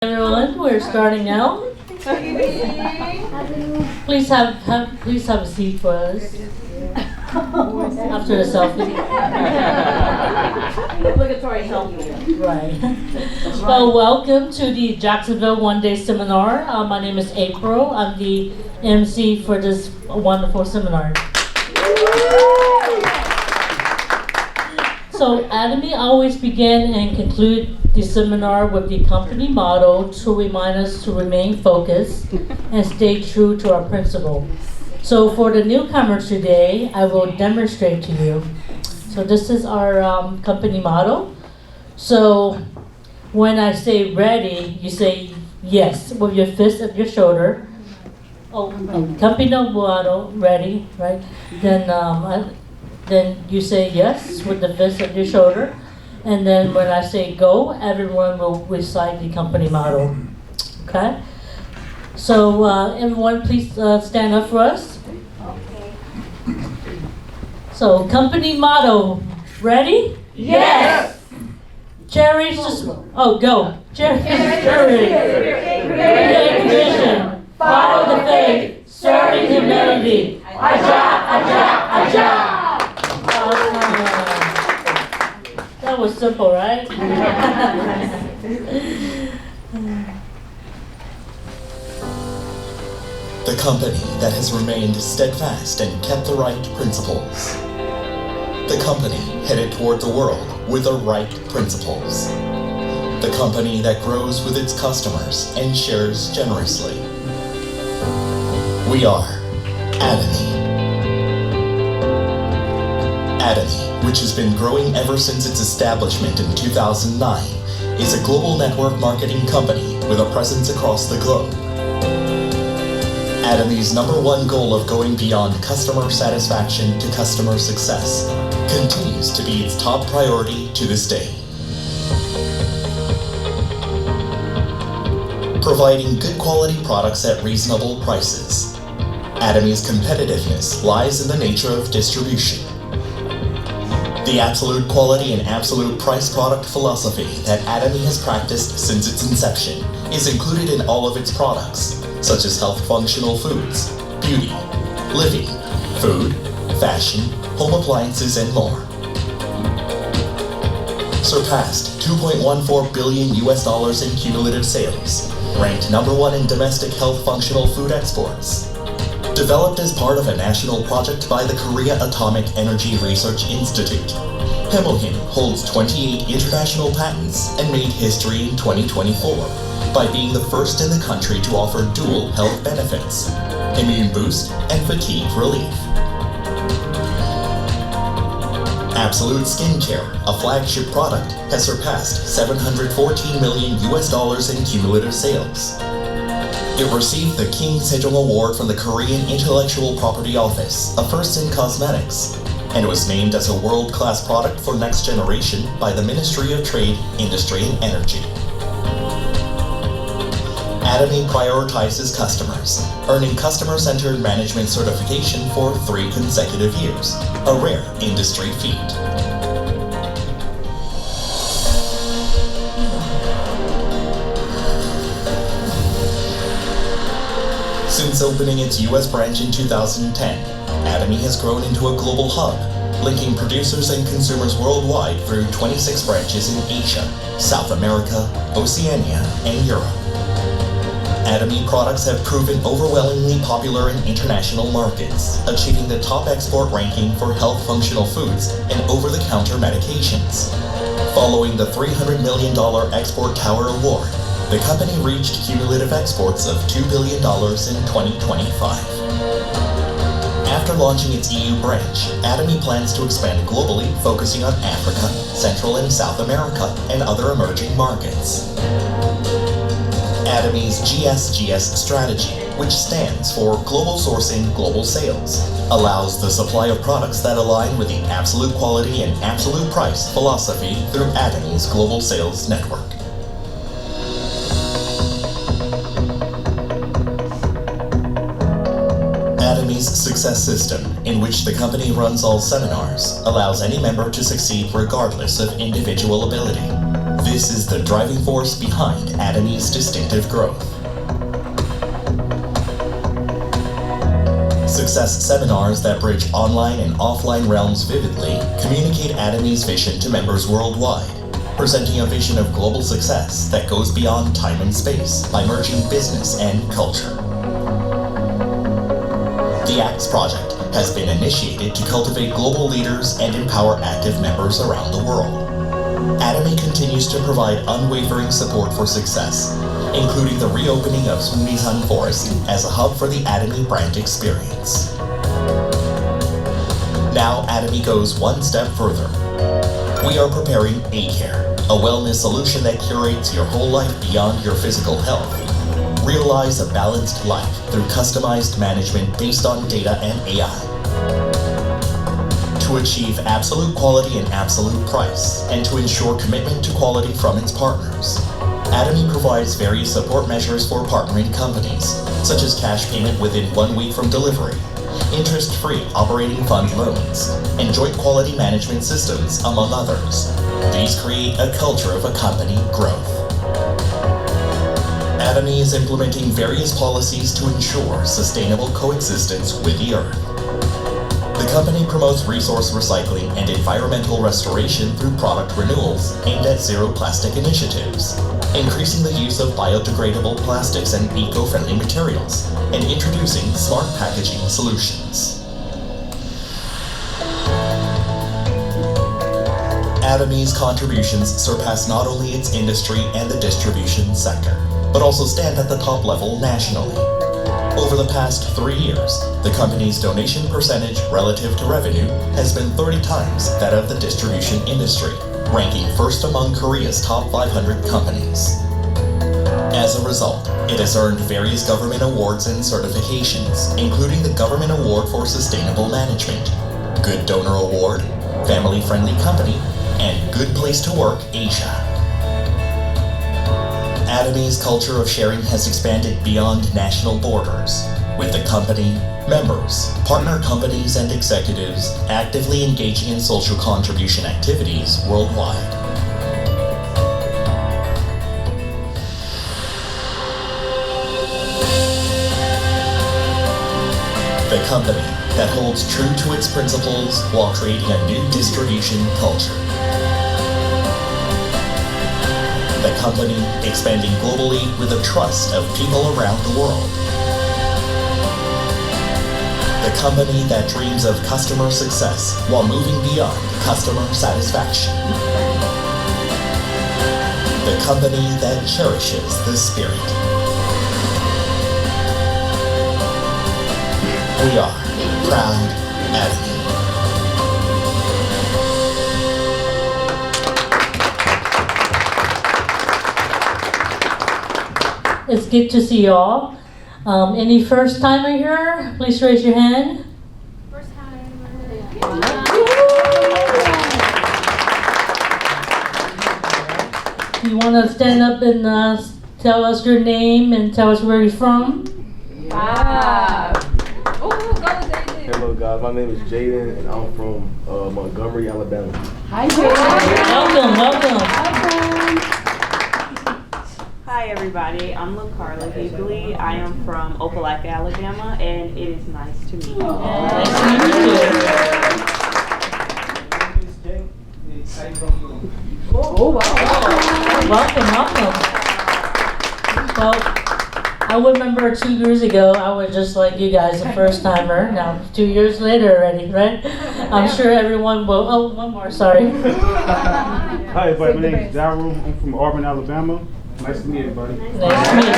Everyone, we're starting now. Please have a seat for us after the selfie. Obligatory selfie. Right. Well, welcome to the Jacksonville one-day seminar. My name is April. I'm the MC for this wonderful seminar. So Atomy always begin and conclude the seminar with the company motto to remind us to remain focused and stay true to our principle. So for the newcomers today, I will demonstrate to you. So this is our company motto. So when I say ready, you say yes with your fist at your shoulder. Oh, company motto, ready, right? Then you say yes with the fist at your shoulder. And then when I say go, everyone will recite the company motto. Okay? So everyone please stand up for us. Okay. So company motto, ready? Yes! Cherish go. Cherish, create vision, follow the faith, serving humanity. Aja. That was simple, right? The company that has remained steadfast and kept the right principles. The company headed toward the world with the right principles. The company that grows with its customers and shares generously. We are Atomy. Atomy, which has been growing ever since its establishment in 2009, is a global network marketing company with a presence across the globe. Atomy's #1 goal of going beyond customer satisfaction to customer success continues to be its top priority to this day. Providing good quality products at reasonable prices. Atomy's competitiveness lies in the nature of distribution. The absolute quality and absolute price product philosophy that Atomy has practiced since its inception is included in all of its products, such as health functional foods, beauty, living, food, fashion, home appliances, and more. Surpassed $2.14 billion in cumulative sales, ranked #1 in domestic health functional food exports. Developed as part of a national project by the Korea Atomic Energy Research Institute, Hampton holds 28 international patents and made history in 2024 by being the first in the country to offer dual health benefits, immune boost and fatigue relief. Absolute Skincare, a flagship product, has surpassed $714 million in cumulative sales. It received the King Sejong Award from the Korean Intellectual Property Office, a first in cosmetics, and was named as a world-class product for next generation by the Ministry of Trade, Industry and Energy. Atomy prioritizes customers, earning customer-centered management certification for 3 consecutive years, a rare industry feat. Since opening its U.S. branch in 2010, Atomy has grown into a global hub, linking producers and consumers worldwide through 26 branches in Asia, South America, Oceania, and Europe. Atomy products have proven overwhelmingly popular in international markets, achieving the top export ranking for health functional foods and over-the-counter medications. Following the $300 million Export Tower Award, the company reached cumulative exports of $2 billion in 2025. After launching its EU branch, Atomy plans to expand globally, focusing on Africa, Central and South America, and other emerging markets. Atomy's GSGS strategy, which stands for Global Sourcing, Global Sales, allows the supply of products that align with the absolute quality and absolute price philosophy through Atomy's global sales network. Atomy's success system, in which the company runs all seminars, allows any member to succeed regardless of individual ability. This is the driving force behind Atomy's distinctive growth. Success seminars that bridge online and offline realms vividly communicate Atomy's vision to members worldwide, presenting a vision of global success that goes beyond time and space by merging business and culture. The ACTS project has been initiated to cultivate global leaders and empower active members around the world. Atomy continues to provide unwavering support for success, including the reopening of Sunisan Forest as a hub for the Atomy brand experience. Now Atomy goes one step further. We are preparing A-Care, a wellness solution that curates your whole life beyond your physical health. Realize a balanced life through customized management based on data and AI. To achieve absolute quality and absolute price, and to ensure commitment to quality from its partners. Atomy provides various support measures for partnering companies, such as cash payment within 1 week from delivery, interest-free operating fund loans, and joint quality management systems, among others. These create a culture of company growth. Atomy is implementing various policies to ensure sustainable coexistence with the Earth. The company promotes resource recycling and environmental restoration through product renewals aimed at zero plastic initiatives, increasing the use of biodegradable plastics and eco-friendly materials, and introducing smart packaging solutions. Atomy's contributions surpass not only its industry and the distribution sector, but also stand at the top level nationally. Over the past 3 years, the company's donation percentage relative to revenue has been 30 times that of the distribution industry, ranking first among Korea's top 500 companies. As a result, it has earned various government awards and certifications, including the Government Award for Sustainable Management, Good Donor Award, Family Friendly Company, and Good Place to Work Asia. Atomy's culture of sharing has expanded beyond national borders, with the company, members, partner companies, and executives actively engaging in social contribution activities worldwide. The company that holds true to its principles while creating a new distribution culture. The company expanding globally with the trust of people around the world. The company that dreams of customer success while moving beyond customer satisfaction. The company that cherishes the spirit. We are proud Atomy. It's good to see you all. Any first timer here? Please raise your hand. First time. You want to stand up and tell us your name and tell us where you're from? Wow. Oh, go David. Hello guys, my name is Jaden and I'm from Montgomery, Alabama. Hi, Jaden. Welcome. Hi everybody, I'm LaCarla Higley. I am from Opelika, Alabama, and it is nice to meet you. Nice to meet you. Oh, wow. Welcome. Well, I remember 2 years ago, I was just like you guys, a first timer. Now, 2 years later already, right? I'm sure everyone will. Oh, one more, sorry. Hi everybody, my name is Daryl. I'm from Auburn, Alabama. Nice to meet everybody. Nice to meet you.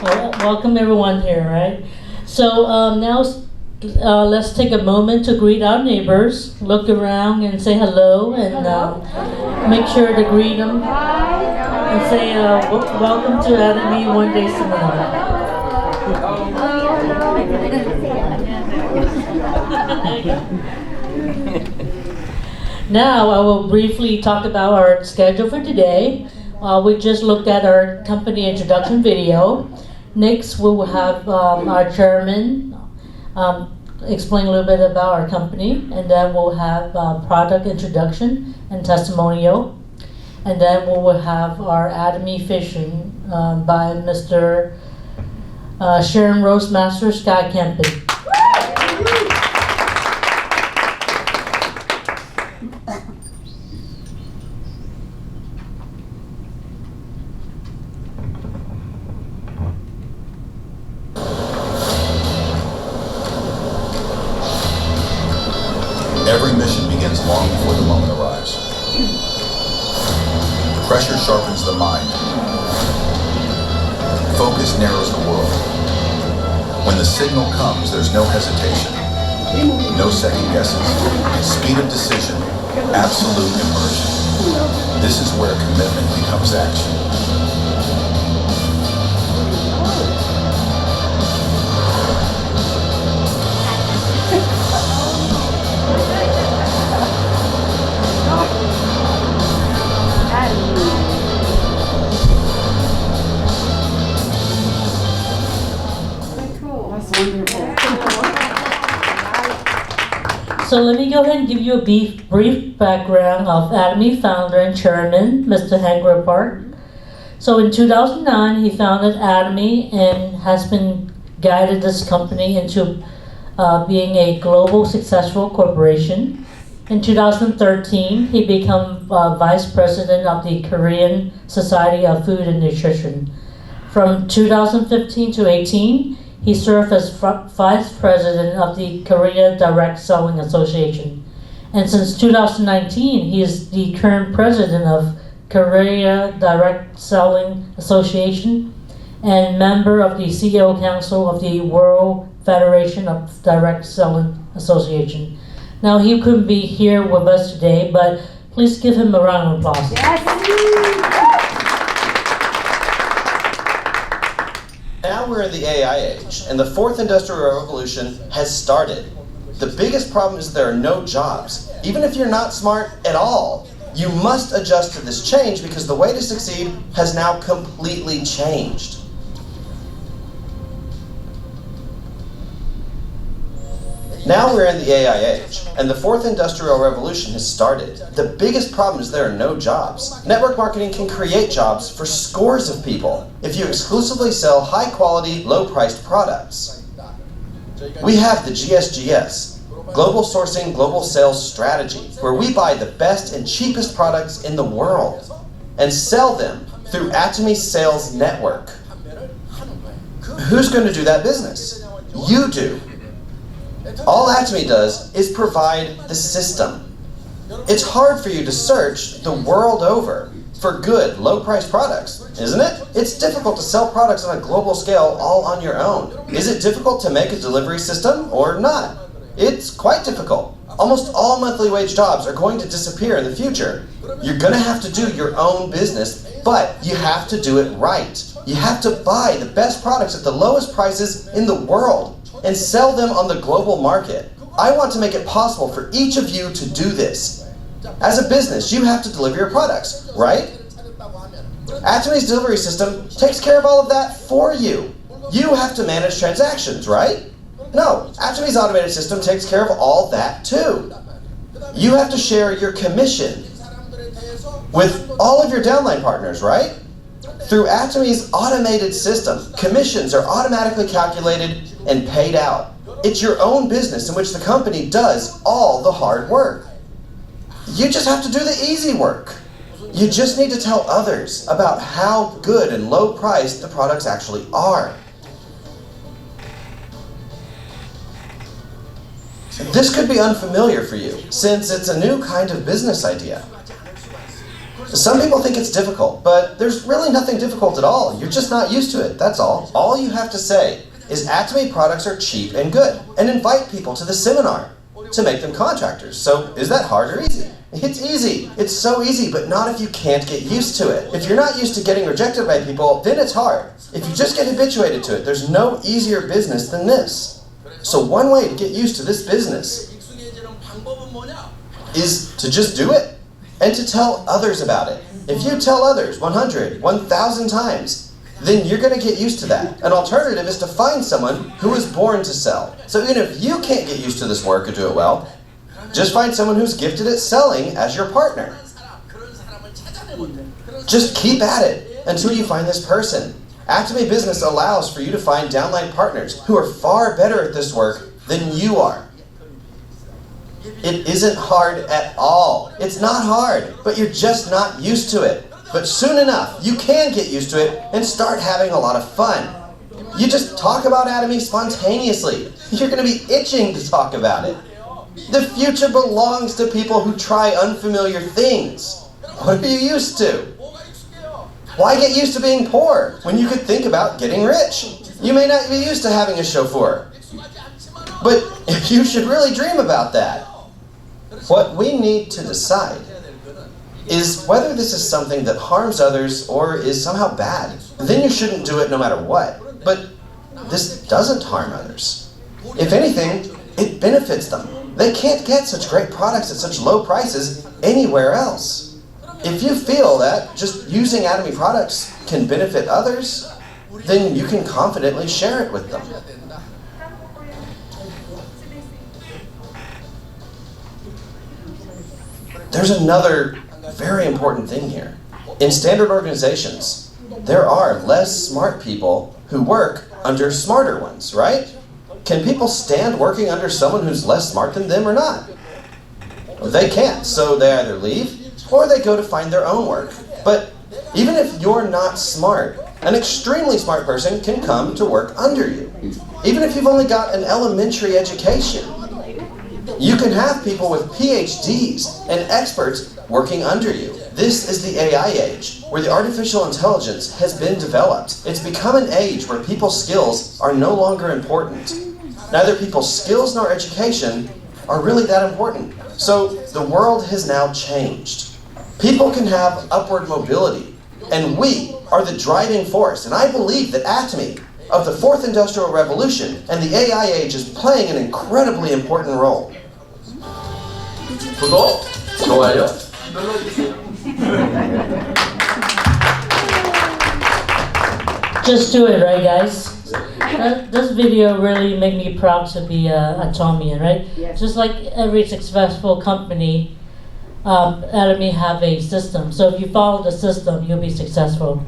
Well, welcome everyone here, right? So now let's take a moment to greet our neighbors. Look around and say hello, and make sure to greet them and say welcome to Atomy One Day Seminar. Now I will briefly talk about our schedule for today. We just looked at our company introduction video. Next we will have our chairman explain a little bit about our company, and then we'll have product introduction and testimonial. And then we will have our Atomy fishing by Mr. Sharon Rose Master Scott Kampen. Every mission begins long before the moment arrives. Pressure sharpens the mind. Focus narrows the world. When the signal comes, there's no hesitation, no second guesses, speed of decision, absolute immersion. This is where commitment becomes action. So let me go ahead and give you a brief background of Atomy founder and chairman, Mr. JungAe Park. So in 2009, he founded Atomy and has been guided this company into being a global successful corporation. In 2013, he became vice president of the Korean Society of Food and Nutrition. From 2015 to 18, he served as vice president of the Korea Direct Selling Association. And since 2019, he is the current president of Korea Direct Selling Association and member of the CEO Council of the World Federation of Direct Selling Association. Now, he couldn't be here with us today, but please give him a round of applause. Now we're in the AI age, and the fourth industrial revolution has started. The biggest problem is there are no jobs. Even if you're not smart at all, you must adjust to this change because the way to succeed has now completely changed. Now we're in the AI age, and the fourth industrial revolution has started. The biggest problem is there are no jobs. Network marketing can create jobs for scores of people if you exclusively sell high-quality, low-priced products. We have the GSGS, Global Sourcing Global Sales Strategy, where we buy the best and cheapest products in the world and sell them through Atomy's sales network. Who's going to do that business? You do. All Atomy does is provide the system. It's hard for you to search the world over for good, low-priced products, isn't it? It's difficult to sell products on a global scale all on your own. Is it difficult to make a delivery system or not? It's quite difficult. Almost all monthly wage jobs are going to disappear in the future. You're going to have to do your own business, but you have to do it right. You have to buy the best products at the lowest prices in the world and sell them on the global market. I want to make it possible for each of you to do this. As a business, you have to deliver your products, right? Atomy's delivery system takes care of all of that for you. You have to manage transactions, right? No, Atomy's automated system takes care of all that too. You have to share your commission with all of your downline partners, right? Through Atomy's automated system, commissions are automatically calculated and paid out. It's your own business in which the company does all the hard work. You just have to do the easy work. You just need to tell others about how good and low priced the products actually are. This could be unfamiliar for you, since it's a new kind of business idea. Some people think it's difficult, but there's really nothing difficult at all. You're just not used to it, that's all. All you have to say is Atomy products are cheap and good, and invite people to the seminar to make them contractors. So is that hard or easy? It's easy. It's so easy, but not if you can't get used to it. If you're not used to getting rejected by people, then it's hard. If you just get habituated to it, there's no easier business than this. So one way to get used to this business is to just do it and to tell others about it. If you tell others 100, 1,000 times, then you're going to get used to that. An alternative is to find someone who was born to sell. So even if you can't get used to this work or do it well, just find someone who's gifted at selling as your partner. Just keep at it until you find this person. Atomy Business allows for you to find downline partners who are far better at this work than you are. It isn't hard at all. It's not hard, but you're just not used to it. But soon enough, you can get used to it and start having a lot of fun. You just talk about Atomy spontaneously. You're going to be itching to talk about it. The future belongs to people who try unfamiliar things. What are you used to? Why get used to being poor when you could think about getting rich? You may not be used to having a chauffeur, but you should really dream about that. What we need to decide is whether this is something that harms others or is somehow bad. Then you shouldn't do it no matter what. But this doesn't harm others. If anything, it benefits them. They can't get such great products at such low prices anywhere else. If you feel that just using Atomy products can benefit others, then you can confidently share it with them. There's another very important thing here. In standard organizations, there are less smart people who work under smarter ones, right? Can people stand working under someone who's less smart than them or not? Well, they can't, so they either leave or they go to find their own work. But even if you're not smart, an extremely smart person can come to work under you. Even if you've only got an elementary education, you can have people with PhDs and experts working under you. This is the AI age, where the artificial intelligence has been developed. It's become an age where people's skills are no longer important. Neither people's skills nor education are really that important. So the world has now changed. People can have upward mobility, and we are the driving force. And I believe that Atomy of the Fourth Industrial Revolution and the AI age is playing an incredibly important role. 구독, 좋아요. Just do it, right, guys? This video really made me proud to be a Atomian, right? Yes. Just like every successful company, Atomy have a system. So if you follow the system, you'll be successful.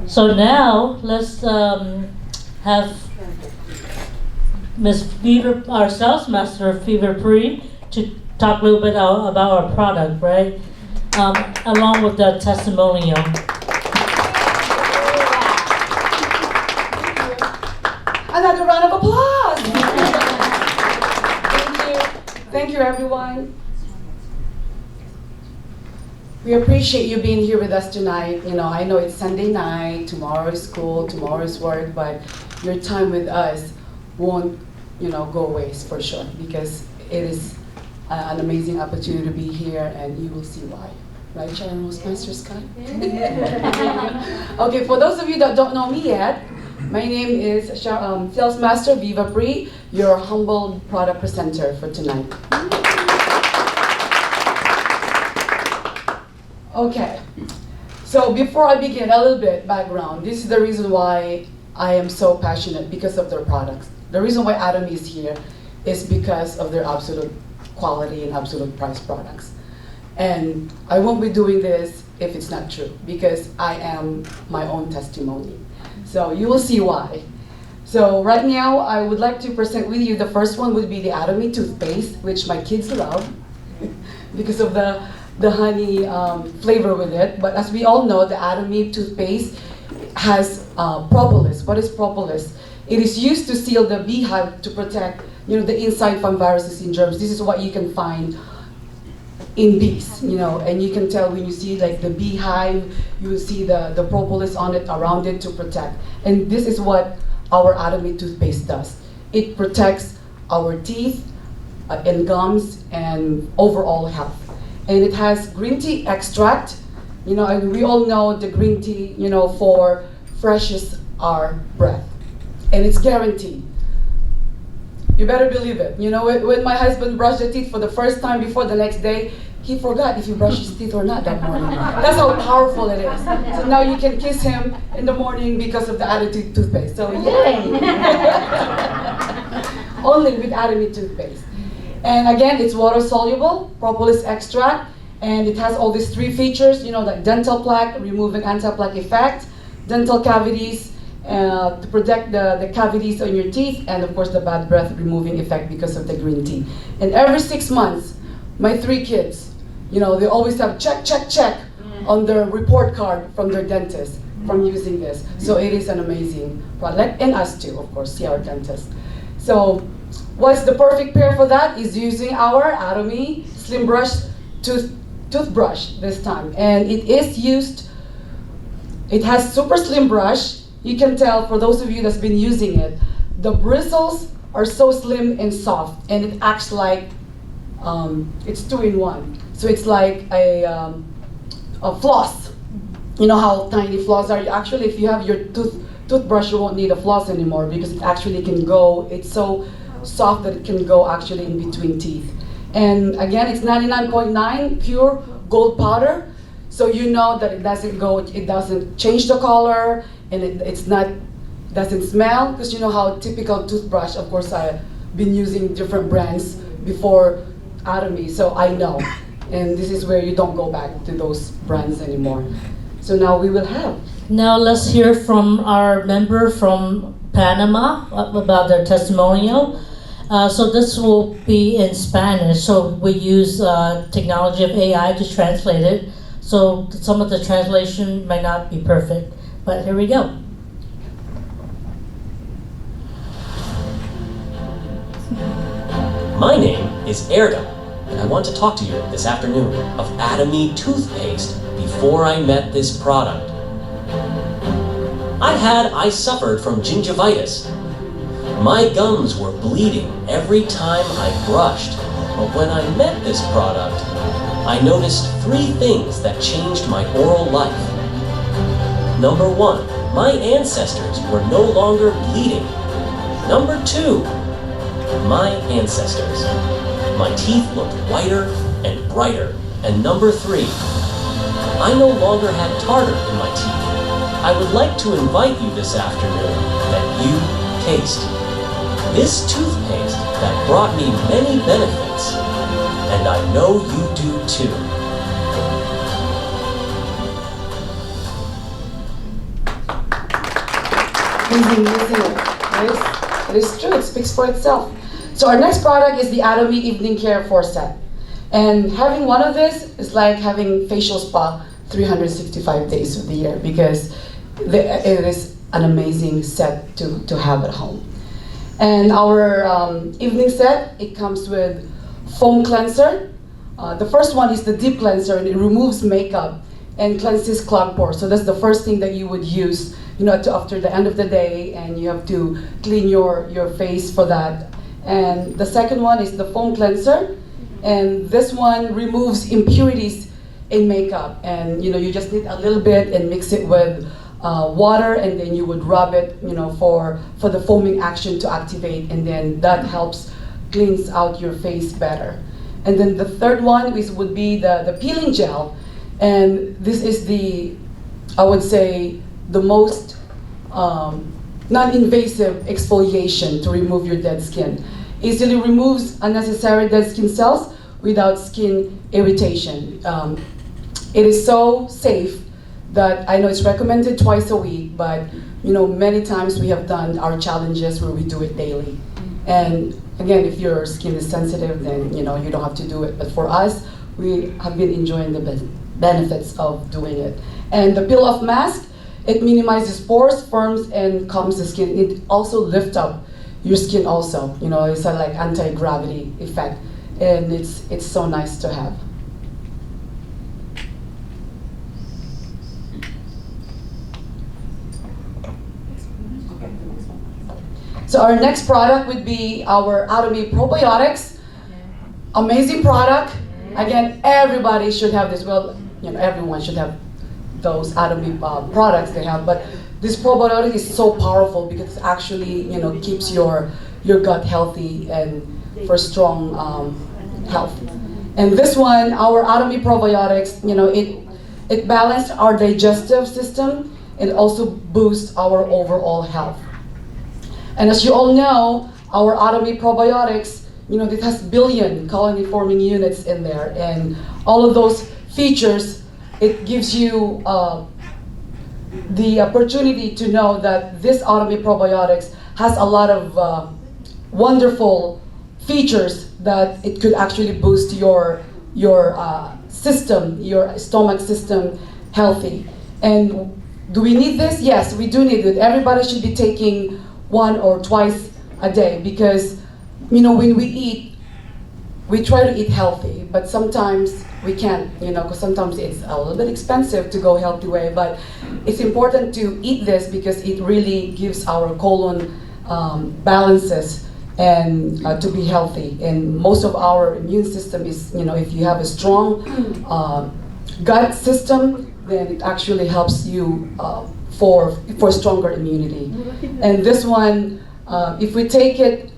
So now let's have Ms. Fever, our sales master, Fever Pri, to talk a little bit about our product, right? Along with the testimonial. Another round of applause. Thank you. Thank you, everyone. We appreciate you being here with us tonight. You know, I know it's Sunday night, tomorrow is school, tomorrow is work, but your time with us won't, go waste for sure, because it is an amazing opportunity to be here, and you will see why. Right, Sharon Master Scott? Okay, for those of you that don't know me yet, my name is Sales Master Viva Pri, your humble product presenter for tonight. Okay, so before I begin, a little bit background. This is the reason why I am so passionate, because of their products. The reason why Atomy is here is because of their absolute quality and absolute price products. And I won't be doing this if it's not true, because I am my own testimony. So you will see why. So right now, I would like to present with you, the first one would be the Atomy toothpaste, which my kids love because of the honey flavor with it. But as we all know, the Atomy toothpaste has propolis. What is propolis? It is used to seal the beehive to protect the inside from viruses and germs. This is what you can find in bees, and you can tell when you see like the beehive, you will see the propolis on it, around it to protect. And this is what our Atomy toothpaste does. It protects our teeth and gums and overall health. And it has green tea extract, and we all know the green tea, for freshes our breath. And it's guaranteed. You better believe it. When my husband brushed the teeth for the first time before the next day, he forgot if he brushed his teeth or not that morning. That's how powerful it is. So now you can kiss him in the morning because of the Atomy toothpaste. So yay! Only with Atomy toothpaste. And again, it's water soluble, propolis extract, And it has all these 3 features, you know, like dental plaque, removing anti-plaque effect, dental cavities, to protect the cavities on your teeth, and of course the bad breath removing effect because of the green tea. And every 6 months, my 3 kids, you know, they always have check, check, check on their report card from their dentist from using this. So it is an amazing product, and us too, of course, see our dentist. So what's the perfect pair for that is using our Atomy Slim Brush toothbrush this time. And it is used, it has super slim brush. You can tell for those of you that's been using it, the bristles are so slim and soft, and it acts like it's 2-in-1. So it's like a floss. You know how tiny floss are? Actually, if you have your toothbrush, you won't need a floss anymore because it actually can go, it's so soft that it can go actually in between teeth. And again, it's 99.9 pure gold powder. So you know that it doesn't go, it doesn't change the color, and it's not, doesn't smell, because you know how typical toothbrush, of course I've been using different brands before Atomy, so I know. And this is where you don't go back to those brands anymore. So now we will have. Now let's hear from our member from Panama about their testimonial. So this will be in Spanish, so we use technology of AI to translate it. So some of the translation may not be perfect, but here we go. My name is Erda, and I want to talk to you this afternoon of Atomy toothpaste before I met this product. I suffered from gingivitis. My gums were bleeding every time I brushed, but when I met this product, I noticed 3 things that changed my oral life. Number 1, my ancestors were no longer bleeding. Number 2, my ancestors. My teeth looked whiter and brighter. And number 3, I no longer had tartar in my teeth. I would like to invite you this afternoon that you taste this toothpaste that brought me many benefits, and I know you do too. It is true, it speaks for itself. So our next product is the Atomy Evening Care 4 set. And having one of this is like having facial spa 365 days of the year, because it is an amazing set to have at home. And our evening set, it comes with foam cleanser. The first one is the deep cleanser, and it removes makeup and cleanses clogged pores. So that's the first thing that you would use, you know, after the end of the day, and you have to clean your face for that. And the second one is the foam cleanser, and this one removes impurities in makeup. And you know, you just need a little bit and mix it with water, and then you would rub it, you know, for the foaming action to activate, and then that helps cleanse out your face better. And then the third one would be the peeling gel, and this is the, I would say, the most non-invasive exfoliation to remove your dead skin. Easily removes unnecessary dead skin cells without skin irritation. It is so safe that I know it's recommended twice a week, but you know, many times we have done our challenges where we do it daily. And again, if your skin is sensitive, then you know, you don't have to do it. But for us, we have been enjoying the benefits of doing it. And the peel-off mask, it minimizes pores, firms, and calms the skin. It also lifts up your skin also. You know, it's a like anti-gravity effect. And it's so nice to have. So our next product would be our Atomy probiotics. Amazing product. Again, everybody should have this. Well, you know, everyone should have those Atomy products they have. But this probiotic is so powerful because it actually, you know, keeps your gut healthy and for strong health. And this one, our Atomy probiotics, you know, it balances our digestive system and also boosts our overall health. And as you all know, our Atomy probiotics, it has billion colony forming units in there, and all of those features, it gives you the opportunity to know that this Atomy probiotics has a lot of wonderful features that it could actually boost your system, your stomach system healthy. And do we need this? Yes, we do need it. Everybody should be taking 1 or twice a day, because when we eat, we try to eat healthy, but sometimes we can't, because sometimes it's a little bit expensive to go a healthy way, but it's important to eat this because it really gives our colon balances and to be healthy. And most of our immune system is, if you have a strong gut system, then it actually helps you for stronger immunity. And this one, if we take it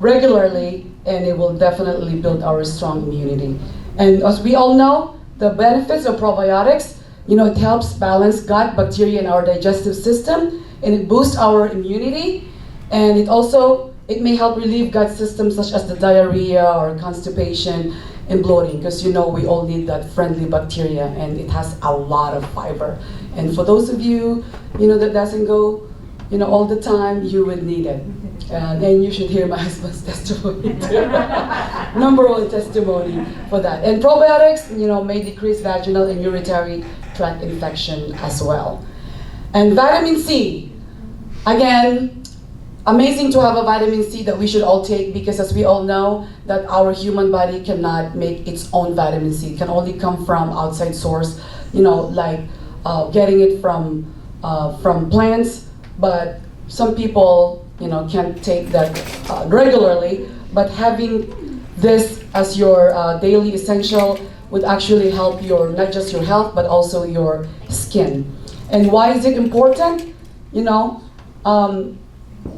regularly, and it will definitely build our strong immunity. And as we all know, the benefits of probiotics, it helps balance gut bacteria in our digestive system, and it boosts our immunity, and it may help relieve gut systems such as the diarrhea or constipation and bloating, because we all need that friendly bacteria, and it has a lot of fiber. And for those of you, that doesn't go, all the time, you would need it. Then you should hear my husband's testimony too. Number 1 testimony for that. And probiotics, may decrease vaginal and urinary tract infection as well. And vitamin C, again, amazing to have a vitamin C that we should all take, because as we all know, that our human body cannot make its own vitamin C. It can only come from outside source, like getting it from plants, but some people can't take that regularly, but having this as your daily essential would actually help not just your health, but also your skin. And why is it important?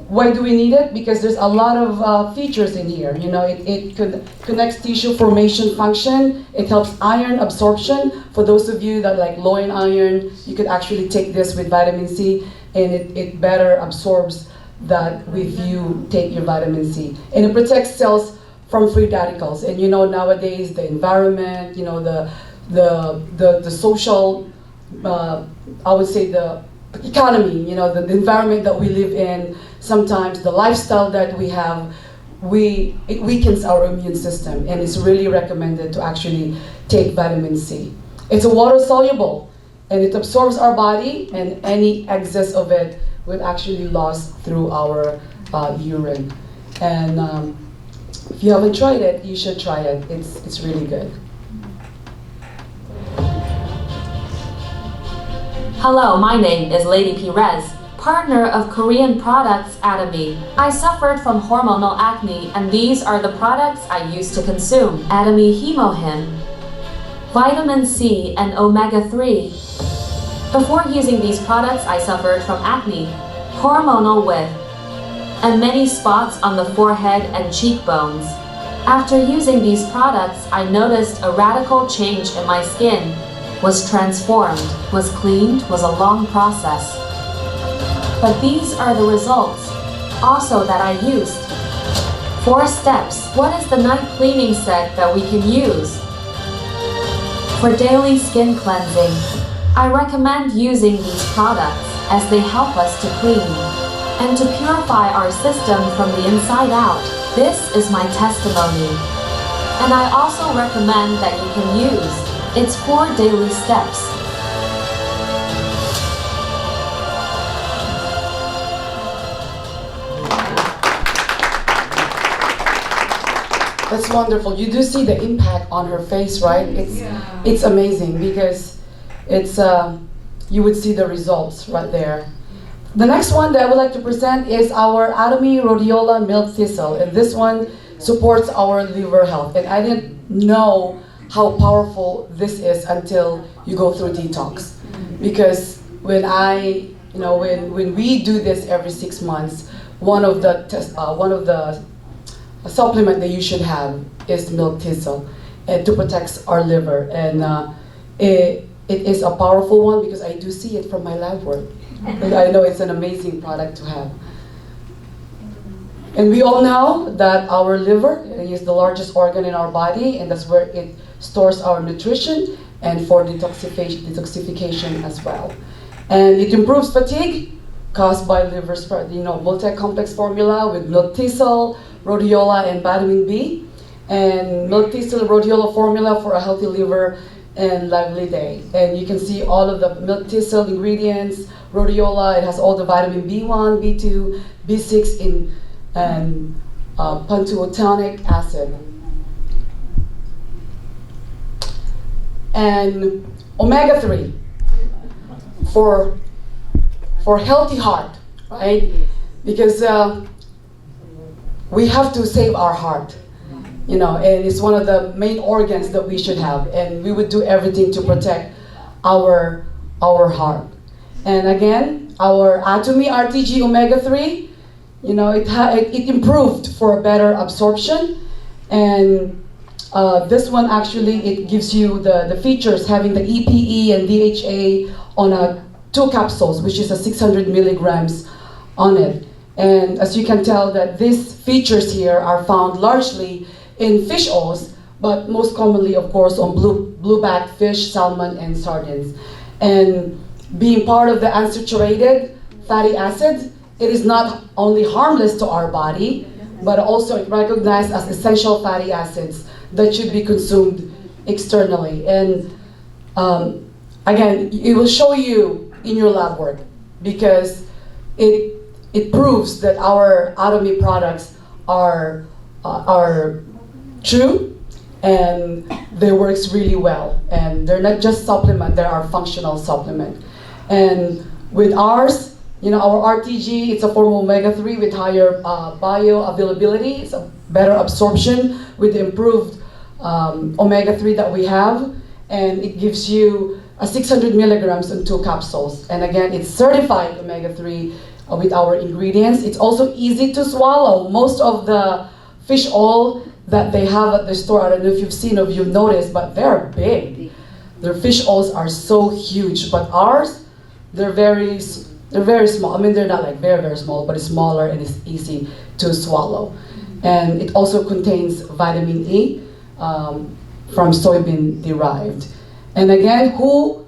Why do we need it? Because there's a lot of features in here. It connects tissue formation function. It helps iron absorption. For those of you that like low in iron, you could actually take this with vitamin C, and it better absorbs that if you take your vitamin C. And it protects cells from free radicals. And nowadays the environment, the social, I would say the economy, the environment that we live in, sometimes the lifestyle that we have, it weakens our immune system, and it's really recommended to actually take vitamin C. It's a water soluble, and it absorbs our body, and any excess of it will actually lost through our urine. And if you haven't tried it, you should try it. It's really good. Hello, my name is Lady Perez, partner of Korean Products Atomy. I suffered from hormonal acne, and these are the products I used to consume. Atomy Hemohim, Vitamin C, and Omega-3. Before using these products, I suffered from acne, hormonal width, and many spots on the forehead and cheekbones. After using these products, I noticed a radical change in my skin. Was transformed, was cleaned, was a long process. But these are the results, also that I used. 4 steps. What is the night cleaning set that we can use? For daily skin cleansing, I recommend using these products as they help us to clean and to purify our system from the inside out. This is my testimony. And I also recommend that you can use its 4 daily steps. That's wonderful. You do see the impact on her face, right? It's amazing, because it's you would see the results right there. The next one that I would like to present is our Atomy Rhodiola Milk Thistle, and this one supports our liver health. And I didn't know how powerful this is until you go through detox, because when when we do this every 6 months, one of the supplement that you should have is milk thistle, and to protect our liver. And it is a powerful one, because I do see it from my lab work. And I know it's an amazing product to have. And we all know that our liver is the largest organ in our body, and that's where it stores our nutrition and for detoxification as well. And it improves fatigue caused by liver spread, multi-complex formula with milk thistle, rhodiola, and vitamin B. And milk thistle, rhodiola formula for a healthy liver and lively day. And you can see all of the milk thistle ingredients, rhodiola, it has all the vitamin B1, B2, B6 and pantothenic acid. And omega-3 for healthy heart, right? Because we have to save our heart, and it's one of the main organs that we should have, and we would do everything to protect our heart. And again, our Atomy RTG omega-3, it improved for a better absorption, and this one actually, it gives you the features having the EPE and DHA on 2 capsules, which is 600 milligrams on it. And as you can tell that these features here are found largely in fish oils, but most commonly, of course, on blueback fish, salmon, and sardines. And being part of the unsaturated fatty acids, it is not only harmless to our body, but also it recognized as essential fatty acids that should be consumed externally. And again, it will show you in your lab work, because it proves that our Atomy products are true and they works really well. And they're not just supplement, they are functional supplement. And with ours, our RTG, it's a form of omega-3 with higher bioavailability. It's a better absorption with the improved omega-3 that we have. And it gives you 600 milligrams in 2 capsules. And again, it's certified omega-3 with our ingredients. It's also easy to swallow. Most of the fish oil that they have at the store, I don't know if you've seen or you've noticed, but they're big. Their fish oils are so huge, but ours, they're very small. I mean, they're not like very, very small, but it's smaller and it's easy to swallow. And it also contains vitamin E from soybean derived. And again, who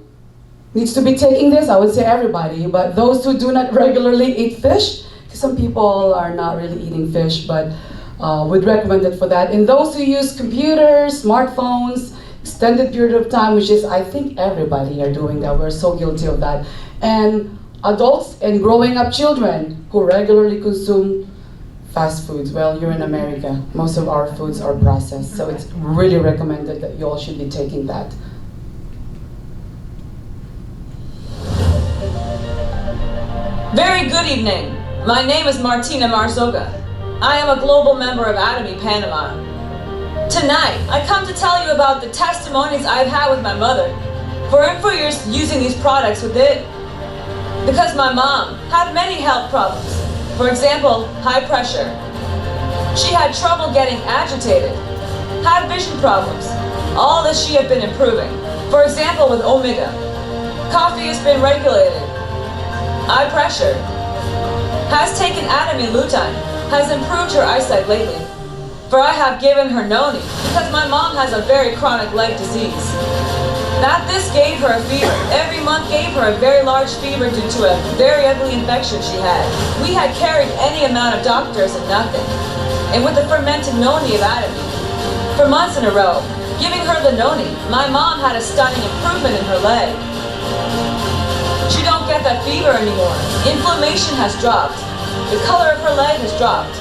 needs to be taking this? I would say everybody, but those who do not regularly eat fish, some people are not really eating fish, but would recommend it for that. And those who use computers, smartphones, extended period of time, which is, I think everybody are doing that. We're so guilty of that. And adults and growing up children who regularly consume fast foods. Well, you're in America. Most of our foods are processed, so it's really recommended that you all should be taking that. Very good evening. My name is Martina Marzoga. I am a global member of Atomy Panama. Tonight, I come to tell you about the testimonies I've had with my mother for years using these products with it. Because my mom had many health problems. For example, high pressure. She had trouble getting agitated, had vision problems. All this she had been improving. For example, with Omega. Coffee has been regulated. Eye pressure. Has taken Atomy Lutein. Has improved her eyesight lately. For I have given her Noni because my mom has a very chronic leg disease. That this gave her a fever. Every month gave her a very large fever due to a very ugly infection she had. We had carried any amount of doctors and nothing. And with the fermented Noni of Atomy, for months in a row, giving her the Noni, my mom had a stunning improvement in her leg. She don't get that fever anymore. Inflammation has dropped. The color of her leg has dropped.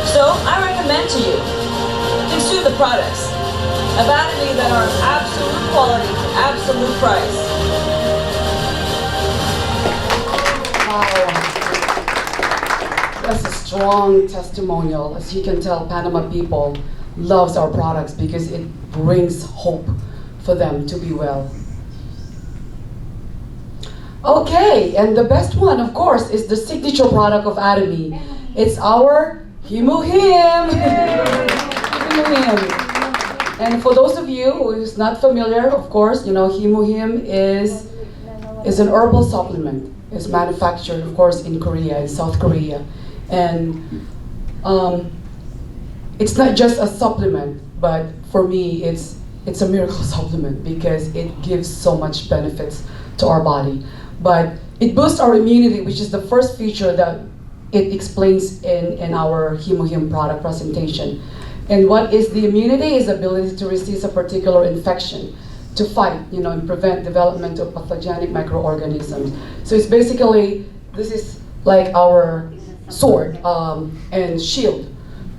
So I recommend to you, consume the products of Atomy that are of absolute quality, absolute price. Wow. That's a strong testimonial. As you can tell, Panama people loves our products because it brings hope for them to be well. Okay, and the best one, of course, is the signature product of Atomy. It's our Himo-Him. Himo-Him. And for those of you who is not familiar, of course, Himo-Him is an herbal supplement. It's manufactured, of course, in Korea, in South Korea. And It's not just a supplement, but for me, it's a miracle supplement because it gives so much benefits to our body. But it boosts our immunity, which is the first feature that it explains in our HemoHim product presentation. And what is the immunity? Is the ability to resist a particular infection, to fight, and prevent development of pathogenic microorganisms. So it's basically, this is like our sword and shield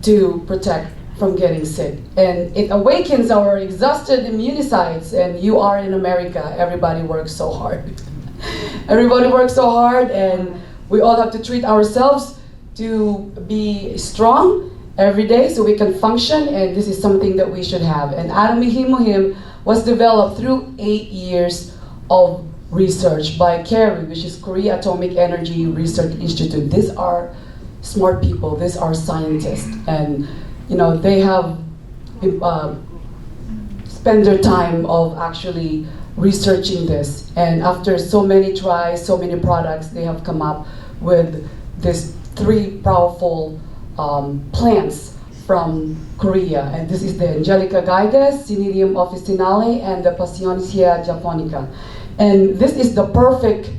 to protect from getting sick. And it awakens our exhausted immunocytes, and you are in America, everybody works so hard. Everybody works so hard, and we all have to treat ourselves to be strong every day so we can function, and this is something that we should have. And Atomy HemoHim was developed through 8 years of research by KERI, which is Korea Atomic Energy Research Institute. These are smart people, these are scientists, and they have spent their time of actually researching this. And after so many tries, so many products, they have come up with these 3 powerful plants from Korea. And this is the Angelica Gigas, Cinidium officinale, and the Passioncia japonica. And this is the perfect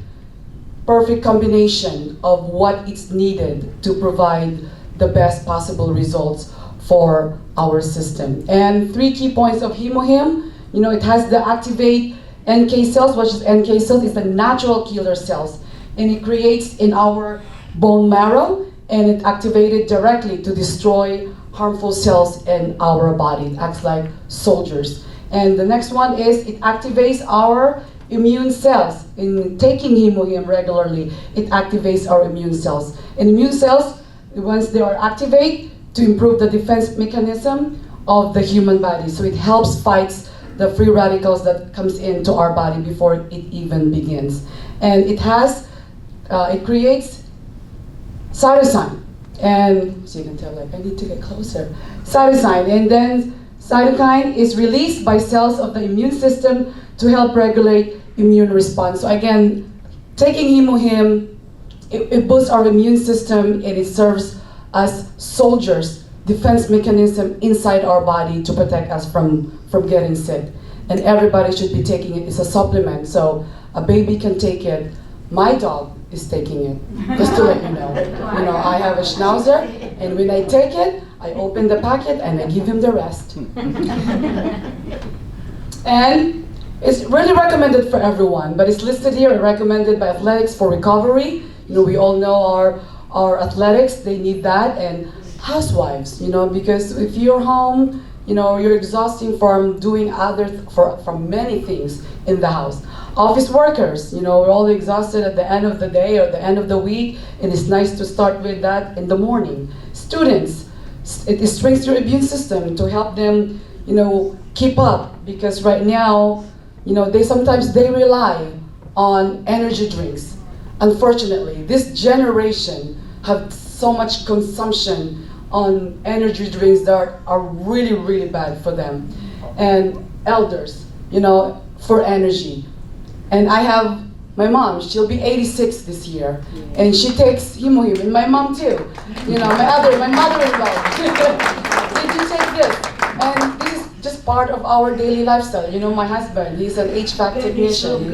combination of what is needed to provide the best possible results for our system. And 3 key points of HemoHim, it has the activate NK cells, which is NK cells is the natural killer cells. And it creates in our bone marrow, and it activated directly to destroy harmful cells in our body. It acts like soldiers. And the next one is it activates our immune cells. In taking HemoHim regularly, it activates our immune cells. And immune cells, once they are activated, to improve the defense mechanism of the human body. So it helps fight the free radicals that comes into our body before it even begins. And it has, it creates cytosine. And so you can tell, like, I need to get closer. Cytosine, and then cytokine is released by cells of the immune system to help regulate immune response. So again, taking HemoHim, it boosts our immune system, and it serves as soldiers, defense mechanism inside our body to protect us from getting sick. And everybody should be taking it. It's a supplement, so a baby can take it. My dog is taking it, just to let you know. I have a schnauzer, and when I take it, I open the packet and I give him the rest. And it's really recommended for everyone, but it's listed here, recommended by athletics for recovery. We all know our athletics, they need that, and housewives, because if you're home, you're exhausting from doing from many things in the house. Office workers, we're all exhausted at the end of the day or the end of the week, and it's nice to start with that in the morning. Students, it strengthens your immune system to help them, keep up, because right now, they sometimes rely on energy drinks. Unfortunately, this generation have so much consumption on energy drinks that are really, really bad for them. And elders, for energy. And I have my mom, she'll be 86 this year, and she takes HemoHim, and my mom too. My mother-in-law. Did you take this? And this is just part of our daily lifestyle. My husband, he's an HVAC technician.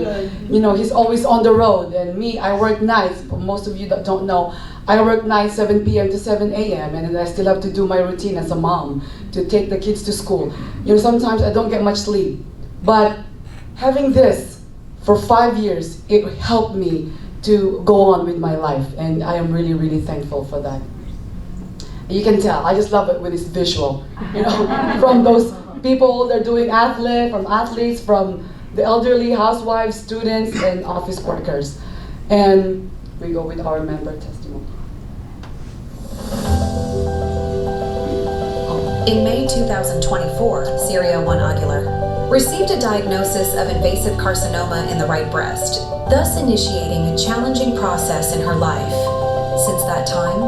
He's always on the road, and me, I work nights. For most of you that don't know, I work nights 7 p.m. to 7 a.m. and then I still have to do my routine as a mom to take the kids to school. Sometimes I don't get much sleep, but having this for 5 years, it helped me to go on with my life, and I am really, really thankful for that. You can tell, I just love it when it's visual. From those people that are doing from athletes, from the elderly, housewives, students, and office workers. And we go with our member testimony. In May 2024, Syria 1 Ocular received a diagnosis of invasive carcinoma in the right breast, thus initiating a challenging process in her life. Since that time,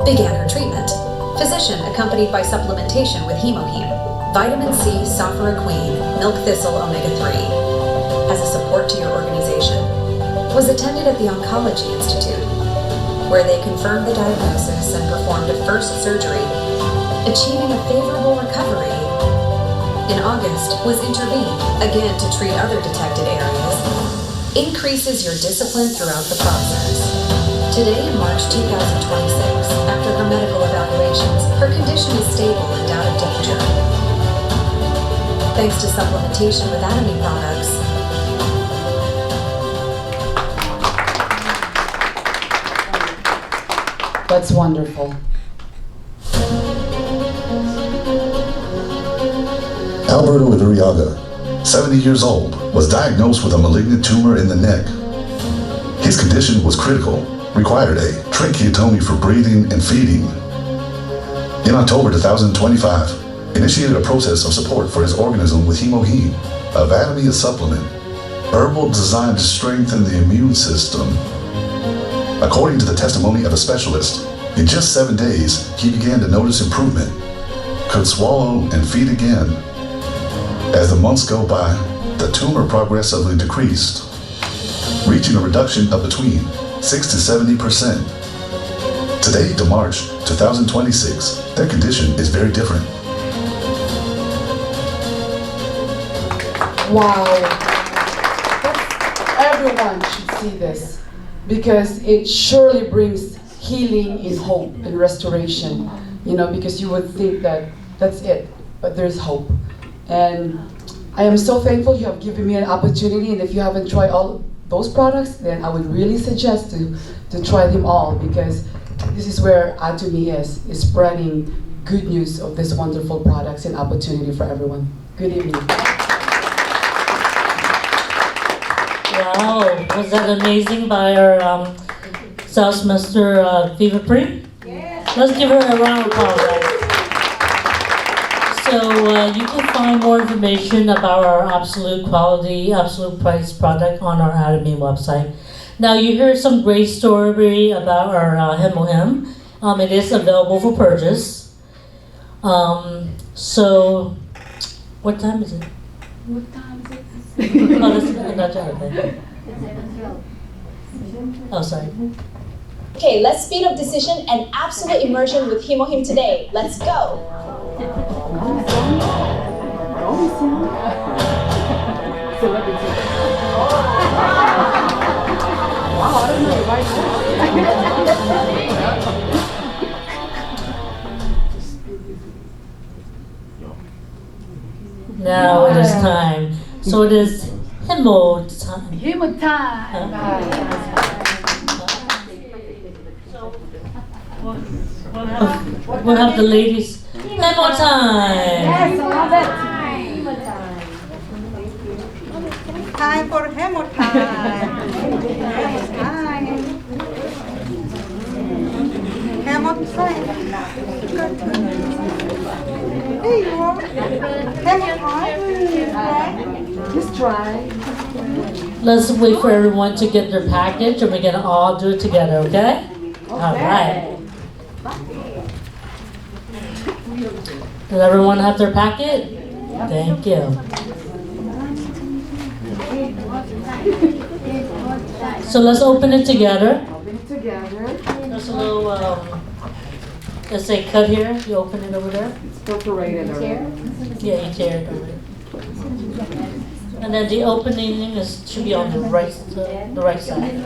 began her treatment. Physician accompanied by supplementation with HemoHim, vitamin C, sophoraquine, milk thistle omega-3, as a support to your organization. Was attended at the Oncology Institute. where they confirmed the diagnosis and performed a first surgery, achieving a favorable recovery. In August, was intervened, again to treat other detected areas, increases your discipline throughout the process. Today, in March 2026, after her medical evaluations, her condition is stable and out of danger. Thanks to supplementation with Atomy products, That's wonderful. Alberto Iduriaga, 70 years old, was diagnosed with a malignant tumor in the neck. His condition was critical, required a tracheotomy for breathing and feeding. In October 2025, initiated a process of support for his organism with Hemoheme, a vitamin supplement, herbal designed to strengthen the immune system. According to the testimony of a specialist, in just 7 days, he began to notice improvement, could swallow and feed again. As the months go by, the tumor progressively decreased, reaching a reduction of between 6 to 70%. Today to March 2026, their condition is very different. Wow. Everyone should see this because it surely brings healing and hope and restoration, because you would think that that's it, but there's hope. And I am so thankful you have given me an opportunity, and if you haven't tried all those products, then I would really suggest to try them all, because this is where Atomy is spreading good news of these wonderful products and opportunity for everyone. Good evening. Wow, was that amazing by our sales master, Viva Pri? Yes. Let's give her a round of applause, guys. So you can find more information about our absolute quality, absolute price product on our Atomy website. Now you heard some great story about our Hemoheme. It is available for purchase. So, what time is it? What time is it? Oh, that's not okay. Oh, sorry. Okay, let's speed up decision and absolute immersion with Hemoheme today. Let's go. Now it is time. So it is Hemo time. Hemo time. We'll have the ladies. Hemo time. Yes, I love it. Time for Hemo time. Hemo time. Hemo time. There you are. Hemo time. Just try. Let's wait for everyone to get their package, and we're gonna all do it together, okay? All right. Does everyone have their packet? Thank you. So let's open it together. Open it together. There's a little, let's say cut here. You open it over there. It's perforated already. Yeah, you tear it over there. And then the opening should be on the right side.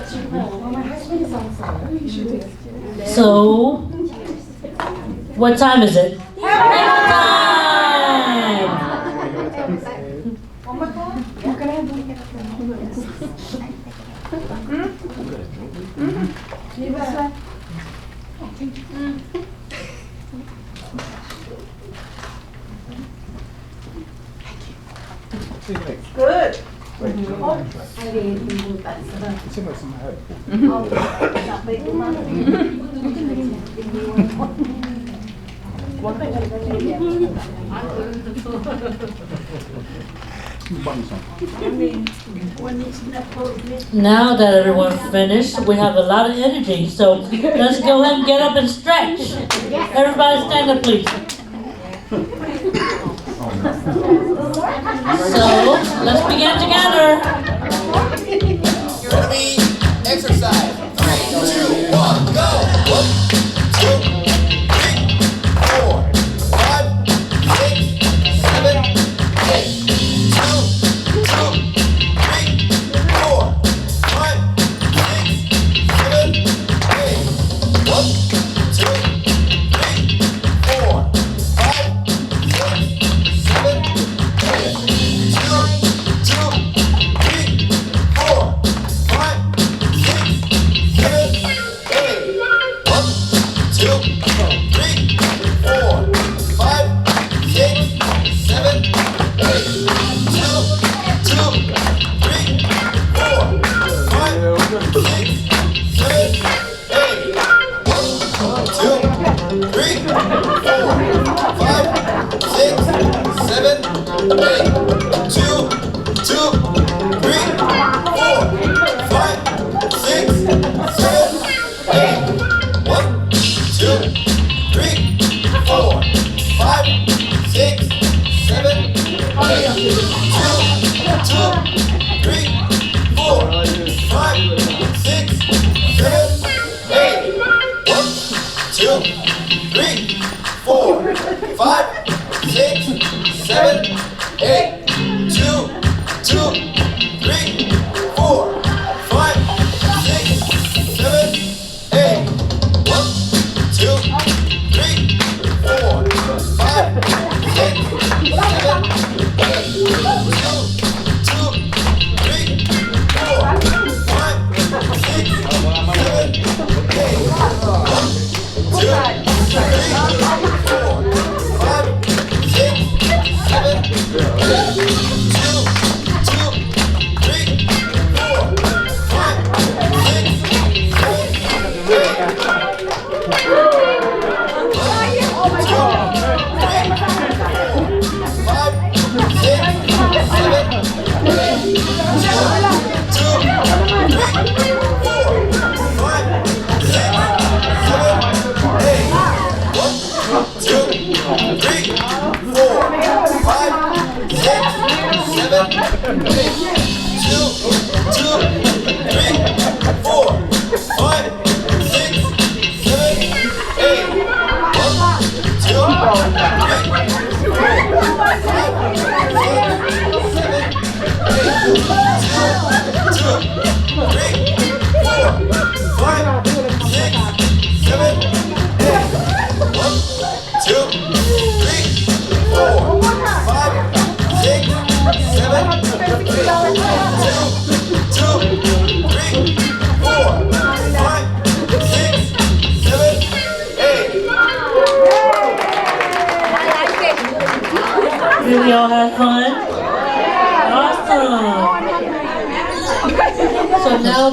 So, what time is it? Good. Now that everyone's finished, we have a lot of energy, so let's go ahead and get up and stretch. Everybody stand up, please. So, let's begin together. Ready? Exercise. 3, 2, 1, go! Did y'all have fun? Awesome. So now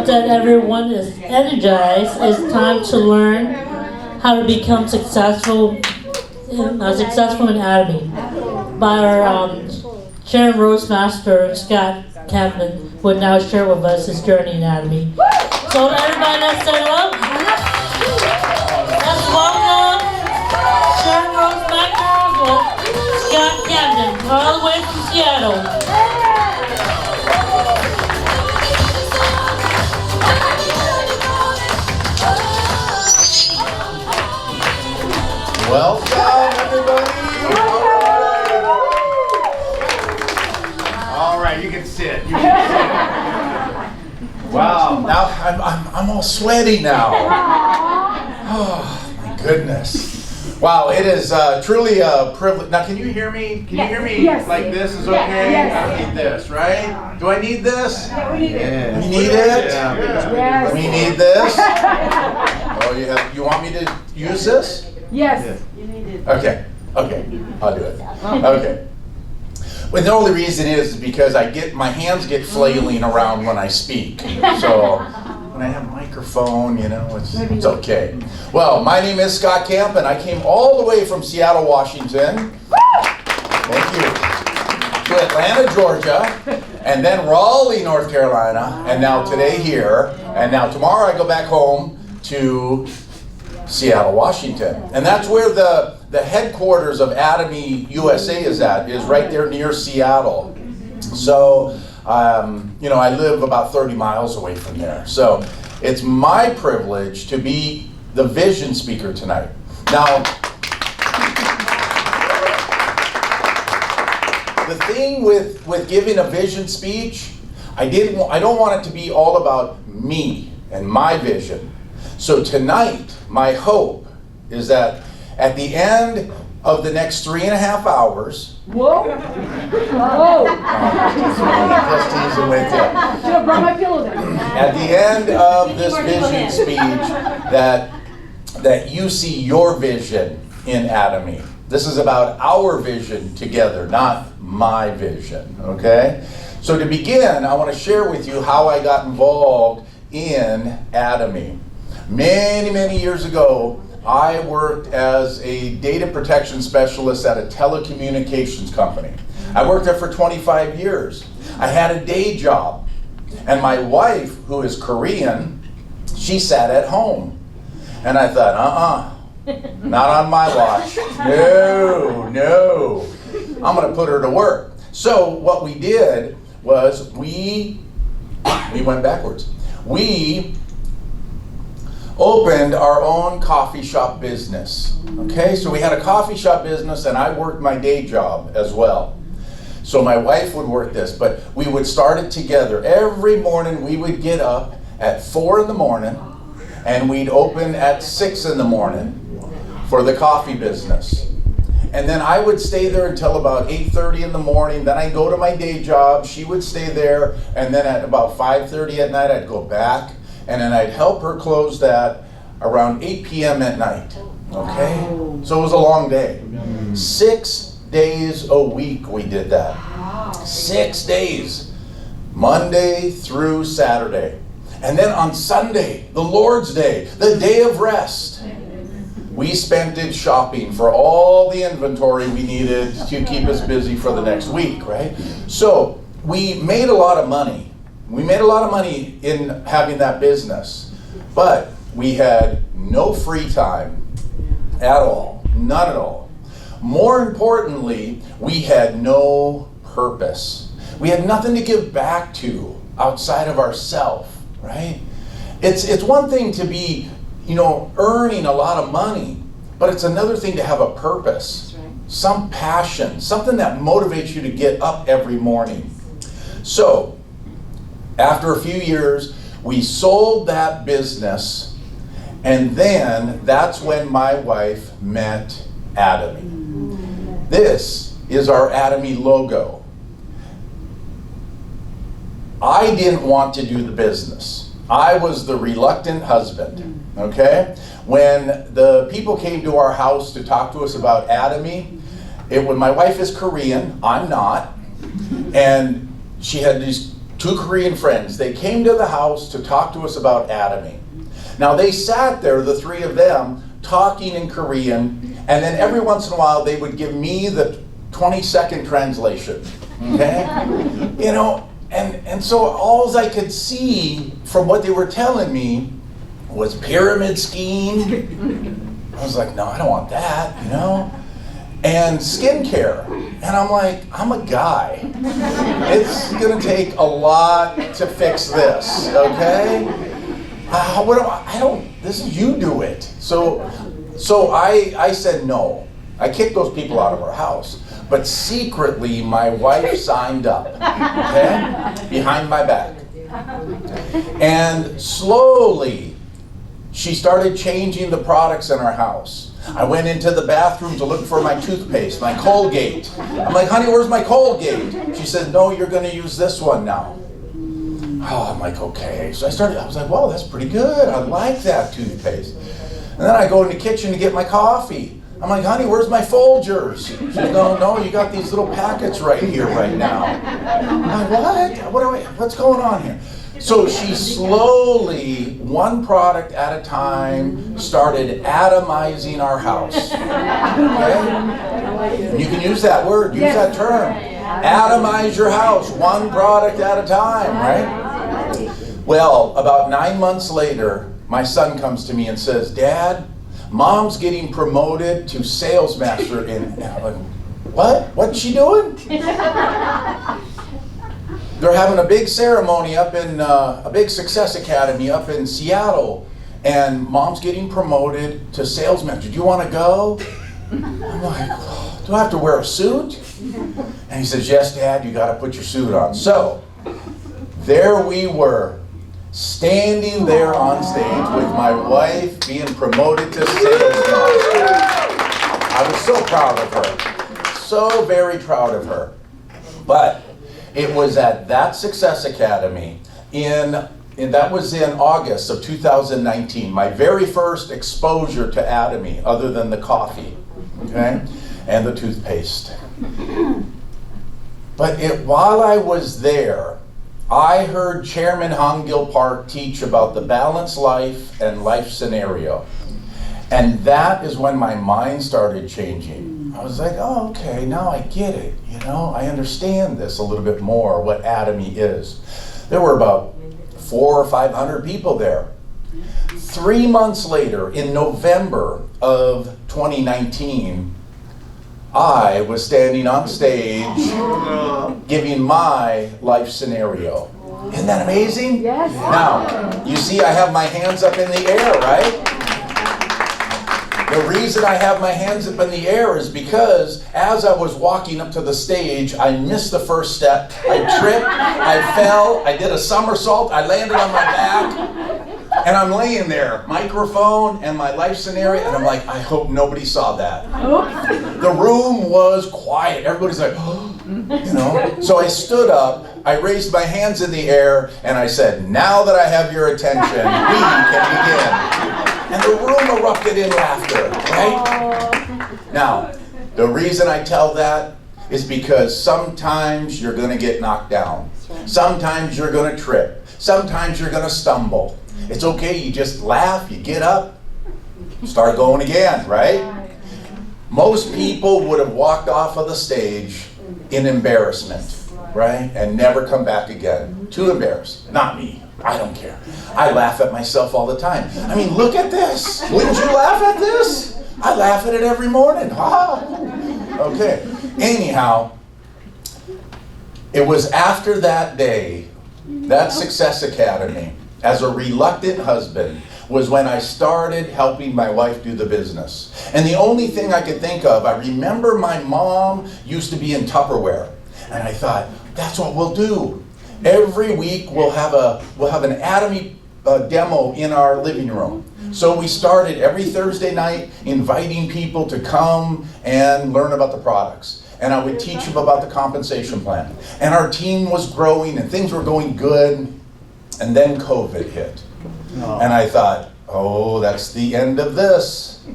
that everyone is energized, it's time to learn how to become successful in Atomy by our Sharon Roastmaster Scott Kampen would now share with us his journey in Atomy. So everybody, let's set up. Let's welcome Sharon Roastmaster Scott Kampen, all the way from Seattle. Welcome, everybody. All right, you can sit. You can sit. Wow, now I'm all sweaty now. Oh, my goodness. Wow, it is truly a privilege. Now, can you hear me? Can you hear me like this is okay? Yes. I don't need this, right? Do I need this? Yeah, we need it. We need it? Yes. We need this? Oh, you want me to use this? Yes. Okay, I'll do it. Okay. Well, the only reason is because my hands get flailing around when I speak. So when I have a microphone, it's okay. Well, my name is Scott Kampen. I came all the way from Seattle, Washington. Thank you. To Atlanta, Georgia, and then Raleigh, North Carolina, and now today here, and now tomorrow I go back home to Seattle, Washington. And that's where the headquarters of Atomy USA is right there near Seattle. So, I live about 30 miles away from there. So it's my privilege to be the vision speaker tonight. Now, the thing with giving a vision speech, I don't want it to be all about me and my vision. So tonight, my hope is that at the end of the next 3.5 hours, Whoa! just teasing with you. Should have brought my pillow down. At the end of this vision speech, that you see your vision in Atomy. This is about our vision together, not my vision, okay? So to begin, I want to share with you how I got involved in Atomy. Many, many years ago, I worked as a data protection specialist at a telecommunications company. I worked there for 25 years. I had a day job, and my wife, who is Korean, she sat at home. And I thought, not on my watch. No. I'm gonna put her to work. So what we did was we went backwards. We opened our own coffee shop business. Okay, so we had a coffee shop business and I worked my day job as well. So my wife would work this, but we would start it together. Every morning we would get up at 4 in the morning and we'd open at 6 in the morning for the coffee business. And then I would stay there until about 8:30 in the morning. Then I'd go to my day job, she would stay there, and then at about 5:30 at night I'd go back, and then I'd help her close that around 8 p.m. at night, okay? So it was a long day. 6 days a week we did that. 6 days, Monday through Saturday. And then on Sunday, the Lord's Day, the day of rest, we spent it shopping for all the inventory we needed to keep us busy for the next week, right? So we made a lot of money. We made a lot of money in having that business, but we had no free time at all, none at all. More importantly, we had no purpose. We had nothing to give back to outside of ourselves, right? It's one thing to be, earning a lot of money, but it's another thing to have a purpose, some passion, something that motivates you to get up every morning. So, after a few years, we sold that business, and then that's when my wife met Atomy. This is our Atomy logo. I didn't want to do the business. I was the reluctant husband, okay? When the people came to our house to talk to us about Atomy, when my wife is Korean, I'm not, and she had these 2 Korean friends. They came to the house to talk to us about Atomy. Now they sat there, the 3 of them, talking in Korean, and then every once in a while they would give me the 20-second translation, okay? And so all I could see from what they were telling me was pyramid scheme. I was like, no, I don't want that, and skincare. And I'm like, I'm a guy. It's gonna take a lot to fix this, okay? You do it. So I said no. I kicked those people out of our house. But secretly, my wife signed up, okay? Behind my back. And slowly, she started changing the products in our house. I went into the bathroom to look for my toothpaste, my Colgate. I'm like, honey, where's my Colgate? She said, no, you're gonna use this one now. Oh, I'm like, okay. So I was like, wow, that's pretty good. I like that toothpaste. And then I go in the kitchen to get my coffee. I'm like, honey, where's my Folgers? She says, no, you got these little packets right here right now. I'm like, what's going on here? So she slowly, one product at a time, started atomizing our house. Okay? You can use that word, use that term. Atomize your house, one product at a time, right? Well, about 9 months later, my son comes to me and says, Dad, Mom's getting promoted to sales master in, I'm like, what? What's she doing? They're having a big ceremony up in, a big success academy up in Seattle, and Mom's getting promoted to sales manager. Do you want to go? I'm like, do I have to wear a suit? And he says, yes, Dad, you got to put your suit on. So, there we were, standing there on stage with my wife being promoted to sales manager. I was so proud of her. So very proud of her. But it was at that Success Academy and that was in August of 2019, my very first exposure to Atomy, other than the coffee, okay? and the toothpaste. But while I was there, I heard Chairman Hong-Gil Park teach about the balanced life and life scenario. And that is when my mind started changing. I was like, oh, okay, now I get it. You know, I understand this a little bit more, what Atomy is. There were about 400 or 500 people there. 3 months later, in November of 2019, I was standing on stage giving my life scenario. Isn't that amazing? Yes. Now, you see I have my hands up in the air, right? The reason I have my hands up in the air is because as I was walking up to the stage, I missed the first step. I tripped, I fell, I did a somersault, I landed on my back. And I'm laying there, microphone and my life scenario, and I'm like, I hope nobody saw that. The room was quiet. Everybody's like, oh, you know. So I stood up, I raised my hands in the air, and I said, now that I have your attention, we can begin. And the room erupted in laughter, right? Now, the reason I tell that is because sometimes you're going to get knocked down. Sometimes you're going to trip. Sometimes you're going to stumble. It's okay, you just laugh, you get up, start going again, right? Most people would have walked off of the stage in embarrassment, right? And never come back again. Too embarrassed. Not me. I don't care. I laugh at myself all the time. I mean, look at this. Wouldn't you laugh at this? I laugh at it every morning. Okay. Anyhow, it was after that day, that Success Academy, as a reluctant husband, was when I started helping my wife do the business. And the only thing I could think of, I remember my mom used to be in Tupperware. And I thought, that's what we'll do. Every week we'll have an Atomy demo in our living room. So we started every Thursday night inviting people to come and learn about the products. And I would teach them about the compensation plan. And our team was growing and things were going good. And then COVID hit. And I thought, oh, that's the end of this.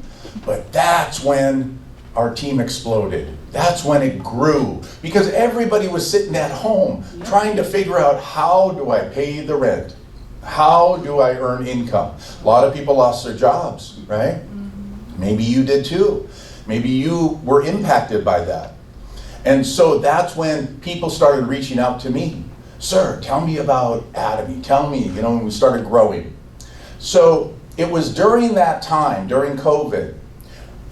But that's when our team exploded. That's when it grew. Because everybody was sitting at home trying to figure out, how do I pay the rent? How do I earn income? A lot of people lost their jobs, right? Maybe you did too. Maybe you were impacted by that. And so that's when people started reaching out to me. Sir, tell me about Atomy. Tell me, you know, when we started growing. So it was during that time, during COVID,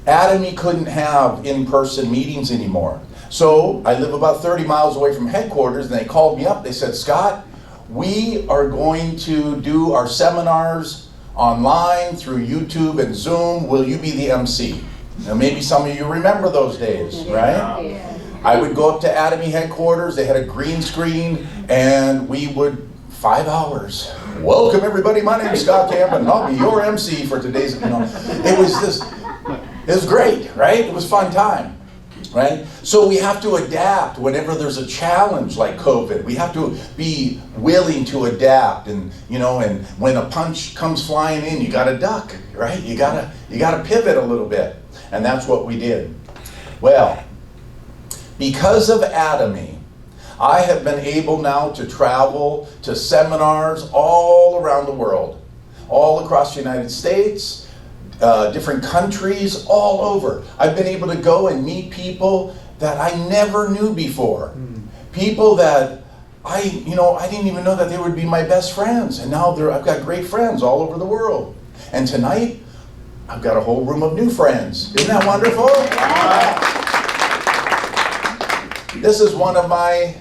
Atomy couldn't have in-person meetings anymore. So I live about 30 miles away from headquarters, and they called me up. They said, Scott, we are going to do our seminars online through YouTube and Zoom. Will you be the MC? Now maybe some of you remember those days, right? Yeah. I would go up to Atomy headquarters. They had a green screen, and we would, 5 hours. Welcome everybody, my name is Scott Kampen, and I'll be your MC for today's, you know. It was great, right? It was fun time, right? So we have to adapt whenever there's a challenge like COVID. We have to be willing to adapt, and you know, and when a punch comes flying in, you gotta duck, right? You gotta pivot a little bit, and that's what we did. Well, because of Atomy, I have been able now to travel to seminars all around the world, all across the United States, different countries, all over. I've been able to go and meet people that I never knew before. People that I didn't even know that they would be my best friends. And now I've got great friends all over the world. And tonight, I've got a whole room of new friends. Isn't that wonderful? This is one of my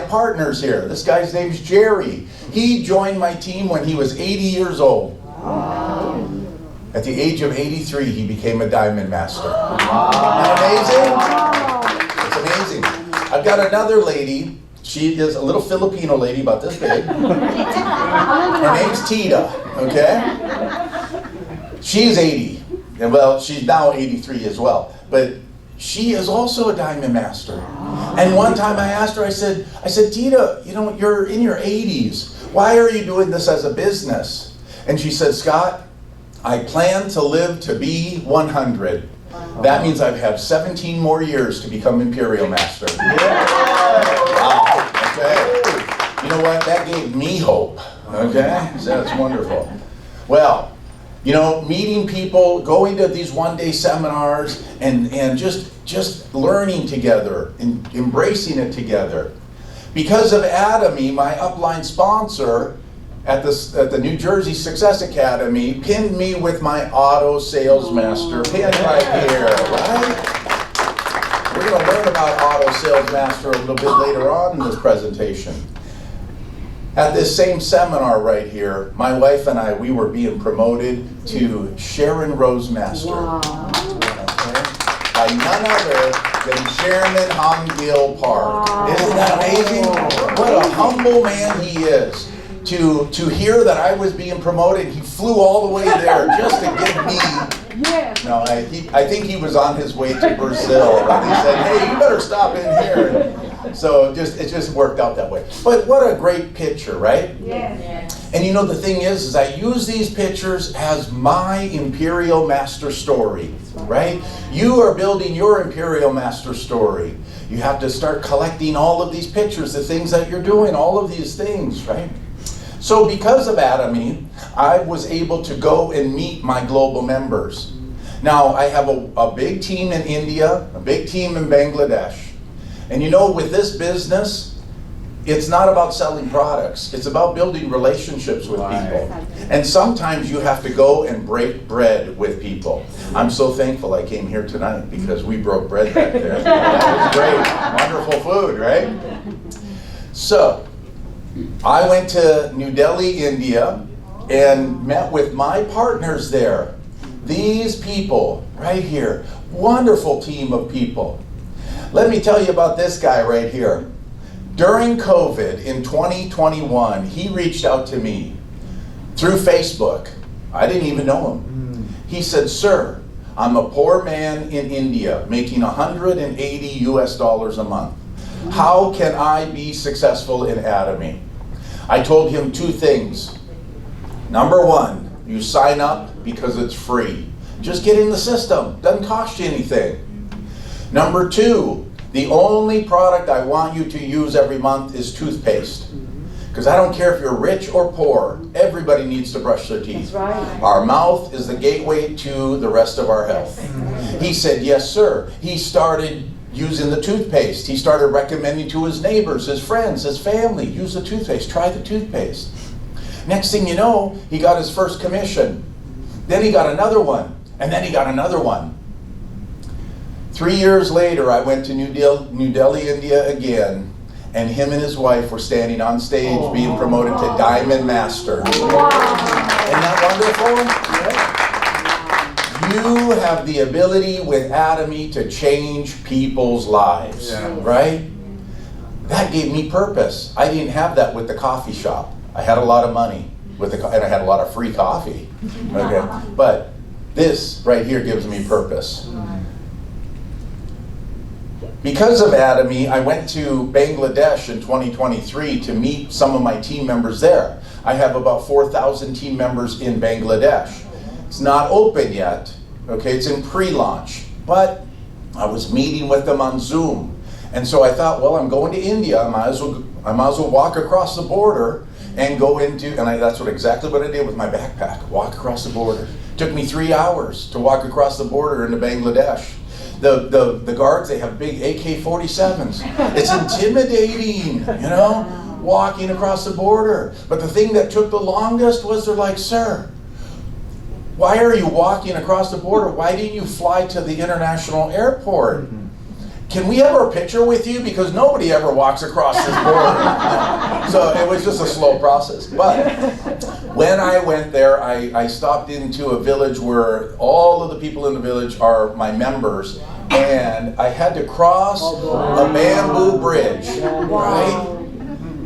partners here. This guy's name's Jerry. He joined my team when he was 80 years old. Wow. At the age of 83, he became a Diamond Master. Wow. Isn't that amazing? It's amazing. I've got another lady. She is a little Filipino lady, about this big. Her name's Tita, okay? She's 80. And well, she's now 83 as well. But she is also a Diamond Master. And one time I asked her, I said, Tita, you know, you're in your 80s. Why are you doing this as a business? And she said, Scott, I plan to live to be 100. That means I've had 17 more years to become Imperial Master. Wow, okay. You know what? That gave me hope. Okay? So that's wonderful. Well, you know, meeting people, going to these one-day seminars, and just learning together, and embracing it together. Because of Atomy, my upline sponsor at the New Jersey Success Academy, pinned me with my auto sales master pin right here, right? We're going to learn about auto sales master a little bit later on in this presentation. At this same seminar right here, my wife and I, we were being promoted to Sharon Rose Master. Wow. Okay? By none other than Chairman Hongil Park. Wow. Isn't that amazing? What a humble man he is. To hear that I was being promoted, he flew all the way there just to give me. Yes. No, I think he was on his way to Brazil, and he said, "Hey, you better stop in here." So it just worked out that way. But what a great picture, right? Yes. And you know, the thing is I use these pictures as my Imperial Master story, right? You are building your Imperial Master story. You have to start collecting all of these pictures, the things that you're doing, all of these things, right? So because of Atomy, I was able to go and meet my global members. Now, I have a big team in India, a big team in Bangladesh. And you know, with this business, it's not about selling products. It's about building relationships with people. And sometimes you have to go and break bread with people. I'm so thankful I came here tonight because we broke bread back there. That was great. Wonderful food, right? So, I went to New Delhi, India, and met with my partners there. These people right here, wonderful team of people. Let me tell you about this guy right here. During COVID in 2021, he reached out to me through Facebook. I didn't even know him. He said, "Sir, I'm a poor man in India making $180 US a month. How can I be successful in Atomy?" I told him two things. Number one, you sign up because it's free. Just get in the system. Doesn't cost you anything. Number two, the only product I want you to use every month is toothpaste. Because I don't care if you're rich or poor, everybody needs to brush their teeth. That's right. Our mouth is the gateway to the rest of our health. He said, "Yes, sir." He started using the toothpaste. He started recommending to his neighbors, his friends, his family, use the toothpaste, try the toothpaste. Next thing you know, he got his first commission. Then he got another one, and then he got another one. 3 years later, I went to New Delhi, India again, and him and his wife were standing on stage being promoted to Diamond Master. Wow. Isn't that wonderful? You have the ability with Atomy to change people's lives, right? That gave me purpose. I didn't have that with the coffee shop. I had a lot of money, and I had a lot of free coffee. Okay, but this right here gives me purpose. Because of Atomy, I went to Bangladesh in 2023 to meet some of my team members there. I have about 4,000 team members in Bangladesh. It's not open yet, okay, it's in pre-launch, but I was meeting with them on Zoom. And so I thought, well, I'm going to India, I might as well walk across the border and go into, and that's exactly what I did with my backpack, walk across the border. It took me 3 hours to walk across the border into Bangladesh. The guards, they have big AK-47s. It's intimidating, you know, walking across the border. But the thing that took the longest was they're like, "Sir, why are you walking across the border? Why didn't you fly to the international airport? Can we have our picture with you? Because nobody ever walks across this border." So it was just a slow process. But when I went there, I stopped into a village where all of the people in the village are my members, and I had to cross a bamboo bridge, right?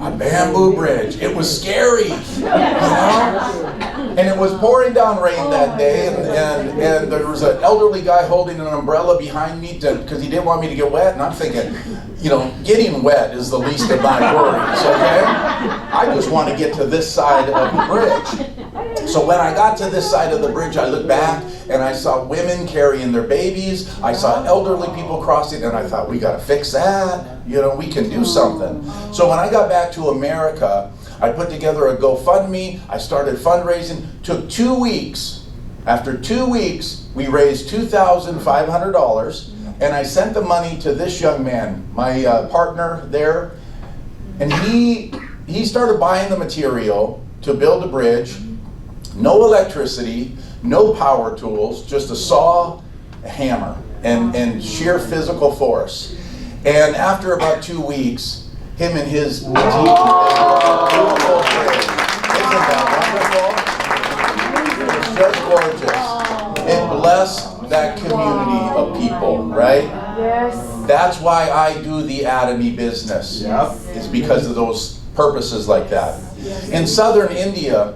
A bamboo bridge. It was scary, you know? And it was pouring down rain that day, and there was an elderly guy holding an umbrella behind me because he didn't want me to get wet, and I'm thinking, you know, getting wet is the least of my worries, okay? I just want to get to this side of the bridge. So when I got to this side of the bridge, I looked back and I saw women carrying their babies. I saw elderly people crossing, and I thought, we got to fix that. You know, we can do something. So when I got back to America, I put together a GoFundMe. I started fundraising. Took 2 weeks. After 2 weeks, we raised $2,500, and I sent the money to this young man, my partner there, and he started buying the material to build a bridge. No electricity, no power tools, just a saw, a hammer, and sheer physical force. And after about 2 weeks, him and his team built a beautiful bridge. Isn't that wonderful? It's just gorgeous. It blessed that community of people, right? Yes. That's why I do the Atomy business. Yep. It's because of those purposes like that. In southern India,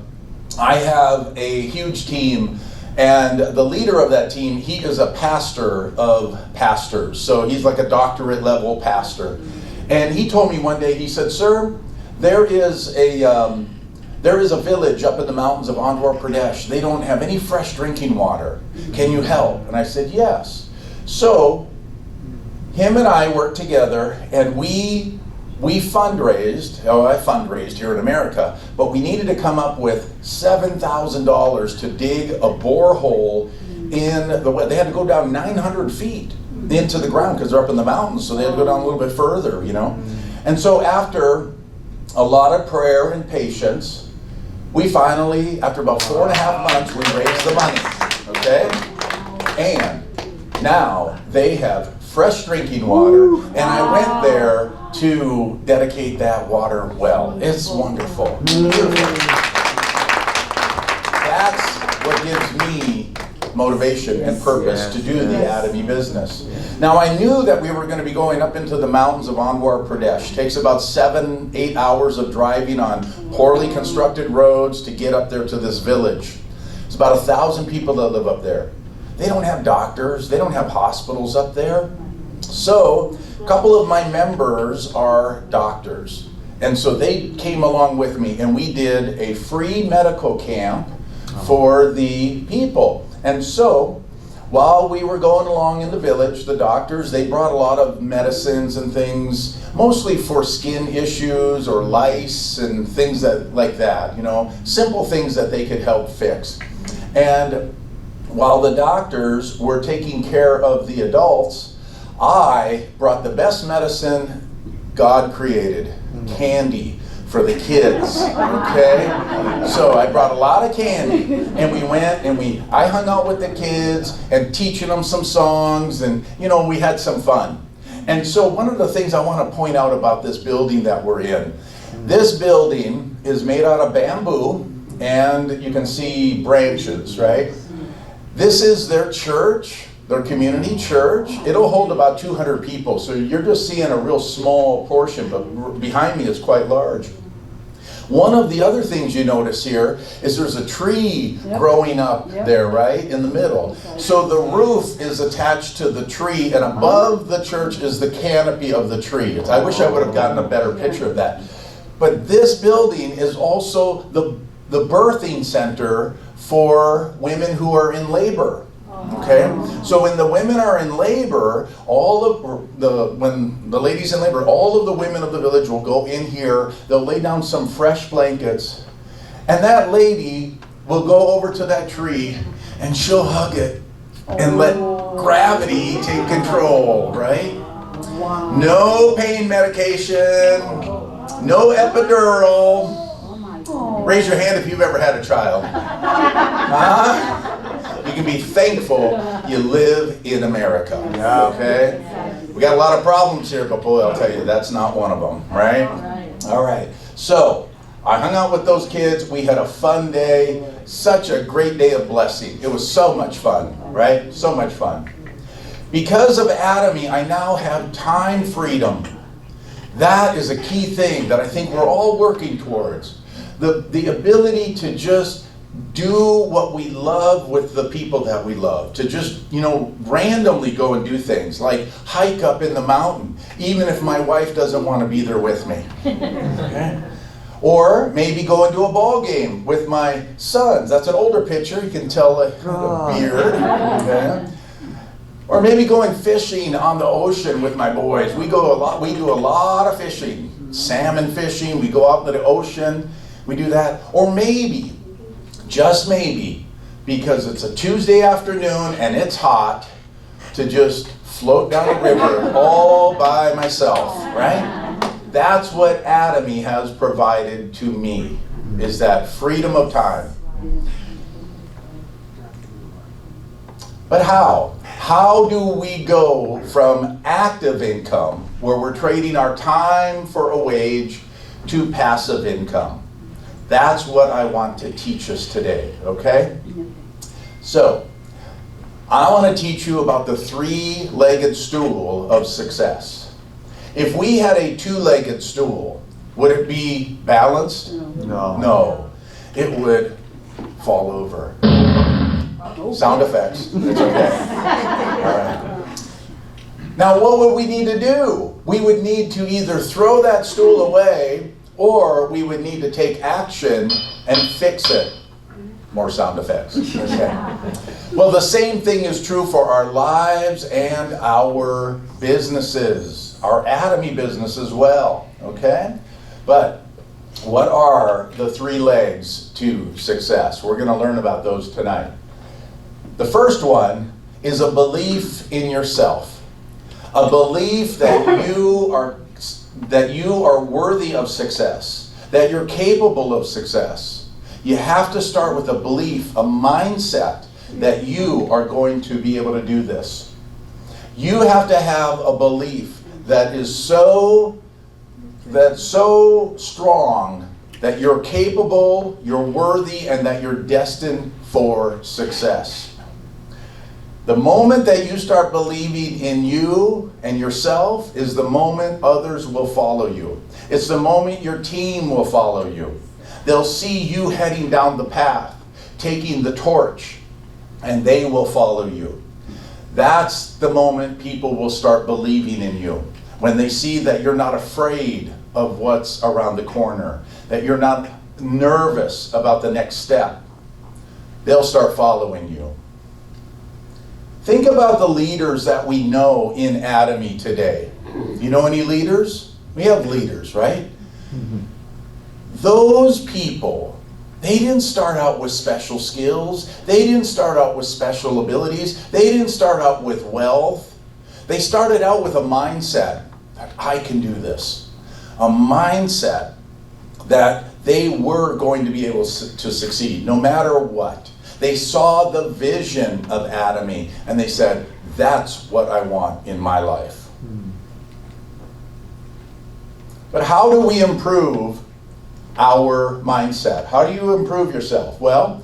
I have a huge team, and the leader of that team, he is a pastor of pastors. So he's like a doctorate level pastor. And he told me one day, he said, "Sir, there is a village up in the mountains of Andhra Pradesh. They don't have any fresh drinking water. Can you help?" And I said, "Yes." So him and I worked together, and we fundraised. I fundraised here in America, but we needed to come up with $7,000 to dig a borehole in they had to go down 900 feet into the ground because they're up in the mountains, so they had to go down a little bit further, you know. And so after a lot of prayer and patience, we finally, after about 4.5 months, we raised the money, okay? And now they have fresh drinking water, and I went there to dedicate that water well. It's wonderful. Beautiful. That's what gives me motivation and purpose to do the Atomy business. Now I knew that we were going to be going up into the mountains of Andhra Pradesh. It takes about 7-8 hours of driving on poorly constructed roads to get up there to this village. It's about 1,000 people that live up there. They don't have doctors, they don't have hospitals up there. So a couple of my members are doctors, and so they came along with me, and we did a free medical camp for the people. And so while we were going along in the village, the doctors, they brought a lot of medicines and things, mostly for skin issues or lice and things like that, you know, simple things that they could help fix. And while the doctors were taking care of the adults, I brought the best medicine God created, candy, for the kids, okay? So I brought a lot of candy, and we went and I hung out with the kids and teaching them some songs, and you know, we had some fun. And so one of the things I want to point out about this building that we're in, this building is made out of bamboo, and you can see branches, right? This is their church, their community church. It'll hold about 200 people, so you're just seeing a real small portion, but behind me is quite large. One of the other things you notice here is there's a tree growing up there, right, in the middle. So the roof is attached to the tree, and above the church is the canopy of the tree. I wish I would have gotten a better picture of that. But this building is also the birthing center for women who are in labor. Okay, so when the women are in labor, when the ladies in labor, all of the women of the village will go in here, they'll lay down some fresh blankets, and that lady will go over to that tree and she'll hug it and let gravity take control, right? Wow. No pain medication, no epidural. Raise your hand if you've ever had a child. You can be thankful you live in America, okay? We got a lot of problems here, but boy, I'll tell you, that's not one of them, right? All right, so I hung out with those kids. We had a fun day, such a great day of blessing. It was so much fun, right? So much fun. Because of Atomy, I now have time freedom. That is a key thing that I think we're all working towards. The ability to just do what we love with the people that we love. To just, you know, randomly go and do things like hike up in the mountain, even if my wife doesn't want to be there with me. Okay? Or maybe going to a ball game with my sons. That's an older picture. You can tell the beard. Okay. Or maybe going fishing on the ocean with my boys. We do a lot of fishing. Salmon fishing. We go out into the ocean. We do that. Or maybe, just maybe, because it's a Tuesday afternoon and it's hot, to just float down a river all by myself, right? That's what Atomy has provided to me, is that freedom of time. But how? How do we go from active income, where we're trading our time for a wage, to passive income? That's what I want to teach us today, okay? So, I want to teach you about the three-legged stool of success. If we had a two-legged stool, would it be balanced? No. No. It would fall over. Sound effects. It's okay. All right. Now, what would we need to do? We would need to either throw that stool away, or we would need to take action and fix it. More sound effects. Okay. Well, the same thing is true for our lives and our businesses, our Atomy business as well. Okay? But what are the three legs to success? We're going to learn about those tonight. The first one is a belief in yourself. A belief that you are worthy of success, that you're capable of success. You have to start with a belief, a mindset that you are going to be able to do this. You have to have a belief that is so strong that you're capable, you're worthy, and that you're destined for success. The moment that you start believing in you and yourself is the moment others will follow you. It's the moment your team will follow you. They'll see you heading down the path, taking the torch, and they will follow you. That's the moment people will start believing in you. When they see that you're not afraid of what's around the corner, that you're not nervous about the next step, they'll start following you. Think about the leaders that we know in Atomy today. You know any leaders? We have leaders, right? Those people, they didn't start out with special skills. They didn't start out with special abilities. They didn't start out with wealth. They started out with a mindset that I can do this. A mindset that they were going to be able to succeed no matter what. They saw the vision of Atomy and they said, that's what I want in my life. But how do we improve our mindset? How do you improve yourself? Well,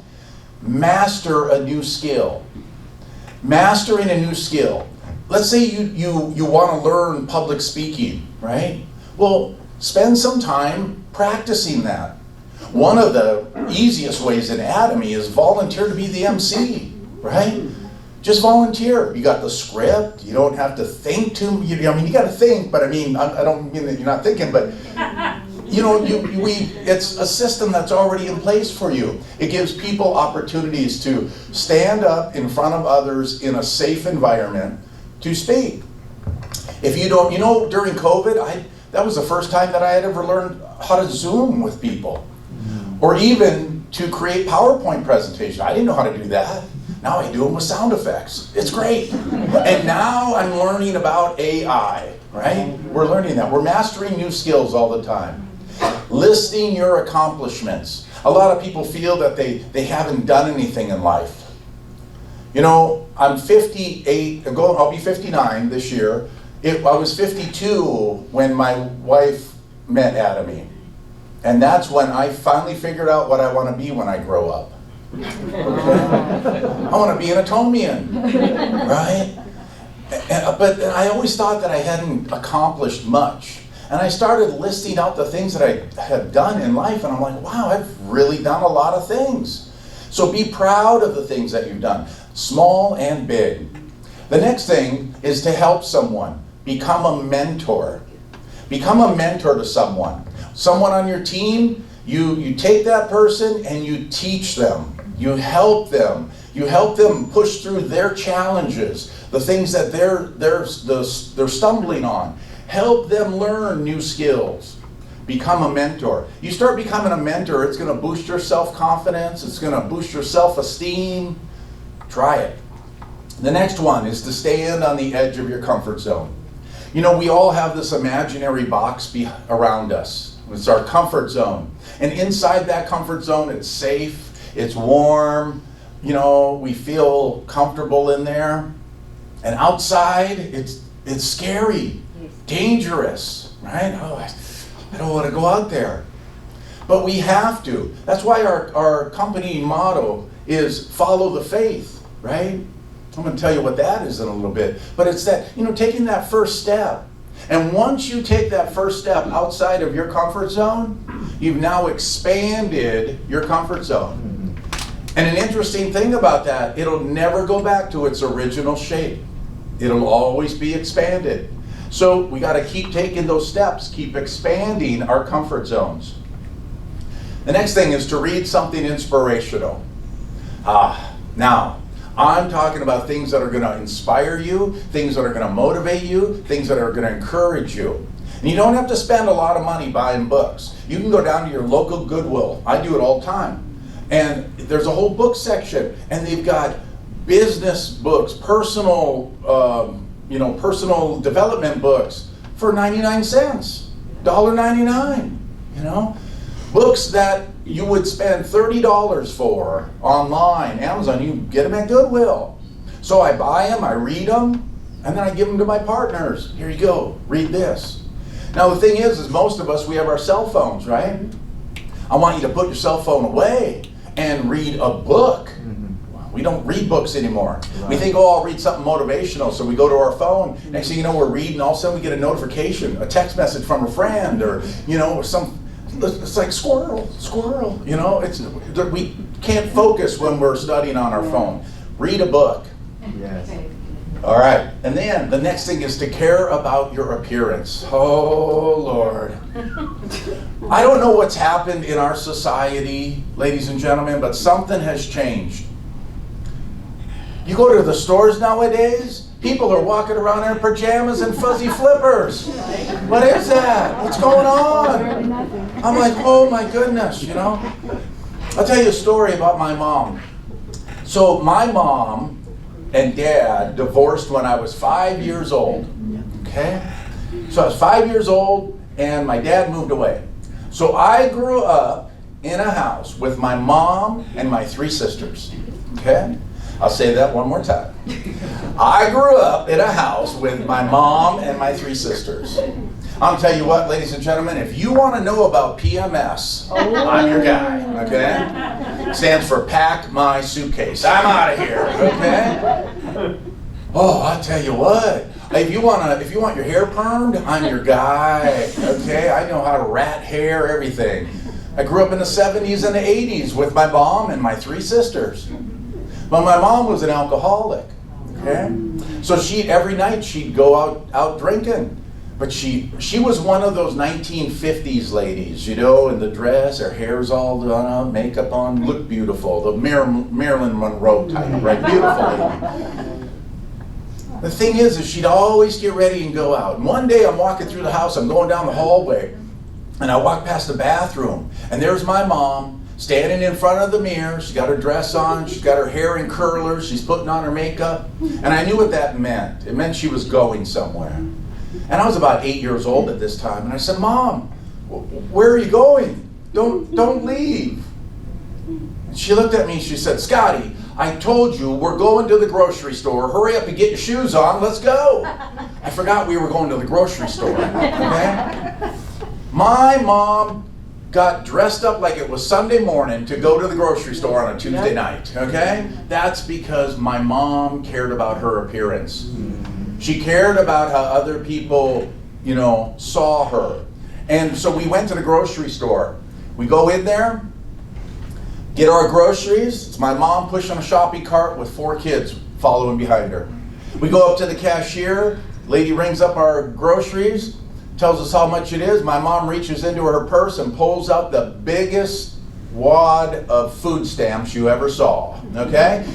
master a new skill. Mastering a new skill. Let's say you want to learn public speaking, right? Well, spend some time practicing that. One of the easiest ways in Atomy is volunteer to be the MC, right? Just volunteer. You got the script. You don't have to think too. You got to think, but I don't mean that you're not thinking, but it's a system that's already in place for you. It gives people opportunities to stand up in front of others in a safe environment to speak. If you don't, during COVID, that was the first time that I had ever learned how to Zoom with people, or even to create PowerPoint presentations. I didn't know how to do that. Now I do them with sound effects. It's great. And now I'm learning about AI, right? We're learning that. We're mastering new skills all the time. Listing your accomplishments. A lot of people feel that they haven't done anything in life. I'm 58, I'll be 59 this year. I was 52 when my wife met Atomy. And that's when I finally figured out what I want to be when I grow up. Okay? I want to be an Atomian, right? But I always thought that I hadn't accomplished much. And I started listing out the things that I had done in life, and I'm like, wow, I've really done a lot of things. So be proud of the things that you've done, small and big. The next thing is to help someone, become a mentor. Become a mentor to someone. Someone on your team, you take that person and you teach them. You help them. You help them push through their challenges, the things that they're stumbling on. Help them learn new skills. Become a mentor. You start becoming a mentor, it's going to boost your self-confidence. It's going to boost your self-esteem. Try it. The next one is to stand on the edge of your comfort zone. You know, we all have this imaginary box around us. It's our comfort zone. And inside that comfort zone, it's safe, it's warm, you know, we feel comfortable in there. And outside, it's scary, dangerous, right? Oh, I don't want to go out there. But we have to. That's why our company motto is follow the faith, right? I'm going to tell you what that is in a little bit. But it's that, you know, taking that first step. And once you take that first step outside of your comfort zone, you've now expanded your comfort zone. And an interesting thing about that, it'll never go back to its original shape. It'll always be expanded. So we got to keep taking those steps, keep expanding our comfort zones. The next thing is to read something inspirational. Now, I'm talking about things that are going to inspire you, things that are going to motivate you, things that are going to encourage you. And you don't have to spend a lot of money buying books. You can go down to your local Goodwill. I do it all the time. And there's a whole book section, and they've got business books, personal development books for 99 cents, $1.99, you know. Books that you would spend $30 for online, Amazon, you get them at Goodwill. So I buy them, I read them, and then I give them to my partners. Here you go, read this. Now the thing is most of us, we have our cell phones, right? I want you to put your cell phone away and read a book. We don't read books anymore. Right. We think, oh, I'll read something motivational, so we go to our phone. Next thing you know, we're reading, all of a sudden we get a notification, a text message from a friend, or, you know, it's like squirrel, you know, we can't focus when we're studying on our phone. Read a book. Yes. All right, and then the next thing is to care about your appearance. Oh, Lord. I don't know what's happened in our society, ladies and gentlemen, but something has changed. You go to the stores nowadays, people are walking around in pajamas and fuzzy flippers. What is that? What's going on? I'm like, oh my goodness, you know. I'll tell you a story about my mom. So my mom and dad divorced when I was 5 years old, okay? So I was 5 years old and my dad moved away. So I grew up in a house with my mom and my 3 sisters, okay? I'll say that one more time. I grew up in a house with my mom and my 3 sisters. I'll tell you what, ladies and gentlemen, if you want to know about PMS, I'm your guy, okay? Stands for pack my suitcase. I'm out of here, okay? Oh, I'll tell you what. If you want your hair permed, I'm your guy, okay? I know how to rat hair, everything. I grew up in the 70s and the 80s with my mom and my 3 sisters. But my mom was an alcoholic, okay? So every night she'd go out drinking. But she was one of those 1950s ladies, you know, in the dress, her hair's all done up, makeup on, looked beautiful. The Marilyn Monroe type, right? Beautiful. The thing is she'd always get ready and go out. And one day I'm walking through the house, I'm going down the hallway, and I walk past the bathroom, and there's my mom, standing in front of the mirror. She's got her dress on, she's got her hair in curlers, she's putting on her makeup. And I knew what that meant. It meant she was going somewhere. And I was about 8 years old at this time. And I said, Mom, where are you going? Don't leave. And she looked at me and she said, Scotty, I told you we're going to the grocery store. Hurry up and get your shoes on, let's go. I forgot we were going to the grocery store, okay? My mom got dressed up like it was Sunday morning to go to the grocery store on a Tuesday night, okay? That's because my mom cared about her appearance. She cared about how other people, you know, saw her. And so we went to the grocery store. We go in there, get our groceries. It's my mom pushing a shopping cart with 4 kids following behind her. We go up to the cashier. Lady rings up our groceries. tells us how much it is. My mom reaches into her purse and pulls out the biggest wad of food stamps you ever saw, okay?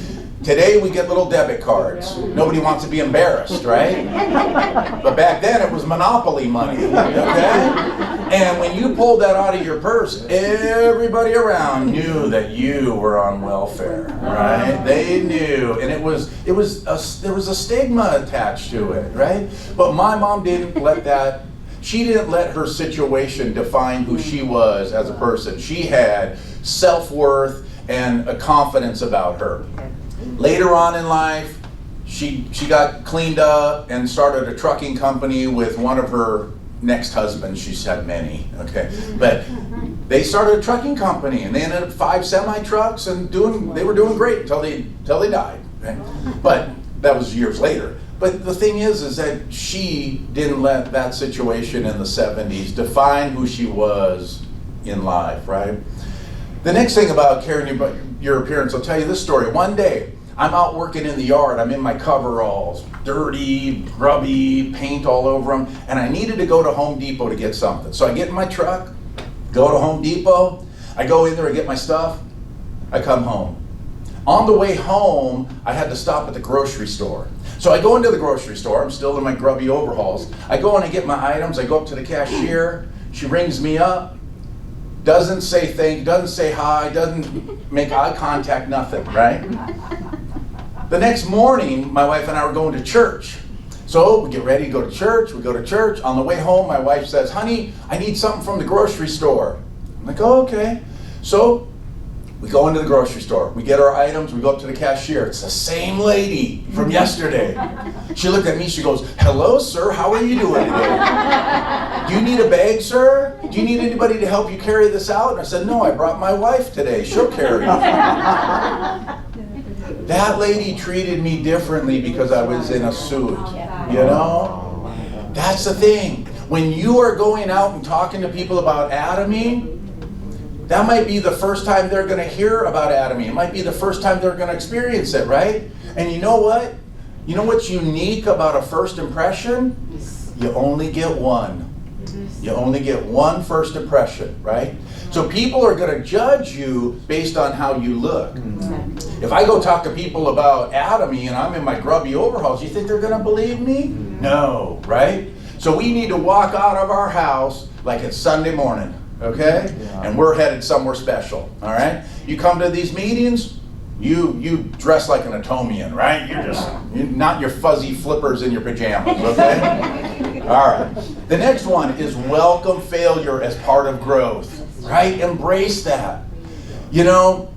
Today we get little debit cards. Nobody wants to be embarrassed, right? But back then it was Monopoly money, okay? And when you pulled that out of your purse, everybody around knew that you were on welfare, right? They knew, and there was a stigma attached to it, right? But my mom didn't let that. She didn't let her situation define who she was as a person. She had self-worth and a confidence about her. Later on in life, she got cleaned up and started a trucking company with one of her next husbands. She's had many, okay? But they started a trucking company and they ended up 5 semi-trucks and they were doing great until they died, right? But that was years later. But the thing is that she didn't let that situation in the 70s define who she was in life, right? The next thing about caring about your appearance, I'll tell you this story. One day, I'm out working in the yard. I'm in my coveralls, dirty, grubby, paint all over them, and I needed to go to Home Depot to get something. So I get in my truck, go to Home Depot, I go in there, I get my stuff, I come home. On the way home, I had to stop at the grocery store. So I go into the grocery store, I'm still in my grubby overalls. I go and I get my items, I go up to the cashier, she rings me up, doesn't say thank you, doesn't say hi, doesn't make eye contact, nothing, right? The next morning, my wife and I were going to church. So we get ready to go to church, we go to church. On the way home, my wife says, honey, I need something from the grocery store. I'm like, oh, okay. So we go into the grocery store, we get our items, we go up to the cashier. It's the same lady from yesterday. She looked at me, she goes, hello, sir, how are you doing today? Do you need a bag, sir? Do you need anybody to help you carry this out? And I said, no, I brought my wife today, she'll carry it. That lady treated me differently because I was in a suit, you know? That's the thing. When you are going out and talking to people about Atomy, that might be the first time they're going to hear about Atomy. It might be the first time they're going to experience it, right? And you know what? You know what's unique about a first impression? You only get one. You only get one first impression, right? So people are going to judge you based on how you look. If I go talk to people about Atomy and I'm in my grubby overalls, you think they're going to believe me? No, right? So we need to walk out of our house like it's Sunday morning, okay? And we're headed somewhere special, all right? You come to these meetings, you dress like an Atomian, right? You're not your fuzzy flippers in your pajamas, okay? All right. The next one is welcome failure as part of growth, right? Embrace that. You know,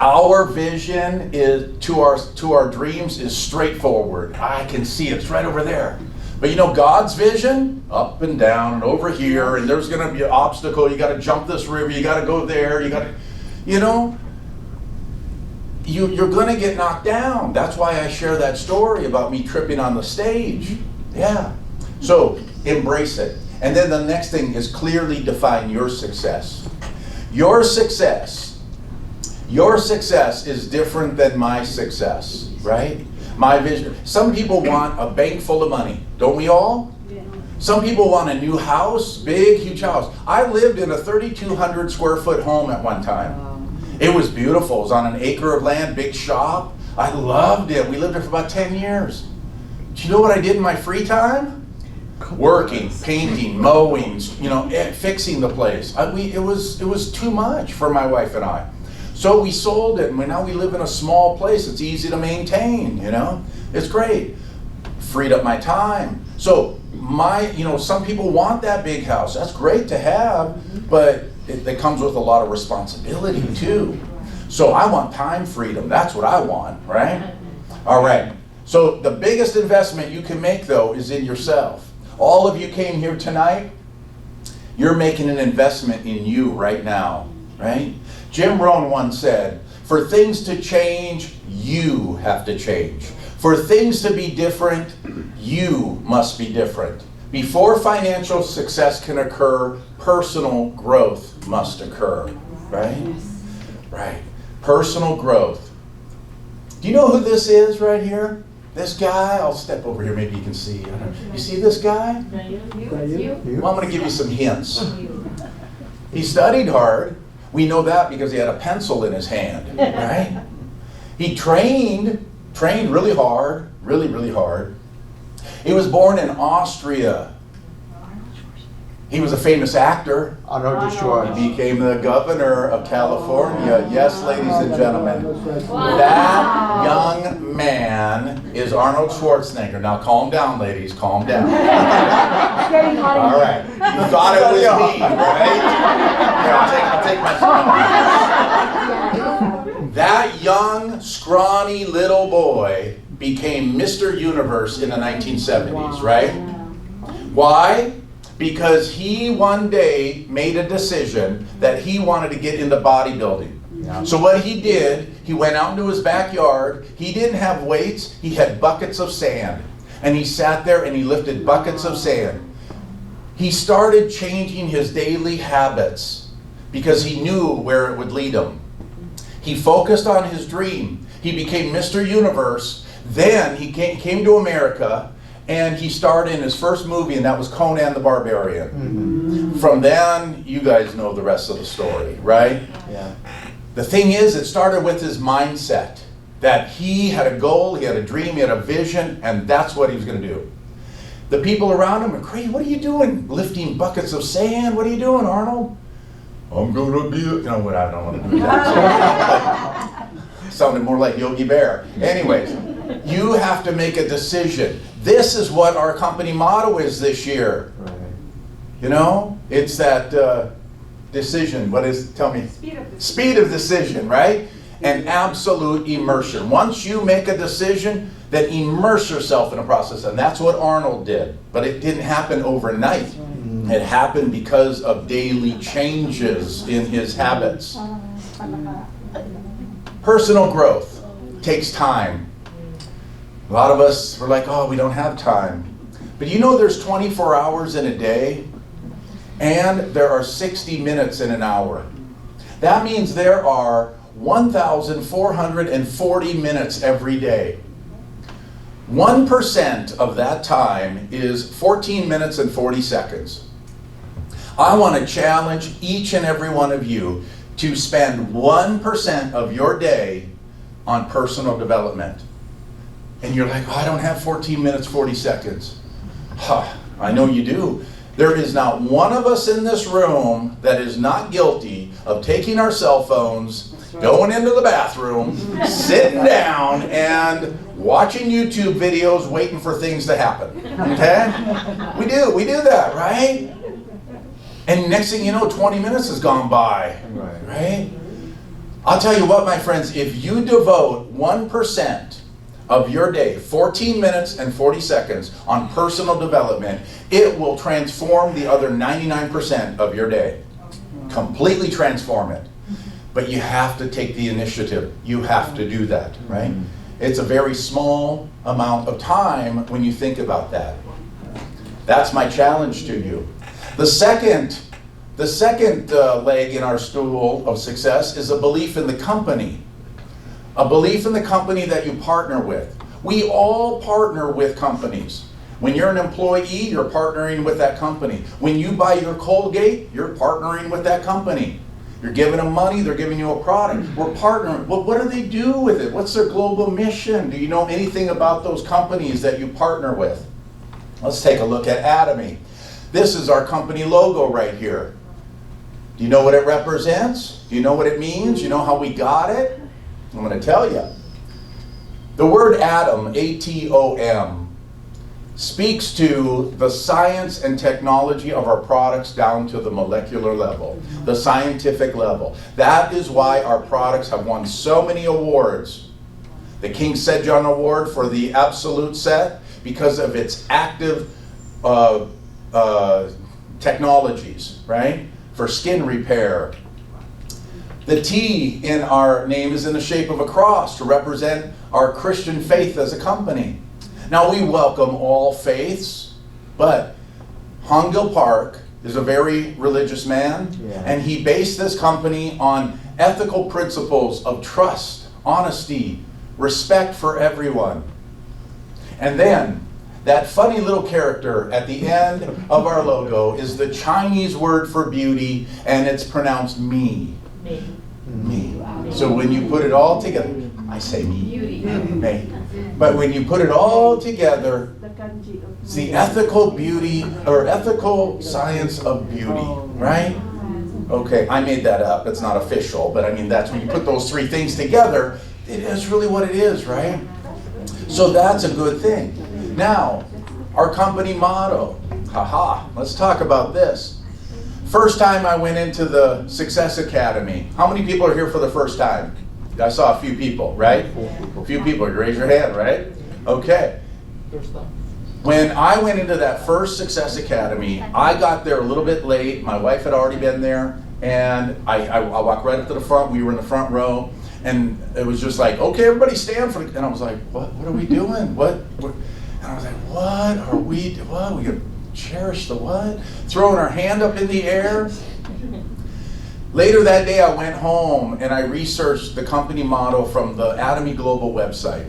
our vision is to our dreams is straightforward. I can see it. It's right over there. But you know, God's vision, up and down and over here, and there's going to be an obstacle. You got to jump this river. You got to go there. You got to, you know, you're going to get knocked down. That's why I share that story about me tripping on the stage. Yeah. So embrace it. And then the next thing is clearly define your success. Your success is different than my success, right? My vision. Some people want a bank full of money. Don't we all? Yeah. Some people want a new house, big, huge house. I lived in a 3,200 square foot home at one time. It was beautiful. It was on an acre of land, big shop. I loved it. We lived there for about 10 years. Do you know what I did in my free time? Working, painting, mowing, you know, fixing the place. It was too much for my wife and I. So we sold it, and now we live in a small place. It's easy to maintain, you know? It's great. Freed up my time. So some people want that big house. That's great to have, but it comes with a lot of responsibility too. So I want time freedom. That's what I want, right? All right. So the biggest investment you can make, though, is in yourself. All of you came here tonight. You're making an investment in you right now, right? Jim Rohn once said, for things to change, you have to change. For things to be different, you must be different. Before financial success can occur, personal growth must occur, right? Right. Personal growth. Do you know who this is right here? This guy, I'll step over here, maybe you can see. I don't know. You see this guy? Well, I'm going to give you some hints. He studied hard. We know that because he had a pencil in his hand, right? He trained really hard, really hard. He was born in Austria. He was a famous actor. He became the governor of California. Yes, ladies and gentlemen. That young man is Arnold Schwarzenegger. Now calm down, ladies, calm down. All right. You thought it was me, right? Here, I'll take my phone. That young, scrawny little boy became Mr. Universe in the 1970s, right? Why? Because he one day made a decision that he wanted to get into bodybuilding. So what he did, he went out into his backyard. He didn't have weights, he had buckets of sand. And he sat there and he lifted buckets of sand. He started changing his daily habits because he knew where it would lead him. He focused on his dream. He became Mr. Universe. Then he came to America and he starred in his first movie, and that was Conan the Barbarian. From then, you guys know the rest of the story, right? Yeah. The thing is, it started with his mindset, that he had a goal, he had a dream, he had a vision, and that's what he was going to do. The people around him are crazy. What are you doing? Lifting buckets of sand? What are you doing, Arnold? I'm going to be I don't want to do that. Sounded more like Yogi Bear. Anyways, you have to make a decision. This is what our company motto is this year. Right. You know, it's that decision. What is? Tell me. Speed of decision, right? And absolute immersion. Once you make a decision, then immerse yourself in a process, and that's what Arnold did. But it didn't happen overnight. It happened because of daily changes in his habits. Personal growth takes time. A lot of us were like, oh, we don't have time. But you know there's 24 hours in a day, and there are 60 minutes in an hour. That means there are 1,440 minutes every day. 1% of that time is 14 minutes and 40 seconds. I want to challenge each and every one of you to spend 1% of your day on personal development. And you're like, oh, I don't have 14 minutes, 40 seconds. I know you do. There is not one of us in this room that is not guilty of taking our cell phones, going into the bathroom, sitting down, and watching YouTube videos, waiting for things to happen. Okay? We do that, right? And next thing you know, 20 minutes has gone by, right? I'll tell you what, my friends, if you devote 1% of your day, 14 minutes and 40 seconds on personal development, it will transform the other 99% of your day. Completely transform it. But you have to take the initiative. You have to do that, right? It's a very small amount of time when you think about that. That's my challenge to you. The second leg in our stool of success is a belief in the company. A belief in the company that you partner with. We all partner with companies. When you're an employee, you're partnering with that company. When you buy your Colgate, you're partnering with that company. You're giving them money, they're giving you a product. We're partnering. Well, what do they do with it? What's their global mission? Do you know anything about those companies that you partner with? Let's take a look at Atomy. This is our company logo right here. Do you know what it represents? Do you know what it means? You know how we got it? I'm going to tell you. The word atom, A-T-O-M, speaks to the science and technology of our products down to the molecular level, the scientific level. That is why our products have won so many awards. The King Sejong Award for the Absolute Set, because of its active technologies, right? For skin repair. The T in our name is in the shape of a cross to represent our Christian faith as a company. Now we welcome all faiths, but Hongil Park is a very religious man, and he based this company on ethical principles of trust, honesty, respect for everyone. And then, that funny little character at the end of our logo is the Chinese word for beauty, and it's pronounced me. Me. So when you put it all together, I say me. Me. But when you put it all together, it's the ethical beauty, or ethical science of beauty, right? Okay, I made that up. It's not official, but I mean, that's when you put those three things together, it is really what it is, right? So that's a good thing. Now, our company motto. Haha, let's talk about this. First time I went into the Success Academy. How many people are here for the first time? I saw a few people, right? A few people, raise your hand, right? Okay. When I went into that first Success Academy, I got there a little bit late. My wife had already been there, and I walked right up to the front. We were in the front row, and it was just like, okay, everybody stand for it. And I was like, what are we doing? What? And I was like, what are we doing? What? We gonna cherish the what? Throwing our hand up in the air? Later that day, I went home and I researched the company motto from the Atomy Global website.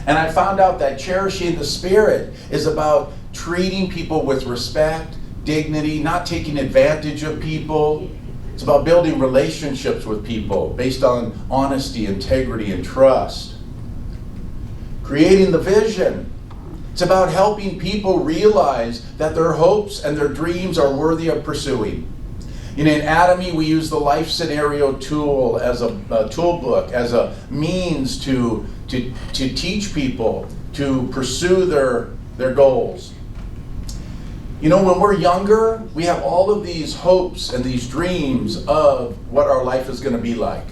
And I found out that cherishing the spirit is about treating people with respect, dignity, not taking advantage of people. It's about building relationships with people based on honesty, integrity, and trust. Creating the vision. It's about helping people realize that their hopes and their dreams are worthy of pursuing. In Atomy, we use the life scenario tool as a tool book, as a means to teach people to pursue their goals. You know, when we're younger, we have all of these hopes and these dreams of what our life is going to be like.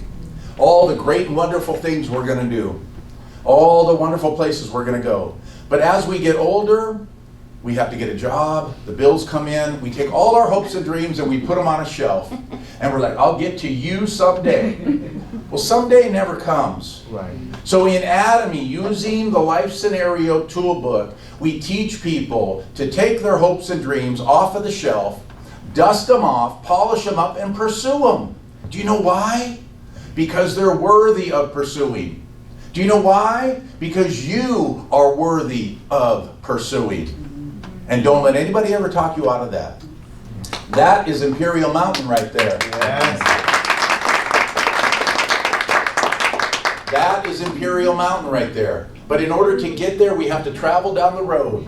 All the great and wonderful things we're going to do. All the wonderful places we're going to go. But as we get older, we have to get a job, the bills come in, we take all our hopes and dreams and we put them on a shelf. And we're like, I'll get to you someday. Well, someday never comes. Right. So in Atomy, using the Life Scenario Toolbook, we teach people to take their hopes and dreams off of the shelf, dust them off, polish them up, and pursue them. Do you know why? Because they're worthy of pursuing. Do you know why? Because you are worthy of pursuing. And don't let anybody ever talk you out of that. That is Imperial Mountain right there. Yes. That is Imperial Mountain right there. But in order to get there, we have to travel down the road.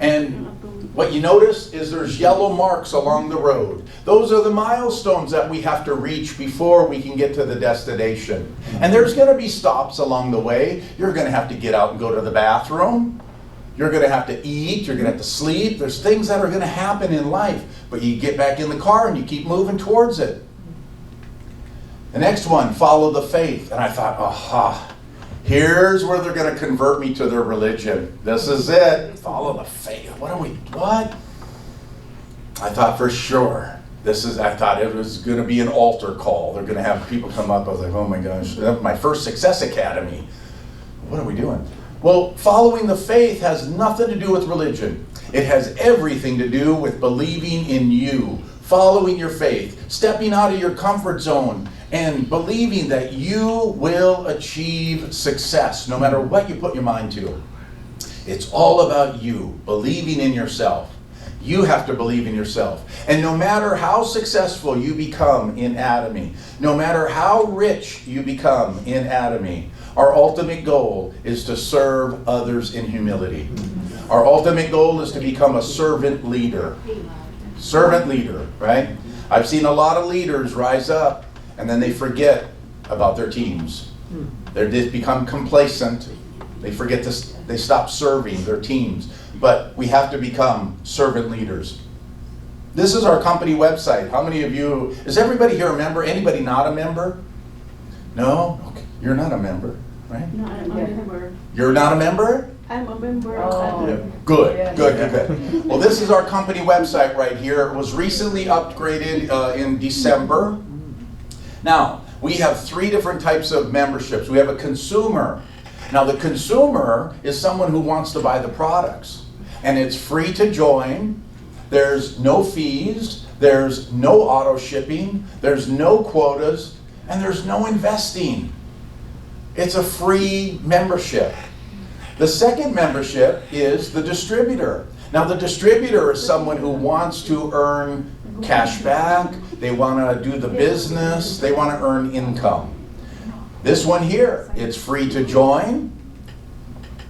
And what you notice is there's yellow marks along the road. Those are the milestones that we have to reach before we can get to the destination. And there's going to be stops along the way. You're going to have to get out and go to the bathroom. You're going to have to eat, you're going to have to sleep. There's things that are going to happen in life, but you get back in the car and you keep moving towards it. The next one, follow the faith. And I thought, aha, here's where they're going to convert me to their religion. This is it. Follow the faith. What? I thought for sure. I thought it was going to be an altar call. They're going to have people come up. I was like, oh my gosh, my first Success Academy. What are we doing? Well, following the faith has nothing to do with religion. It has everything to do with believing in you, following your faith, stepping out of your comfort zone, and believing that you will achieve success no matter what you put your mind to. It's all about you, believing in yourself. You have to believe in yourself. And no matter how successful you become in Atomy, no matter how rich you become in Atomy, our ultimate goal is to serve others in humility. Our ultimate goal is to become a servant leader. Servant leader, right? I've seen a lot of leaders rise up and then they forget about their teams. They just become complacent. They forget they stop serving their teams. But we have to become servant leaders. This is our company website. How many of you, is everybody here a member? Anybody not a member? No? Okay. You're not a member, right? No, I'm a member. You're not a member? I'm a member. Good. Well, this is our company website right here. It was recently upgraded in December. Now, we have 3 different types of memberships. We have a consumer. Now, the consumer is someone who wants to buy the products. And it's free to join. There's no fees. There's no auto shipping. There's no quotas. And there's no investing. It's a free membership. The second membership is the distributor. Now the distributor is someone who wants to earn cash back, they want to do the business, they want to earn income. This one here, it's free to join,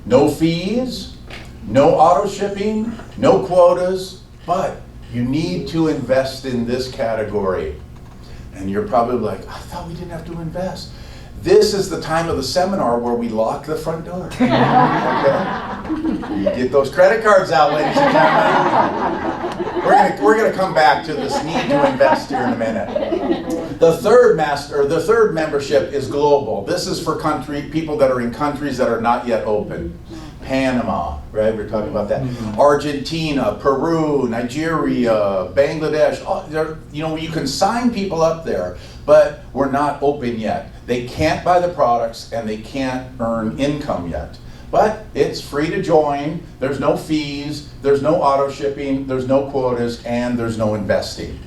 no fees, no auto shipping, no quotas, but you need to invest in this category. And you're probably like, I thought we didn't have to invest. This is the time of the seminar where we lock the front door. Okay? Get those credit cards out, ladies and gentlemen. We're gonna come back to this need to invest here in a minute. The third membership is global. This is for people that are in countries that are not yet open. Panama, right? We're talking about that. Argentina, Peru, Nigeria, Bangladesh. You know, you can sign people up there, but we're not open yet. They can't buy the products and they can't earn income yet. But it's free to join. There's no fees. There's no auto shipping. There's no quotas, and there's no investing.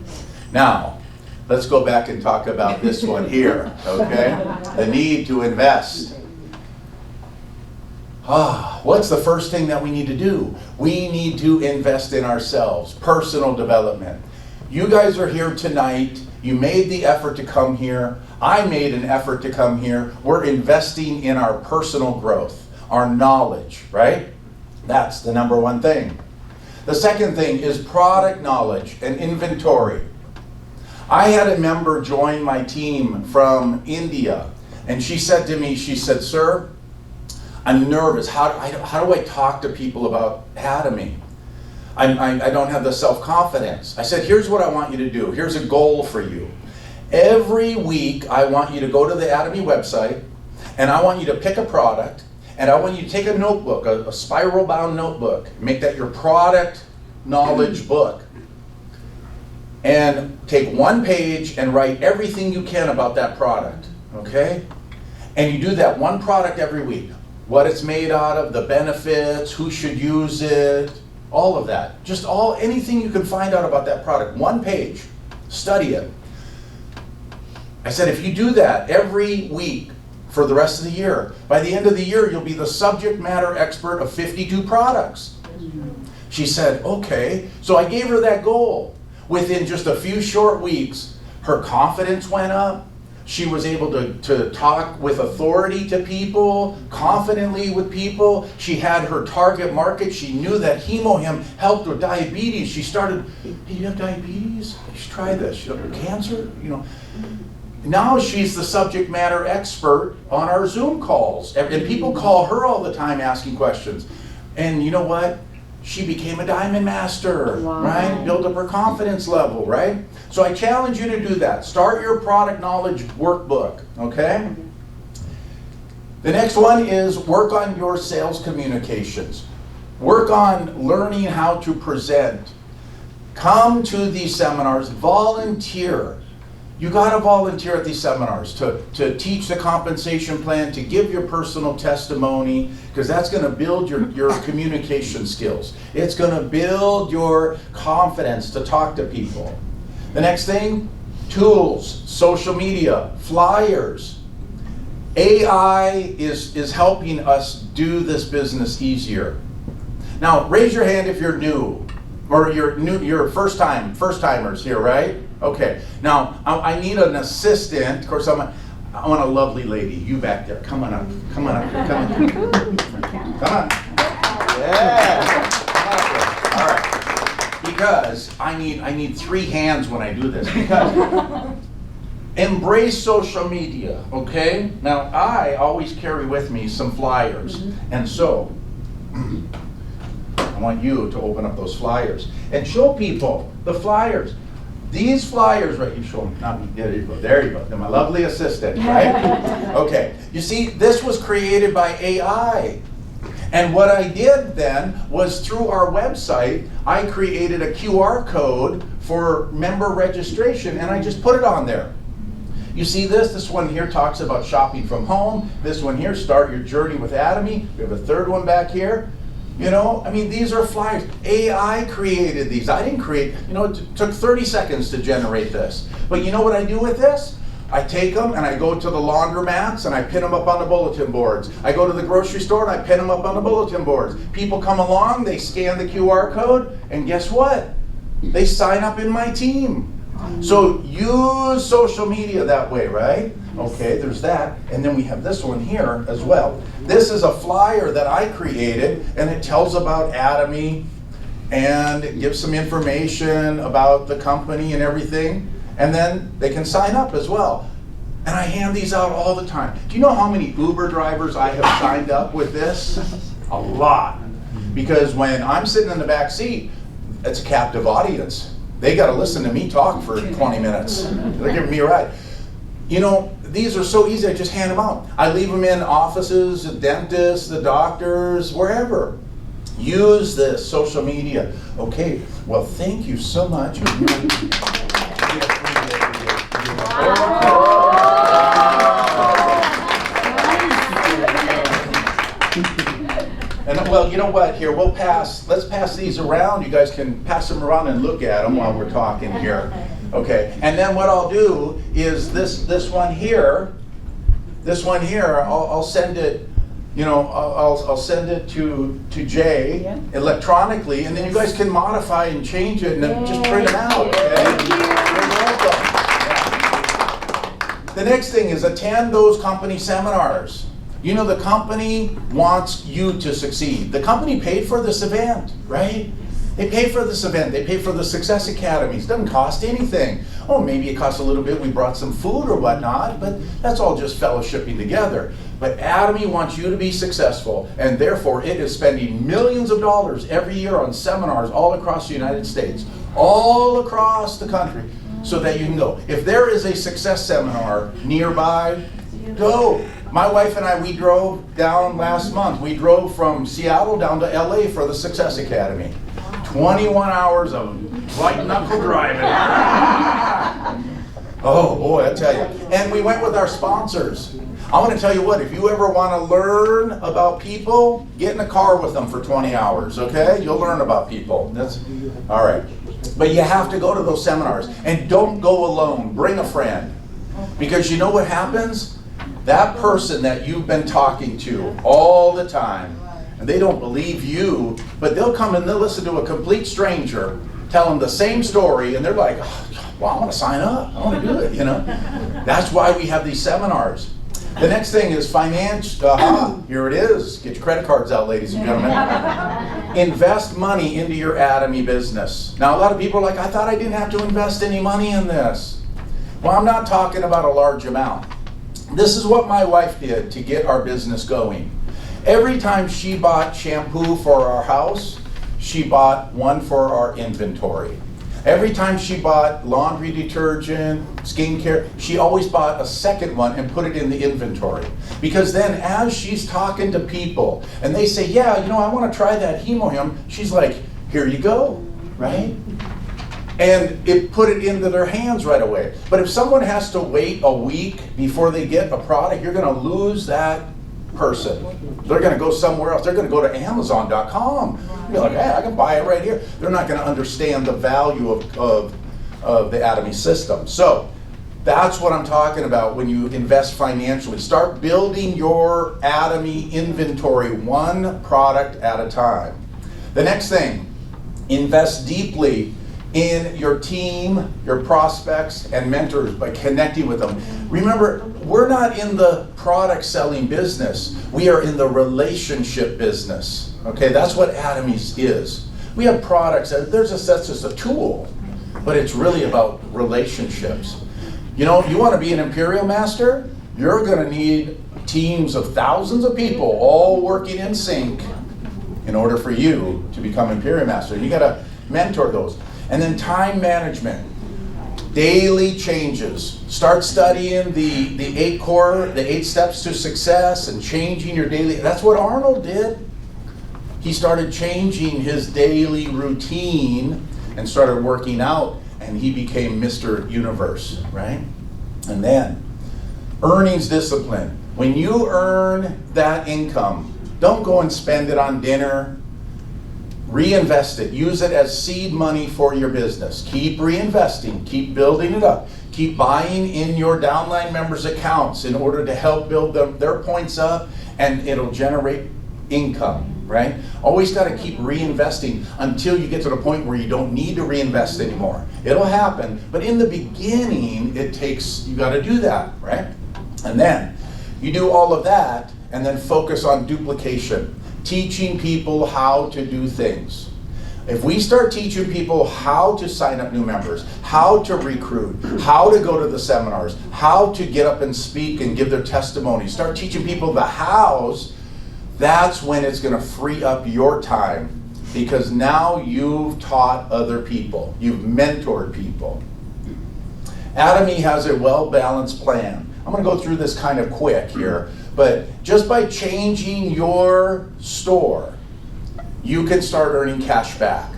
Now, let's go back and talk about this one here. Okay, the need to invest. What's the first thing that we need to do? We need to invest in ourselves, personal development. You guys are here tonight. You made the effort to come here. I made an effort to come here. We're investing in our personal growth, our knowledge, right? That's the number one thing. The second thing is product knowledge and inventory. I had a member join my team from India, and she said to me, she said, "Sir, I'm nervous. How do I talk to people about Atomy? I don't have the self-confidence." I said, "Here's what I want you to do. Here's a goal for you. Every week, I want you to go to the Atomy website, and I want you to pick a product, and I want you to take a notebook, a spiral-bound notebook, make that your product knowledge book, and take one page and write everything you can about that product, okay? And you do that one product every week. What it's made out of, the benefits, who should use it, all of that. Just anything you can find out about that product. One page. Study it." I said, if you do that every week for the rest of the year, by the end of the year, you'll be the subject matter expert of 52 products. She said, okay. So I gave her that goal. Within just a few short weeks, her confidence went up. She was able to talk with authority to people, confidently with people. She had her target market. She knew that HemoHim helped with diabetes. She started, "Hey, you have diabetes? You should try this. You have cancer?" You know. Now she's the subject matter expert on our Zoom calls. And people call her all the time asking questions. And you know what? She became a diamond master, right? Build up her confidence level, right? So I challenge you to do that. Start your product knowledge workbook, okay? The next one is work on your sales communications. Work on learning how to present. Come to these seminars, volunteer. You gotta volunteer at these seminars to teach the compensation plan, to give your personal testimony, because that's gonna build your communication skills. It's gonna build your confidence to talk to people. The next thing, tools, social media, flyers. AI is helping us do this business easier. Now, raise your hand if you're new, or you're first-timers here, right? Okay, now I need an assistant. Of course, I want a lovely lady. You back there, come on up, come on up, come on. Come on. Yeah. All right. Because I need 3 hands when I do this. Because embrace social media, okay? Now I always carry with me some flyers, and so I want you to open up those flyers and show people the flyers. These flyers, right, you show them, not me, there you go, they're my lovely assistant, right? Okay, you see, this was created by AI. And what I did then was through our website, I created a QR code for member registration, and I just put it on there. You see this one here talks about shopping from home. This one here, start your journey with Atomy. We have a third one back here. You know, I mean, these are flyers. AI created these. I didn't create, you know, it took 30 seconds to generate this. But you know what I do with this? I take them and I go to the laundromats and I pin them up on the bulletin boards. I go to the grocery store and I pin them up on the bulletin boards. People come along, they scan the QR code, and guess what? They sign up in my team. So use social media that way, right? Okay, there's that. And then we have this one here as well. This is a flyer that I created, and it tells about Atomy, and it gives some information about the company and everything. And then they can sign up as well. And I hand these out all the time. Do you know how many Uber drivers I have signed up with this? A lot. Because when I'm sitting in the back seat, it's a captive audience. They got to listen to me talk for 20 minutes. They're giving me a ride. You know, these are so easy, I just hand them out. I leave them in offices, the dentists, the doctors, wherever. Use this social media. Okay, well, thank you so much. And well, you know what, here, let's pass these around. You guys can pass them around and look at them while we're talking here. Okay, and then what I'll do is this one here, I'll send it, you know, I'll send it to Jay electronically, and then you guys can modify and change it and then just print it out. Okay? The next thing is attend those company seminars. You know, the company wants you to succeed. The company paid for this event, right? They pay for this event. They pay for the Success Academies. It doesn't cost anything. Oh, maybe it costs a little bit. We brought some food or whatnot, but that's all just fellowshipping together. But Atomy wants you to be successful, and therefore it is spending millions of dollars every year on seminars all across the United States, all across the country, so that you can go. If there is a success seminar nearby, go. My wife and I, we drove down last month. We drove from Seattle down to LA for the Success Academy. 21 hours of white knuckle driving. Oh boy, I tell you. And we went with our sponsors. I want to tell you what, if you ever want to learn about people, get in a car with them for 20 hours, okay? You'll learn about people. That's all right. But you have to go to those seminars. And don't go alone. Bring a friend. Because you know what happens? That person that you've been talking to all the time, and they don't believe you, but they'll come and they'll listen to a complete stranger tell them the same story, and they're like, oh, well, I want to sign up. I want to do it, you know. That's why we have these seminars. The next thing is finance. Here it is. Get your credit cards out, ladies and gentlemen. Invest money into your Atomy business. Now, a lot of people are like, I thought I didn't have to invest any money in this. Well, I'm not talking about a large amount. This is what my wife did to get our business going. Every time she bought shampoo for our house, she bought one for our inventory. Every time she bought laundry detergent, skincare, she always bought a second one and put it in the inventory. Because then as she's talking to people and they say, yeah, you know, I want to try that HemoHim, she's like, here you go, right? And it put it into their hands right away. But if someone has to wait a week before they get a product, you're going to lose that person. They're going to go somewhere else. They're going to go to Amazon.com. You're like, hey, I can buy it right here. They're not going to understand the value of the Atomy system. So that's what I'm talking about when you invest financially. Start building your Atomy inventory one product at a time. The next thing, invest deeply in your team, your prospects, and mentors by connecting with them. Remember, we're not in the product selling business. We are in the relationship business. Okay, that's what Atomy is. We have products, that's just a tool, but it's really about relationships. You know, you want to be an Imperial Master? You're going to need teams of thousands of people all working in sync in order for you to become Imperial Master. You got to mentor those. And then time management, daily changes. Start studying the 8 steps to success and changing your daily. That's what Arnold did. He started changing his daily routine and started working out, and he became Mr. Universe, right? And then earnings discipline. When you earn that income, don't go and spend it on dinner. Reinvest it. Use it as seed money for your business. Keep reinvesting. Keep building it up. Keep buying in your downline members' accounts in order to help build their points up, and it'll generate income, right? Always got to keep reinvesting until you get to the point where you don't need to reinvest anymore. It'll happen, but in the beginning, you got to do that, right? And then you do all of that, and then focus on duplication. Teaching people how to do things. If we start teaching people how to sign up new members, how to recruit, how to go to the seminars, how to get up and speak and give their testimony, start teaching people the hows, that's when it's going to free up your time, because now you've taught other people. You've mentored people. Atomy has a well-balanced plan. I'm going to go through this kind of quick here. But just by changing your store, you can start earning cash back.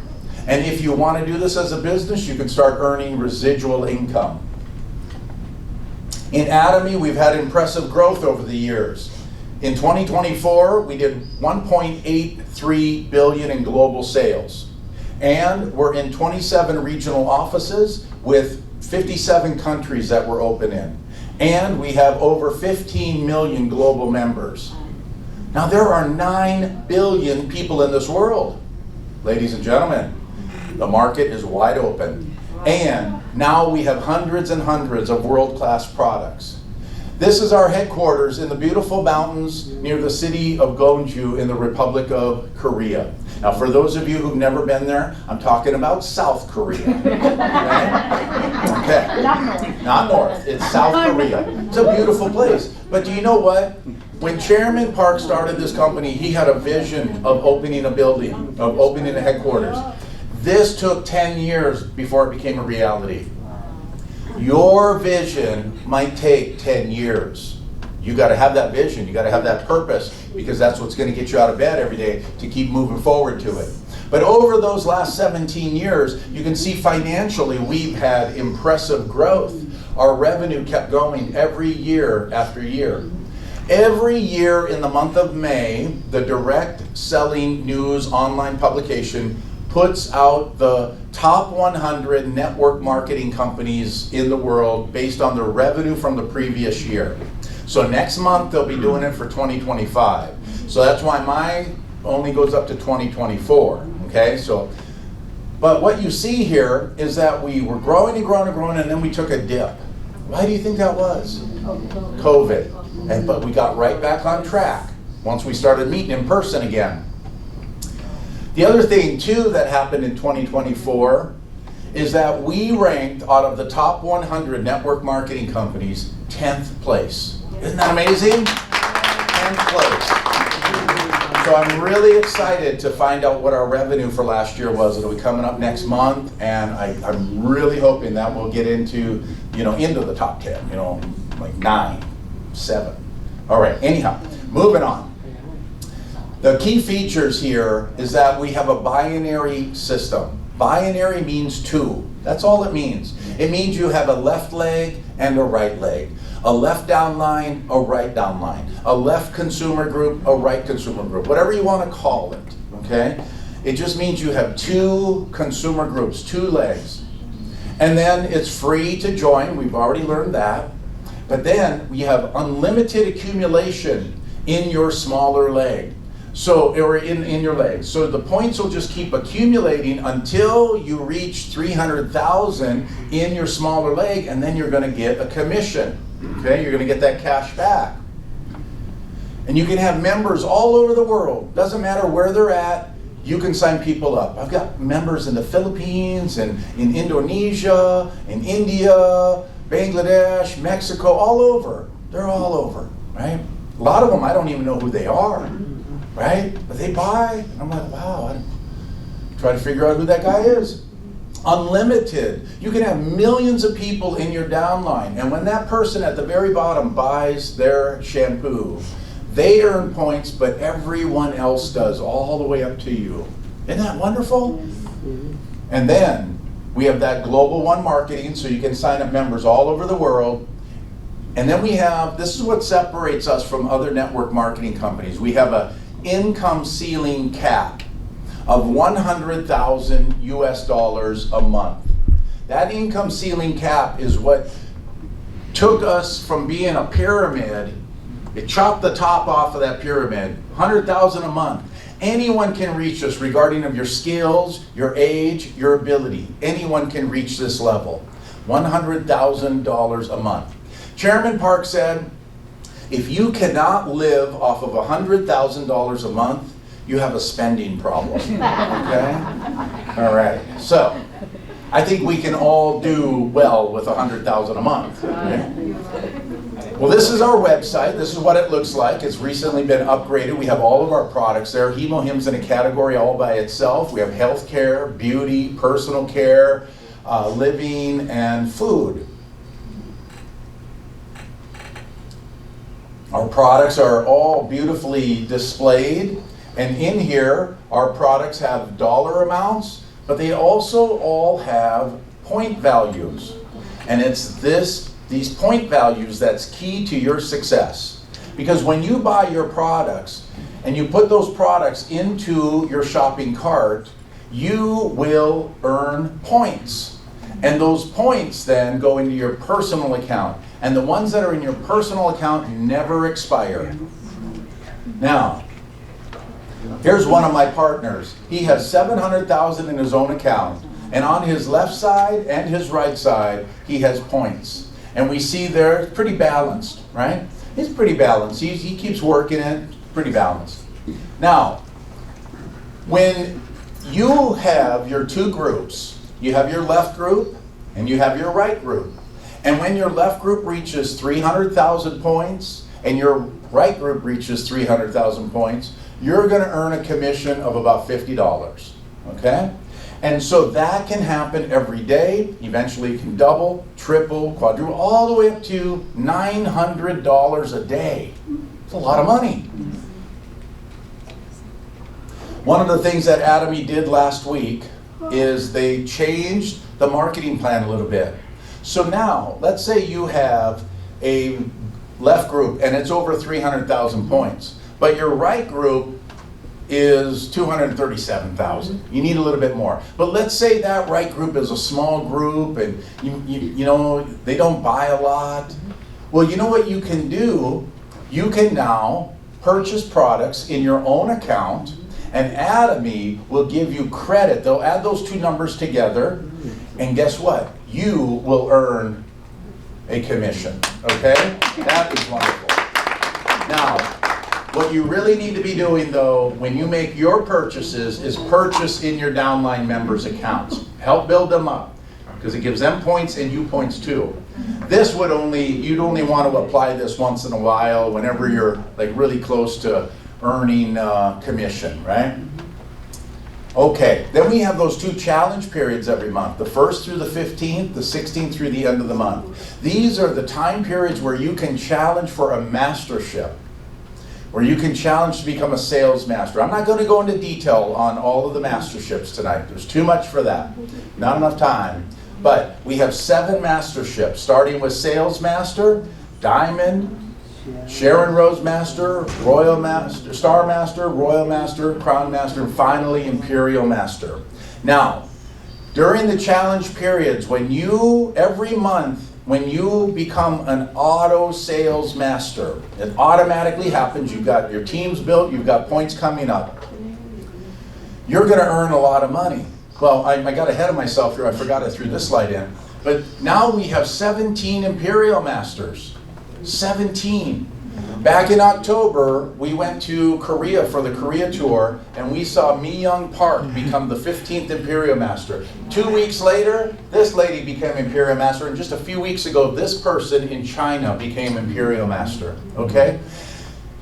And if you want to do this as a business, you can start earning residual income. In Atomy, we've had impressive growth over the years. In 2024, we did $1.83 billion in global sales. And we're in 27 regional offices with 57 countries that we're open in. And we have over 15 million global members. Now there are 9 billion people in this world. Ladies and gentlemen, the market is wide open. And now we have hundreds and hundreds of world-class products. This is our headquarters in the beautiful mountains near the city of Gwangju in the Republic of Korea. Now, for those of you who've never been there, I'm talking about South Korea. Okay? Not north. It's South Korea. It's a beautiful place. But do you know what? When Chairman Park started this company, he had a vision of opening a building, of opening a headquarters. This took 10 years before it became a reality. Your vision might take 10 years. You got to have that vision. You got to have that purpose, because that's what's going to get you out of bed every day to keep moving forward to it. But over those last 17 years, you can see financially we've had impressive growth. Our revenue kept going every year after year. Every year in the month of May, the Direct Selling News online publication puts out the top 100 network marketing companies in the world based on their revenue from the previous year. So next month they'll be doing it for 2025. So that's why mine only goes up to 2024. Okay, but what you see here is that we were growing and growing and growing, and then we took a dip. Why do you think that was? COVID. But we got right back on track once we started meeting in person again. The other thing too that happened in 2024 is that we ranked out of the top 100 network marketing companies 10th place. Isn't that amazing? 10th place. So I'm really excited to find out what our revenue for last year was. It'll be coming up next month, and I'm really hoping that we'll get into the top 10, like 9, 7. All right, anyhow, moving on. The key features here is that we have a binary system. Binary means two. That's all it means. It means you have a left leg and a right leg. A left down line, a right down line. A left consumer group, a right consumer group. Whatever you want to call it, okay? It just means you have two consumer groups, two legs. And then it's free to join. We've already learned that. But then we have unlimited accumulation in your smaller leg. Or in your legs. So the points will just keep accumulating until you reach 300,000 in your smaller leg, and then you're going to get a commission. Okay, you're going to get that cash back. And you can have members all over the world. Doesn't matter where they're at, you can sign people up. I've got members in the Philippines, and in Indonesia, in India, Bangladesh, Mexico, all over. They're all over, right? A lot of them, I don't even know who they are. Right? But they buy. I'm like, wow, I try to figure out who that guy is. Unlimited. You can have millions of people in your downline, and when that person at the very bottom buys their shampoo, they earn points, but everyone else does, all the way up to you. Isn't that wonderful? And then we have that global one marketing, so you can sign up members all over the world. And then we have, this is what separates us from other network marketing companies. We have a income ceiling cap. of 100,000 US dollars a month. That income ceiling cap is what took us from being a pyramid. It chopped the top off of that pyramid, 100,000 a month. Anyone can reach this regarding of your skills, your age, your ability. Anyone can reach this level. $100,000 a month. Chairman Park said, if you cannot live off of $100,000 a month, you have a spending problem, okay? All right, so I think we can all do well with $100,000 a month, right? Well, this is our website. This is what it looks like. It's recently been upgraded. We have all of our products there. HemoHim's in a category all by itself. We have healthcare, beauty, personal care, living, and food. Our products are all beautifully displayed. And in here, our products have dollar amounts, but they also all have point values. And it's these point values that's key to your success. Because when you buy your products and you put those products into your shopping cart, you will earn points. And those points then go into your personal account. And the ones that are in your personal account never expire. Now, here's one of my partners. He has $700,000 in his own account. And on his left side and his right side, he has points. And we see there, it's pretty balanced, right? It's pretty balanced. He keeps working it, pretty balanced. Now, when you have your two groups, you have your left group and you have your right group. And when your left group reaches 300,000 points and your right group reaches 300,000 points, you're going to earn a commission of about $50, okay? And so that can happen every day. Eventually it can double, triple, quadruple, all the way up to $900 a day. It's a lot of money. One of the things that Atomy did last week is they changed the marketing plan a little bit. So now, let's say you have a left group and it's over 300,000 points, but your right group is 237,000. You need a little bit more. But let's say that right group is a small group and you know they don't buy a lot. Well, you know what you can do? You can now purchase products in your own account and Atomy will give you credit. They'll add those two numbers together and guess what? You will earn a commission, okay? That is wonderful. Now, what you really need to be doing though, when you make your purchases, is purchase in your downline members' accounts. Help build them up, because it gives them points and you points too. This would you'd only want to apply this once in a while, whenever you're like really close to earning commission, right? Okay, then we have those two challenge periods every month, the 1st through the 15th, the 16th through the end of the month. These are the time periods where you can challenge for a mastership, where you can challenge to become a sales master. I'm not going to go into detail on all of the masterships tonight. There's too much for that. Not enough time. But we have 7 masterships, starting with Sales Master, Diamond, Sharon Rose Master, Royal Master, Star Master, Royal Master, Crown Master, and finally Imperial Master. Now, during the challenge periods, every month, when you become an auto sales master, it automatically happens. You've got your teams built, you've got points coming up. You're going to earn a lot of money. Well, I got ahead of myself here. I forgot I threw this slide in. But now we have 17 Imperial Masters. 17. Back in October, we went to Korea for the Korea tour, and we saw Mi-young Park become the 15th Imperial Master. 2 weeks later, this lady became Imperial Master, and just a few weeks ago, this person in China became Imperial Master, okay?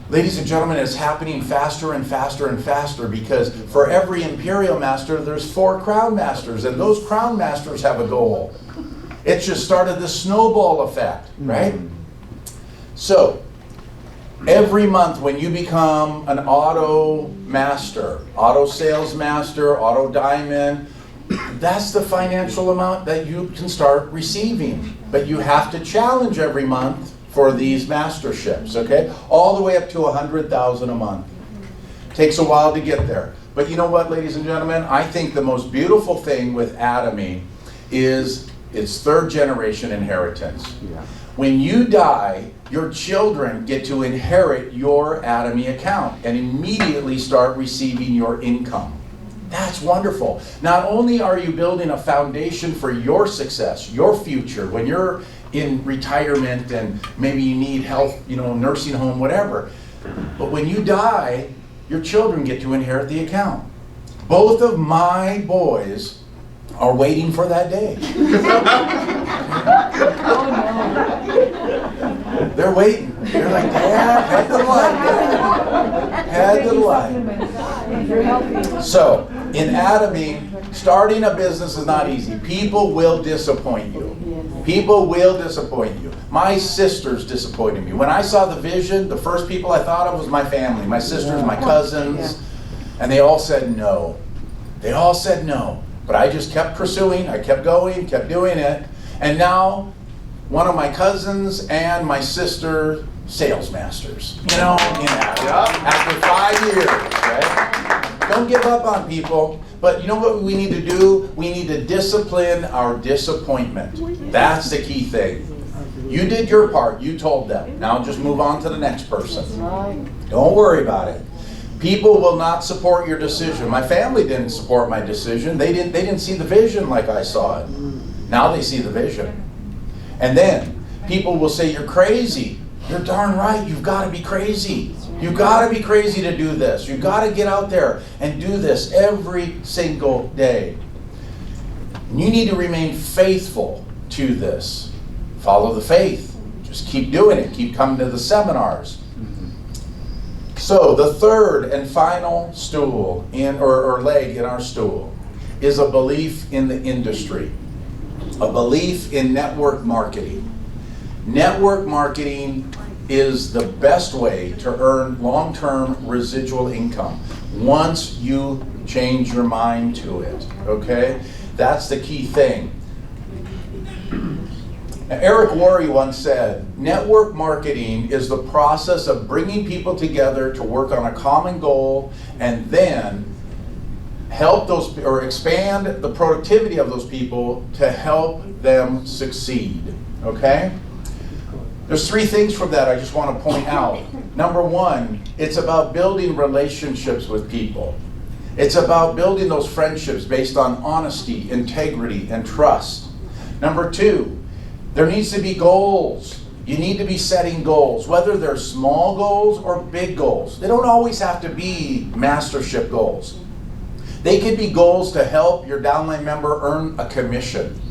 Ladies and gentlemen, it's happening faster and faster and faster, because for every Imperial Master, there's 4 Crown Masters, and those Crown Masters have a goal. It just started the snowball effect, right? So, every month when you become an auto master, auto sales master, auto diamond, that's the financial amount that you can start receiving. But you have to challenge every month for these masterships, okay? All the way up to $100,000 a month. Takes a while to get there. But you know what, ladies and gentlemen? I think the most beautiful thing with Atomy is its third generation inheritance. Yeah. When you die, your children get to inherit your Atomy account and immediately start receiving your income. That's wonderful. Not only are you building a foundation for your success, your future, when you're in retirement and maybe you need help, you know, nursing home, whatever, but when you die, your children get to inherit the account. Both of my boys are waiting for that day. They're waiting. They're like, Dad, head to the light, Dad. Head to the light. So, in Atomy, starting a business is not easy. People will disappoint you. People will disappoint you. My sisters disappointed me. When I saw the vision, the first people I thought of was my family, my sisters, my cousins, and they all said no. They all said no. But I just kept pursuing, I kept going, kept doing it, and now one of my cousins and my sister, sales masters. You know, after 5 years, right? Don't give up on people. But you know what we need to do? We need to discipline our disappointment. That's the key thing. You did your part. You told them. Now just move on to the next person. Don't worry about it. People will not support your decision. My family didn't support my decision. They didn't see the vision like I saw it. Now they see the vision. And then people will say, you're crazy. You're darn right. You've got to be crazy. You've got to be crazy to do this. You've got to get out there and do this every single day. And you need to remain faithful to this. Follow the faith. Just keep doing it. Keep coming to the seminars. So the third and final stool or leg in our stool is a belief in the industry. A belief in network marketing. Network marketing is the best way to earn long-term residual income once you change your mind to it, okay? That's the key thing. Now, Eric Worre once said, network marketing is the process of bringing people together to work on a common goal and then help those, or expand the productivity of those people to help them succeed, okay? There's three things from that I just want to point out. Number one, it's about building relationships with people. It's about building those friendships based on honesty, integrity, and trust. Number two, there needs to be goals. You need to be setting goals, whether they're small goals or big goals. They don't always have to be mastership goals. They could be goals to help your downline member earn a commission,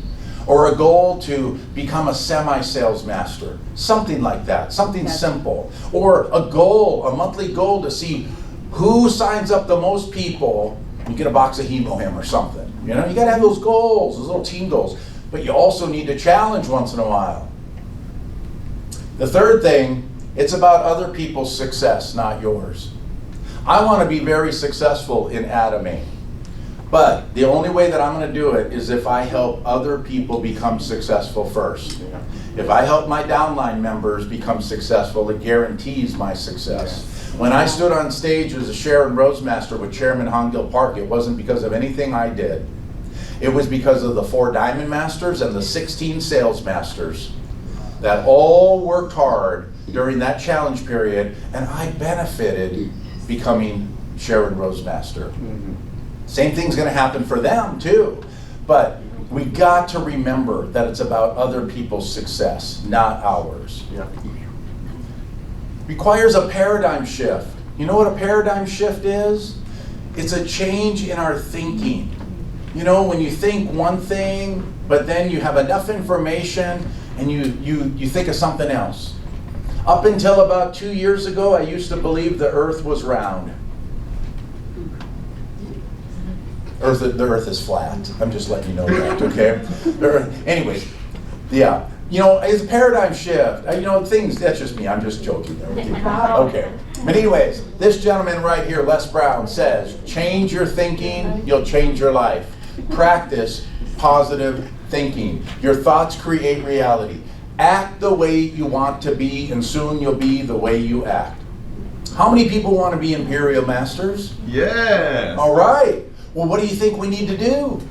or a goal to become a semi-sales master, something like that, something simple. Or a goal, a monthly goal to see who signs up the most people, you get a box of Hemohim or something. You know, you gotta have those goals, those little team goals. But you also need to challenge once in a while. The third thing, it's about other people's success, not yours. I wanna be very successful in Atomy. But the only way that I'm going to do it is if I help other people become successful first. If I help my downline members become successful, it guarantees my success. When I stood on stage as a Sharon Rosemaster with Chairman Hongil Park, it wasn't because of anything I did. It was because of the 4 Diamond Masters and the 16 Sales Masters that all worked hard during that challenge period, and I benefited becoming Sharon Rosemaster. Same thing's going to happen for them too. But we got to remember that it's about other people's success, not ours. Requires a paradigm shift. You know what a paradigm shift is? It's a change in our thinking. You know, when you think one thing, but then you have enough information and you think of something else. Up until about 2 years ago, I used to believe the earth was round. The earth is flat. I'm just letting you know that, okay? Anyways, yeah. You know, it's a paradigm shift. You know, things, that's just me. I'm just joking there with you. Okay. But anyways, this gentleman right here, Les Brown, says, change your thinking, you'll change your life. Practice positive thinking. Your thoughts create reality. Act the way you want to be, and soon you'll be the way you act. How many people want to be Imperial Masters? Yes. All right. Well, what do you think we need to do?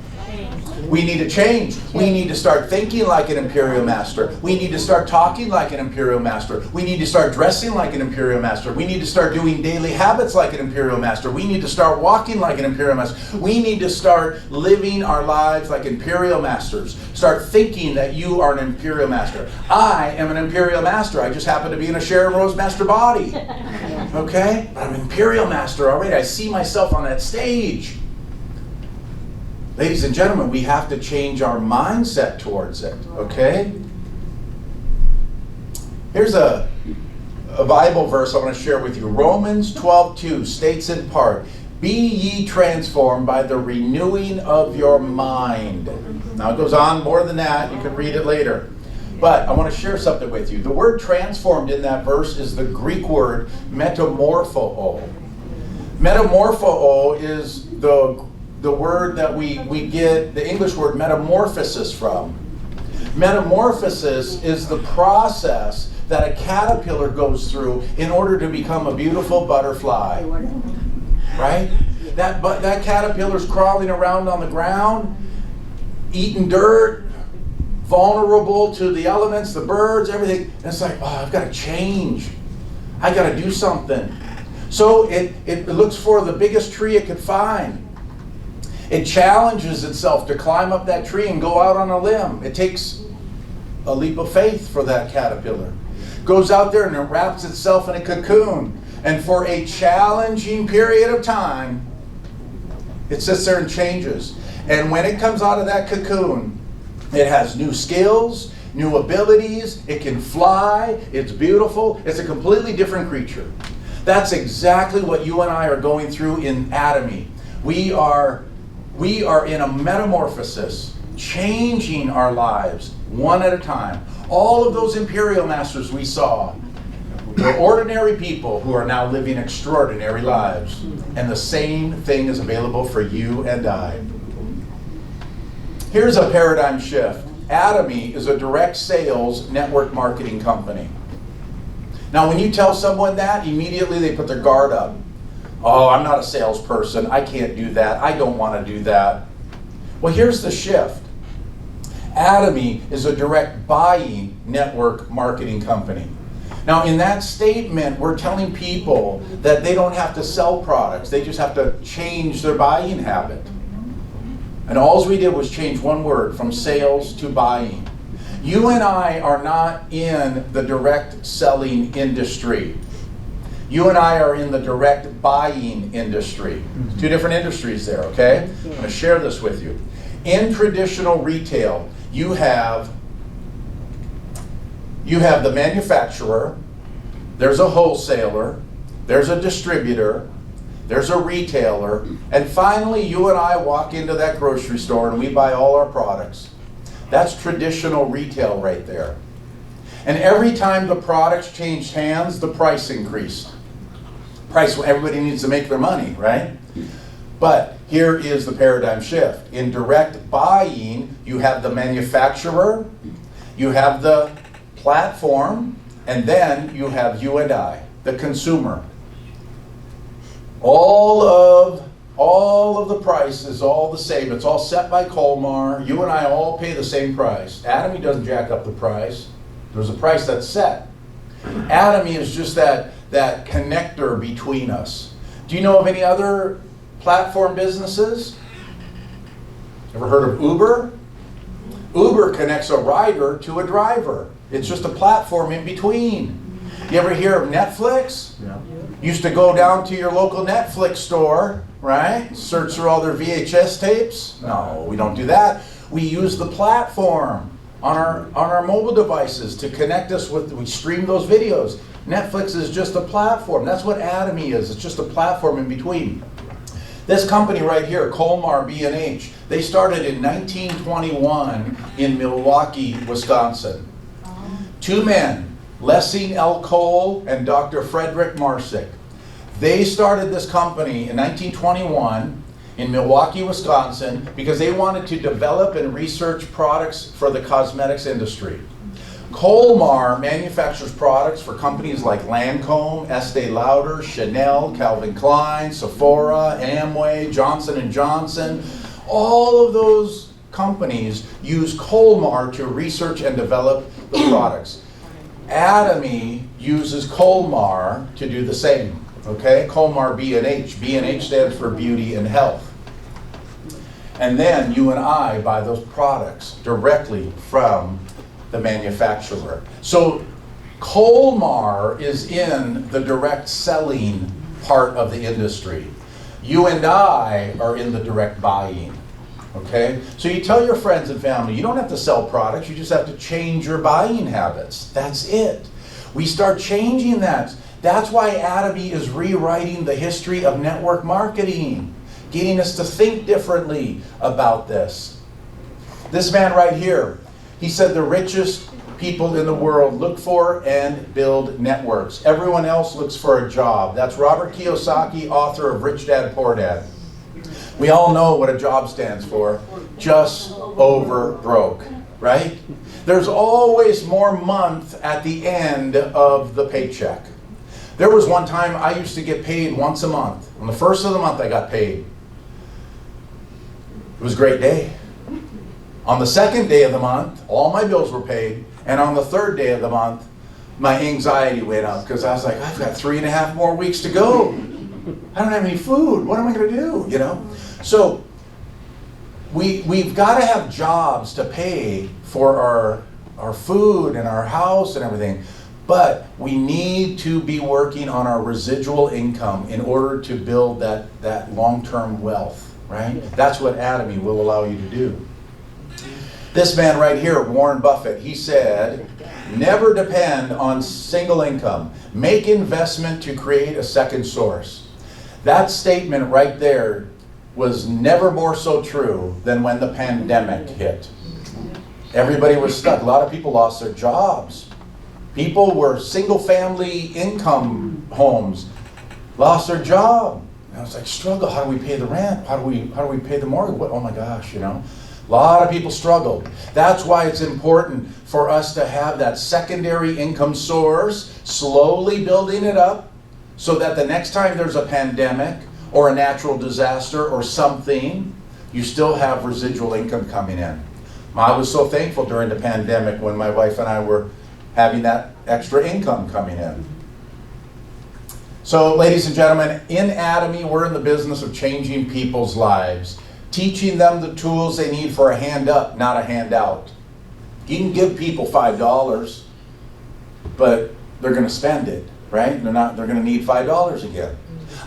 We need to change. We need to start thinking like an Imperial Master. We need to start talking like an Imperial Master. We need to start dressing like an Imperial Master. We need to start doing daily habits like an Imperial Master. We need to start walking like an Imperial Master. We need to start living our lives like Imperial Masters. Start thinking that you are an Imperial Master. I am an Imperial Master. I just happen to be in a Sharon Rose Master body. Okay? But I'm an Imperial Master already. I see myself on that stage. Ladies and gentlemen, we have to change our mindset towards it, okay? Here's a Bible verse I want to share with you. Romans 12:2 states in part, "Be ye transformed by the renewing of your mind." Now it goes on more than that. You can read it later. But I want to share something with you. The word transformed in that verse is the Greek word metamorpho. Metamorpho is the word that we get the English word metamorphosis from. Metamorphosis is the process that a caterpillar goes through in order to become a beautiful butterfly. Right? That caterpillar's crawling around on the ground, eating dirt, vulnerable to the elements, the birds, everything. And it's like, oh, I've got to change. I got to do something. So it looks for the biggest tree it could find. It challenges itself to climb up that tree and go out on a limb. It takes a leap of faith for that caterpillar. Goes out there and it wraps itself in a cocoon. And for a challenging period of time, it sits there and changes. And when it comes out of that cocoon, it has new skills, new abilities, it can fly, it's beautiful, it's a completely different creature. That's exactly what you and I are going through in Atomy. We are in a metamorphosis, changing our lives one at a time. All of those Imperial Masters we saw were ordinary people who are now living extraordinary lives. And the same thing is available for you and I. Here's a paradigm shift. Atomy is a direct sales network marketing company. Now when you tell someone that, immediately they put their guard up. Oh, I'm not a salesperson. I can't do that. I don't want to do that. Well, here's the shift. Atomy is a direct buying network marketing company. Now, in that statement, we're telling people that they don't have to sell products. They just have to change their buying habit. And all we did was change one word from sales to buying. You and I are not in the direct selling industry. You and I are in the direct buying industry. Two different industries there, okay? I'm going to share this with you. In traditional retail, you have the manufacturer, there's a wholesaler, there's a distributor, there's a retailer, and finally you and I walk into that grocery store and we buy all our products. That's traditional retail right there. And every time the products changed hands, the price increased. Everybody needs to make their money, right? But here is the paradigm shift. In direct buying, you have the manufacturer, you have the platform, and then you have you and I, the consumer. All of the price is all the same. It's all set by Colmar. You and I all pay the same price. Atomy doesn't jack up the price. There's a price that's set. Atomy is just that connector between us. Do you know of any other platform businesses? Ever heard of Uber? Uber connects a rider to a driver. It's just a platform in between. You ever hear of Netflix? Yeah. Used to go down to your local Netflix store, right? Search through all their VHS tapes? No, we don't do that. We use the platform on our mobile devices to connect us with, we stream those videos. Netflix is just a platform. That's what Atomy is. It's just a platform in between. This company right here, Colmar B&H, they started in 1921 in Milwaukee, Wisconsin. Two men, Lessing L. Cole and Dr. Frederick Marsick. They started this company in 1921 in Milwaukee, Wisconsin, because they wanted to develop and research products for the cosmetics industry. Colmar manufactures products for companies like Lancome, Estee Lauder, Chanel, Calvin Klein, Sephora, Amway, Johnson & Johnson. All of those companies use Colmar to research and develop the products. Atomy uses Colmar to do the same, okay? Colmar B&H. B&H stands for beauty and health. And then you and I buy those products directly from the manufacturer. So Colmar is in the direct selling part of the industry. You and I are in the direct buying. Okay? So you tell your friends and family, you don't have to sell products, you just have to change your buying habits. That's it. We start changing that. That's why Atomy is rewriting the history of network marketing, getting us to think differently about this. This man right here, he said the richest people in the world look for and build networks. Everyone else looks for a job. That's Robert Kiyosaki, author of Rich Dad, Poor Dad. We all know what a job stands for. Just over broke, right? There's always more month at the end of the paycheck. There was one time I used to get paid once a month. On the first of the month I got paid. It was a great day. On the second day of the month, all my bills were paid. And on the third day of the month, my anxiety went up because I was like, I've got 3.5 more weeks to go. I don't have any food. What am I going to do? You know? So we've got to have jobs to pay for our food and our house and everything. But we need to be working on our residual income in order to build that long-term wealth, right? That's what Atomy will allow you to do. This man right here, Warren Buffett, he said, never depend on single income. Make investment to create a second source. That statement right there was never more so true than when the pandemic hit. Everybody was stuck. A lot of people lost their jobs. People were single family income homes, lost their job. And I was like, struggle, how do we pay the rent? How do we pay the mortgage? What? Oh my gosh, you know. A lot of people struggled. That's why it's important for us to have that secondary income source, slowly building it up, so that the next time there's a pandemic or a natural disaster or something, you still have residual income coming in. I was so thankful during the pandemic when my wife and I were having that extra income coming in. So, ladies and gentlemen, in Atomy, we're in the business of changing people's lives, teaching them the tools they need for a hand up, not a handout. You can give people $5, but they're going to spend it, right? They're going to need $5 again.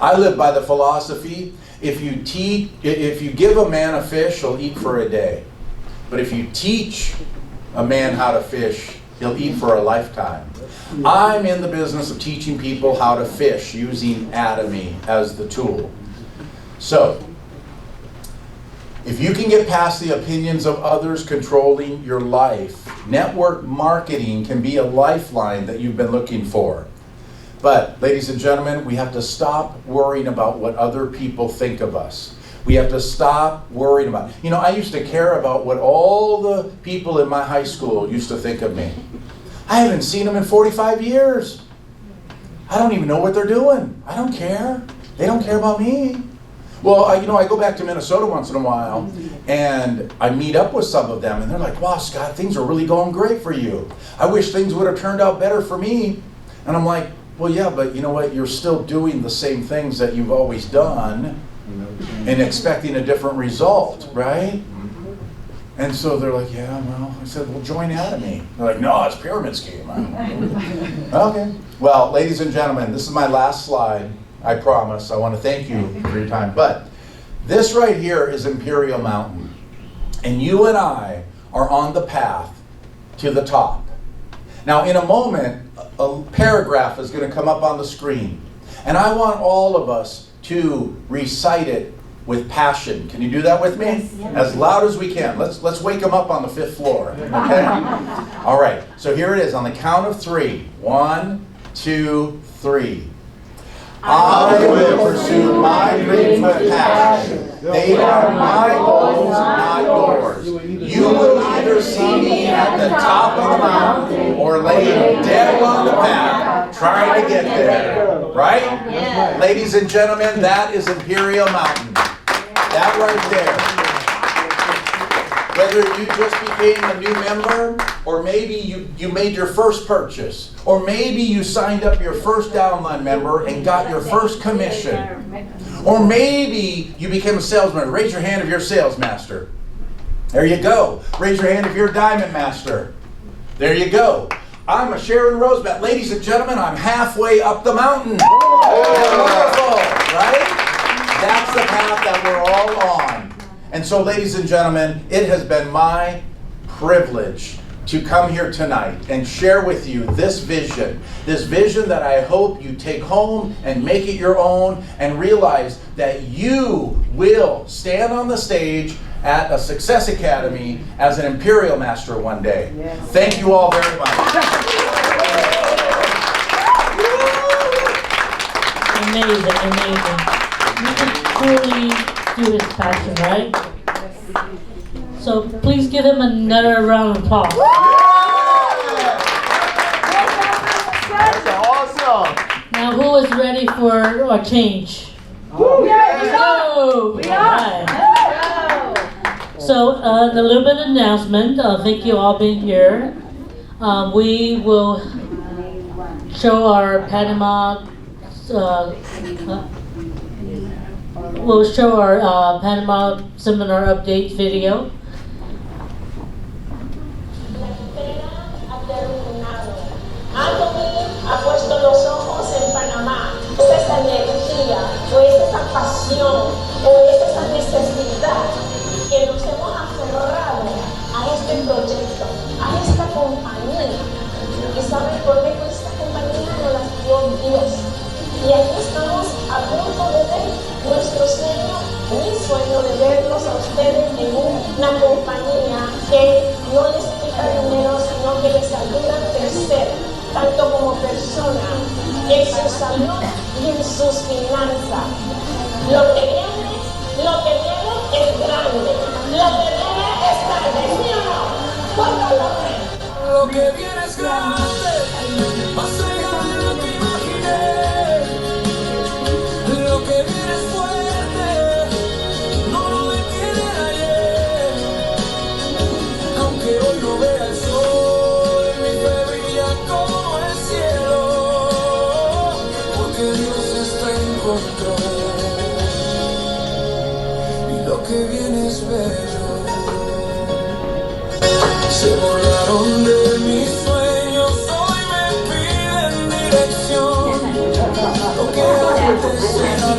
I live by the philosophy, if you give a man a fish, he'll eat for a day. But if you teach a man how to fish, he'll eat for a lifetime. I'm in the business of teaching people how to fish using Atomy as the tool. So, if you can get past the opinions of others controlling your life, network marketing can be a lifeline that you've been looking for. But, ladies and gentlemen, we have to stop worrying about what other people think of us. We have to stop worrying about it. You know, I used to care about what all the people in my high school used to think of me. I haven't seen them in 45 years. I don't even know what they're doing. I don't care. They don't care about me. Well, I go back to Minnesota once in a while, and I meet up with some of them, and they're like, wow, Scott, things are really going great for you. I wish things would have turned out better for me. And I'm like, well, yeah, but you know what? You're still doing the same things that you've always done and expecting a different result, right? And so they're like, yeah, well, I said, well, join Atomy. They're like, no, it's a pyramid scheme. Okay. Well, ladies and gentlemen, this is my last slide. I promise. I want to thank you for your time. But this right here is Imperial Mountain. And you and I are on the path to the top. Now, in a moment, a paragraph is going to come up on the screen. And I want all of us to recite it with passion. Can you do that with me? Yes. As loud as we can. Let's wake them up on the 5th floor. Okay? All right. So here it is on the count of 3. 1, 2, 3. I will pursue my dreams with passion. They are my goals, not yours. You will either see me at the top of the mountain or laying dead along the path trying to get there. Right? Yeah. Ladies and gentlemen, that is Imperial Mountain. That right there. Whether you just became a new member, or maybe you made your first purchase, or maybe you signed up your first downline member and got your first commission, or maybe you became a salesman. Raise your hand if you're a sales master. There you go. Raise your hand if you're a diamond master. There you go. I'm a Sharon Rosebat. Ladies and gentlemen, I'm halfway up the mountain. Wonderful, right? That's the path that we're all on. And so, ladies and gentlemen, it has been my privilege to come here tonight and share with you this vision that I hope you take home and make it your own and realize that you will stand on the stage at a Success Academy as an Imperial Master one day. Yes. Thank you all very much. Amazing, amazing. You can truly do his passion, right? So please give him another round of applause. That's awesome. Now, who is ready for a change? Let's go! We are. So, a little bit of announcement. Thank you all being here. We will show our Panama. We'll show our Panama seminar update video. Atomy ha puesto los ojos en Panamá. Es esa energía, o es esa pasión, o es esa necesidad que nos hemos aferrado a este proyecto, a esta compañía. ¿Y saben por qué? Pues esta compañía nos la dio Dios. Y aquí estamos a punto de ver nuestro sueño, mi sueño de verlos a ustedes en una compañía que no les quita dinero, sino que les ayuda a crecer, tanto como persona, en su salud y en sus finanzas. Lo que viene es grande. Lo que viene es grande, ¿sí o no? ¿Cuánto lo creen? Lo que viene es grande, más allá de lo que imaginé. Lo que viene es fuerte, no lo detiene ayer. Aunque hoy no vea el sol, mi fe brilla como el cielo, porque Dios está en control. Y lo que viene es bello. Se burlaron de mis sueños, hoy me piden dirección. Lo que antes era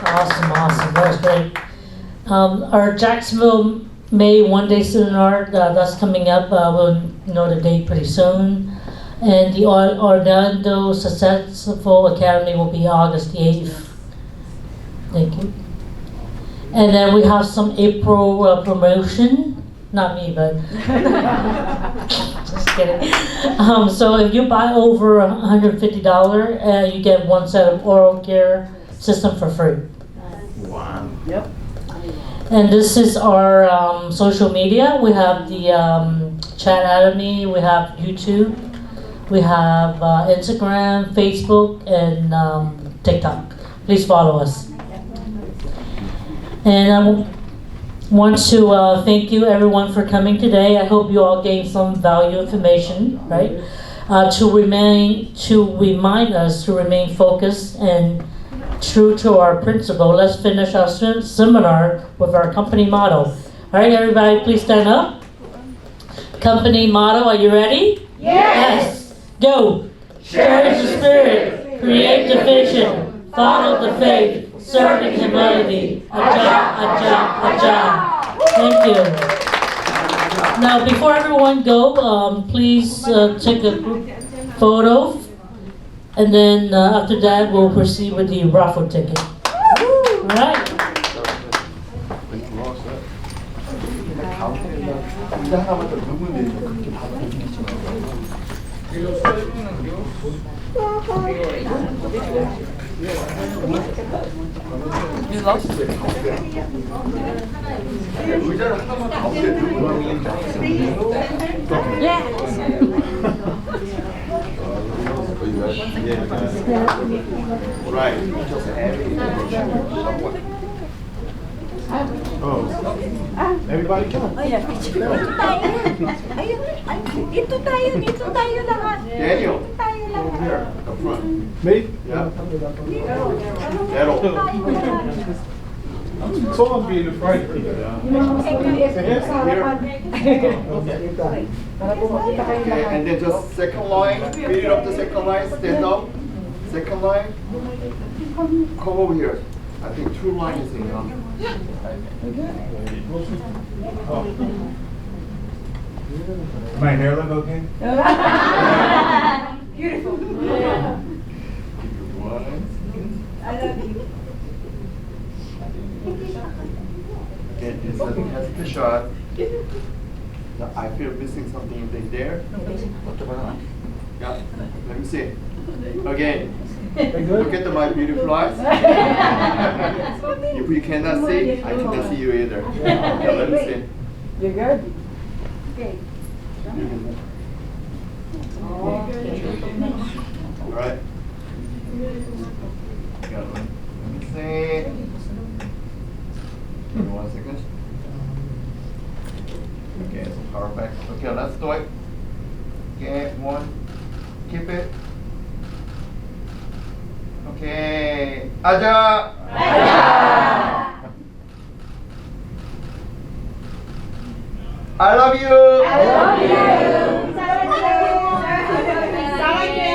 Awesome, awesome. That was great. Our Jacksonville May one-day seminar, that's coming up. We'll know the date pretty soon. And the Orlando Successful Academy will be August the 8th. Thank you. And then we have some April promotion. Not me, but just kidding. So if you buy over $150, you get one set of oral care system for free. Wow. Yep. And this is our social media. We have the Chat Atomy, we have YouTube, we have Instagram, Facebook, and TikTok. Please follow us. And I want to thank you everyone for coming today. I hope you all gained some value information, right? To remind us to remain focused and true to our principle. Let's finish our seminar with our company motto. All right, everybody, please stand up. Company motto, are you ready? Yes. Go. Cherish the spirit, create the vision, follow the faith, serve in humility. Aja, aja, aja. Thank you. Now, before everyone go, please take a group photo. And then after that, we'll proceed with the raffle ticket. All right? You lost? Right. Oh, everybody come. Dito tayo lahat. Daniel. Dito tayo lahat. Here, up front. Me? Yeah. Daryl. So I'm being the front. Okay, and then just second line, read it up the second line, stand up. Second line, come over here. I think two lines is enough. My hair look okay? Beautiful. I love you. Okay, this is the shot. Now, I feel missing something in there. Yeah, let me see. Again. Look at my beautiful eyes. If you cannot see, I cannot see you either. Yeah, let me see. You're good? Okay. All right. Let me see. Give me 1 second. Okay, so perfect. Okay, let's do it. Okay, one. Keep it. Okay. Aja. I love you. I love you.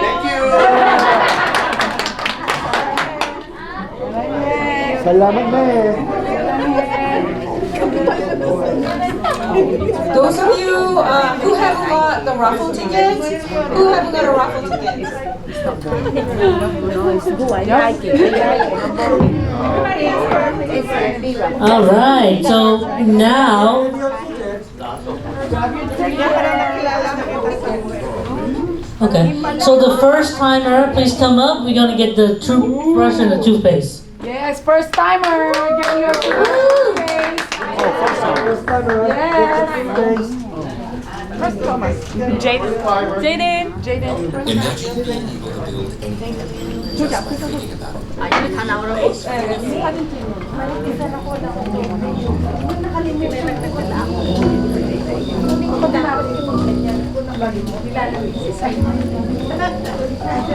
Thank you. Salamat na eh. Those of you who haven't got the raffle tickets, who haven't got a raffle ticket? All right, so now okay, so the first timer, please come up. We're gonna get the toothbrush and the toothpaste. Yes, first timer. Give you a toothpaste. First timer. Yes. First timer. Jaden. Imagine being able to build anything just by thinking about it.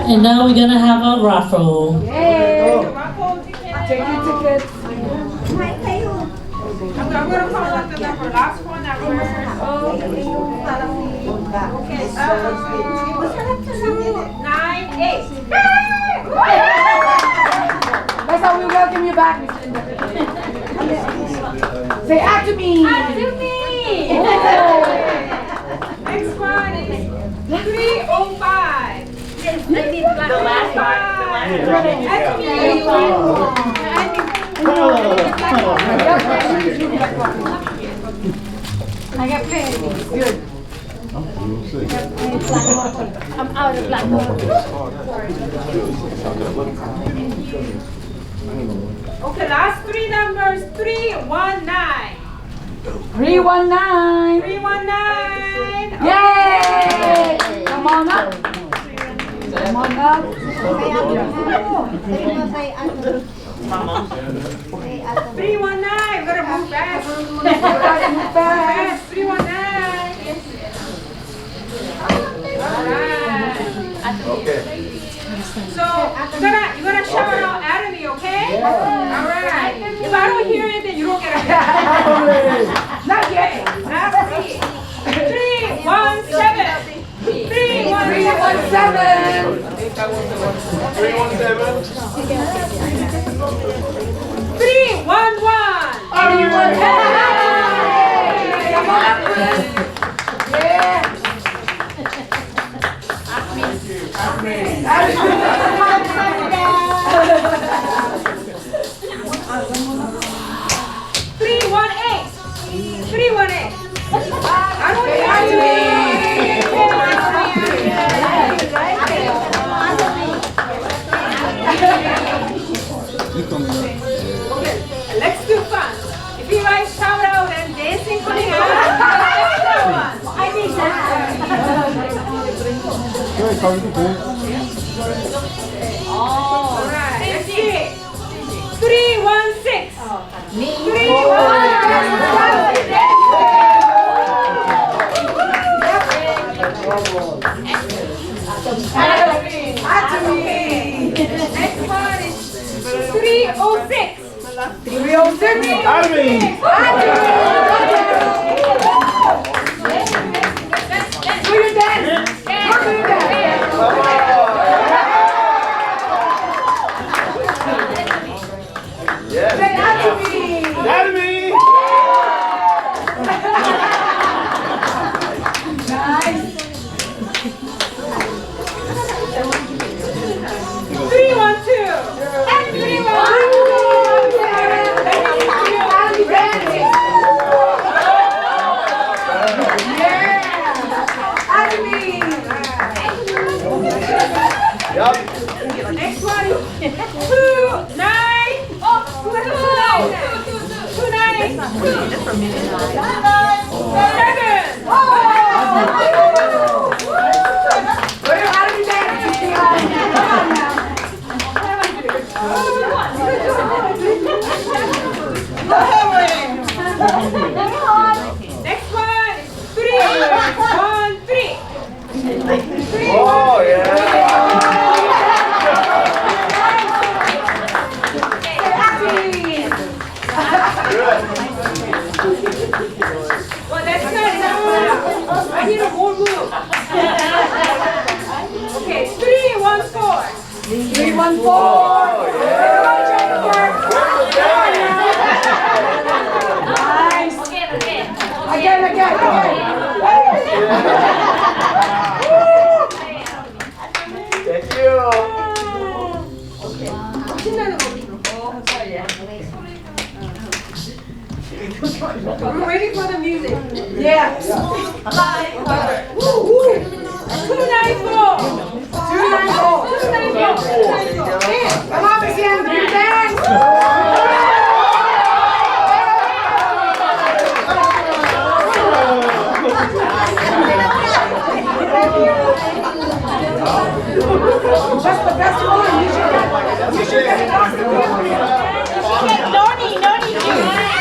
And now we're gonna have a raffle. Yay. Take your tickets. I'm going to call out the number. Last one number. Okay. 298. That's how we welcome you back, Miss Linda. Say Atomy. Atomy. Next one is 305. The last one. I got paid. Good. I'm out of black. Okay, last three numbers. 319. 319. 319. Yay! Come on up. Come on up. 319. We're gonna move fast. Move fast. 319. Alright. Okay. So you're gonna shout out Atomy, okay? Alright. If I don't hear anything, you don't get a Not yet. Not 317. 317. 317. 311. Are you okay? Come on up, Chris. Yeah. 318. I don't hear you. Alright, let's see. 316. 316. Next one is 306. 306. Do your dance. Do your dance. Say Atomy. Atomy. Nice. 312. And 312. Next one is 313. Oh, yeah. Well, that's not enough. I need a more move. Okay, 314. 314. Nice. Again. Thank you. We're waiting for the music. Yeah. 294. 294. Come on, Miss Young, do your dance. That's the best one. You should get it off the wheel. Noni, two for her.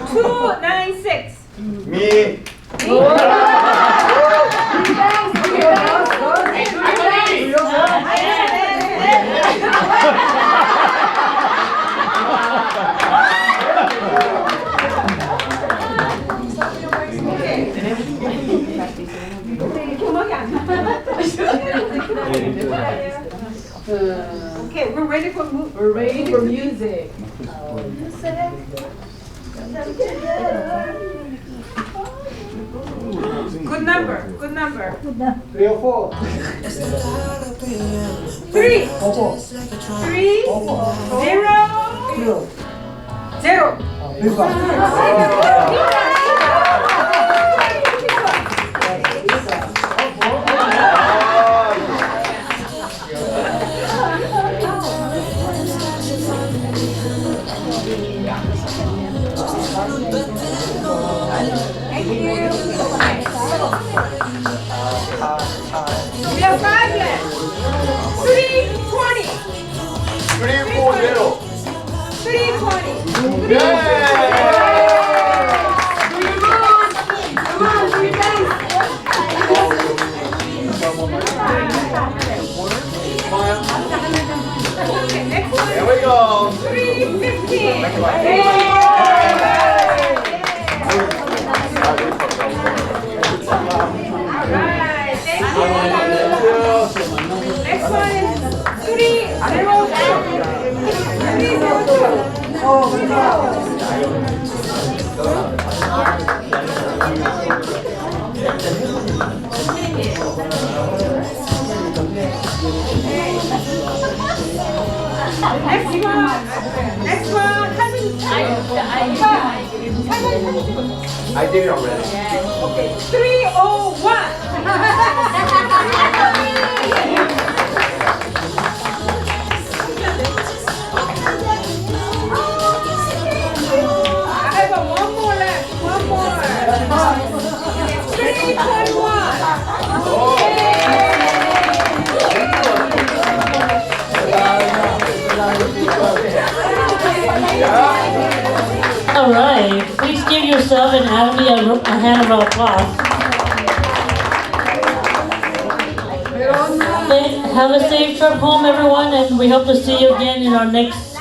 $296. Me. Okay, we're ready for We're ready for music. Good number, good number. 3 or 4. 3, 3, 0, 0. We have 5 left. 320. 340. 320. Okay, next one. Here we go. 315. Alright, thank you. Next one is 302. 302. Oh, Next one. I did it already. Okay, 301. I have one more left. One more. 321. All right, please give yourself and Atomy a hand of applause. Have a safe trip home, everyone, and we hope to see you again in our next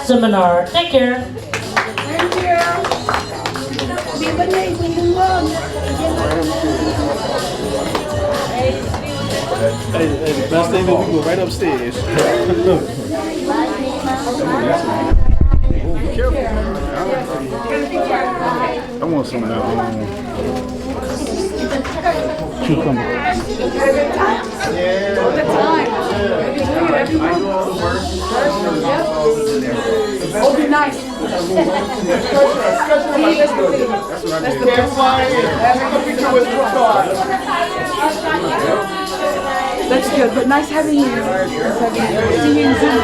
seminar. Take care. Thank you. Hey, the best thing is we go right upstairs. Be careful. I want some of that cucumber. Yeah. All the time. I do all the work. Oh, be nice. That's the best one. Take a picture with your car. That's good, but nice having you. See you in Zoom.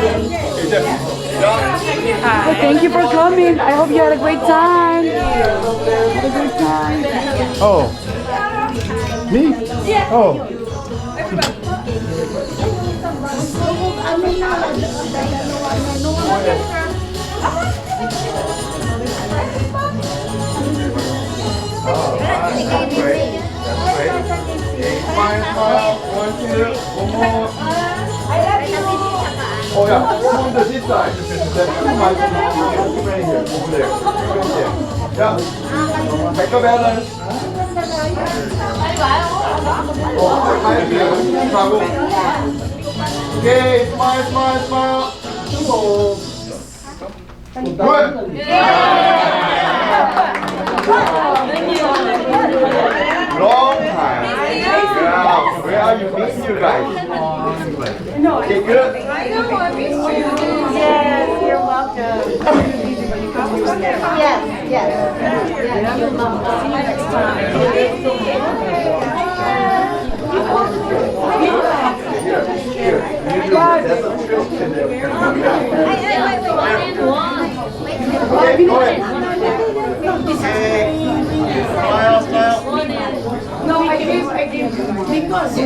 Well, thank you for coming. I hope you had a great time. Had a great time. Oh. Me? Oh. That's great. Smile, smile. 1, 2, 1 more. Oh yeah, come on this side. That's too much. Too many here. Over there. Yeah. Take a balance. Okay, smile, smile, smile. Good. Long time. Yeah. Where are you missing you guys? Okay, good. I know I miss you. Yes, you're welcome. Yes, yes. You're welcome. See you next time. Here. That's a joke in there. Okay, go ahead. Okay. Smile, smile. No, I gave because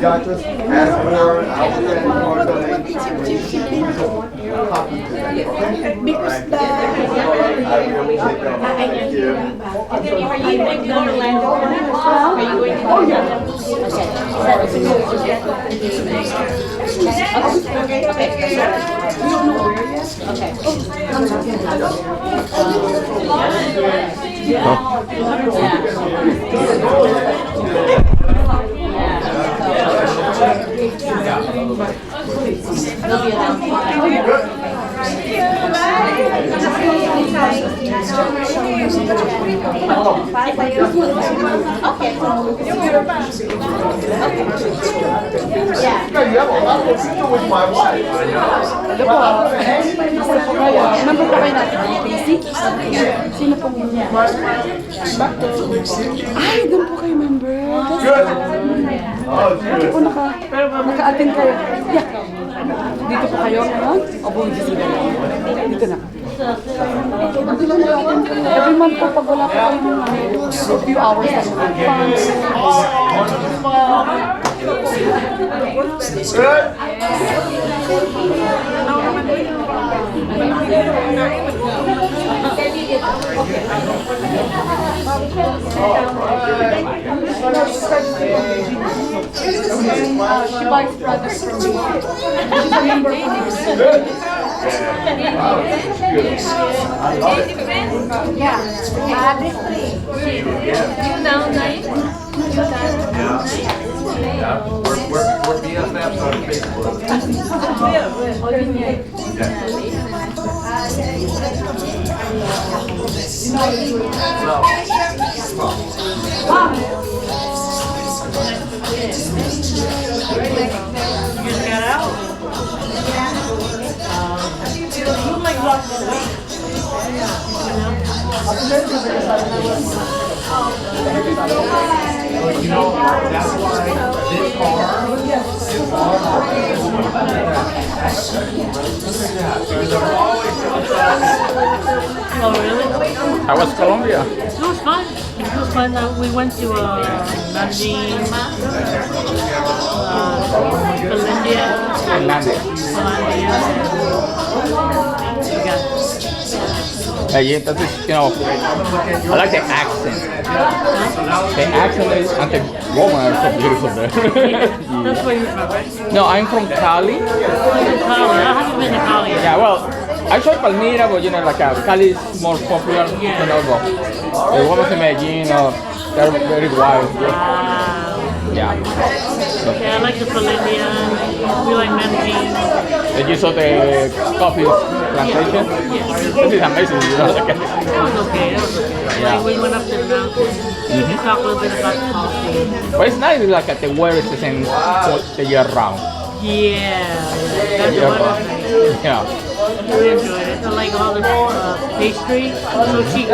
Yeah, just ask for outstanding or donation. Because I really take that. Thank you. Are you going to Orlando? Are you going to Okay. Okay. You have a lot of to do with my wife. Member po kayo natin ng basic? Sino pong Ay, doon po kayo member. Good. Oh, Dito po naka-attend kayo. Yeah. Dito po kayo ngayon? O buong dito na. Dito na. Every month po pag wala po kayo ng a few hours na funds. Good. She buys products from me. She's a member of We're BFFs on You know, that's why this car is far more Oh, really? How was Colombia? It was fun. It was fun. We went to Medellin, Finlandia. Entonces, you know, I like the accent. The accent is, and the woman are so beautiful there. That's where you're from, right? No, I'm from Cali. Cali. I haven't been to Cali yet. Yeah, well, I saw Palmira, but you know, like Cali is more popular, you know, but the women in Medellin, they're very wild. Yeah. Yeah, I like the Finlandia. We like Medellin. Did you saw the coffee plantation? Yes. This is amazing, you know. That was okay. Yeah. Like, we went up to the mountains. We talked a little bit about the coffee. But it's nice, like the weather is the same the year round. Yeah. That's Yeah. what I like. Yeah. I really enjoyed it. I like all the pastry. So cheap.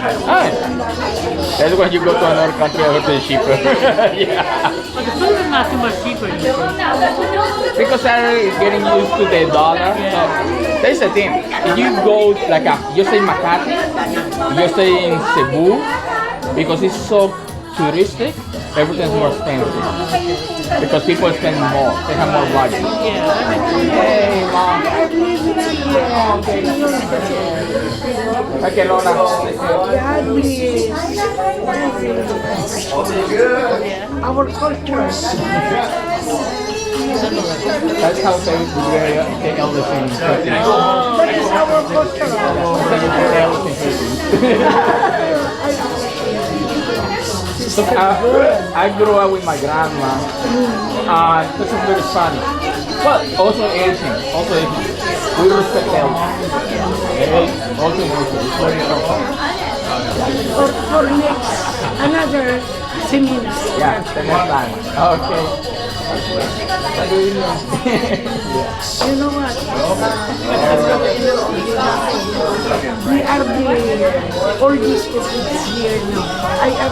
That's when you go to another country, everything cheaper. Yeah. But the food is not too much cheaper. Because they're getting used to the dollar. That's the thing. If you go like you say Makati, you say in Cebu, because it's so touristic, everything's more expensive. Because people spend more, they have more budget. Hey, mom. Okay, Lola. Our culture. That's how they take everything. That is our culture. So, I grew up with my grandma, and this is very Spanish. But also Asian, We respect elders. Also Asian, it's very important. For next, another seminar. Yeah, the next time. Okay. You know what? We are the oldest of this year now. I am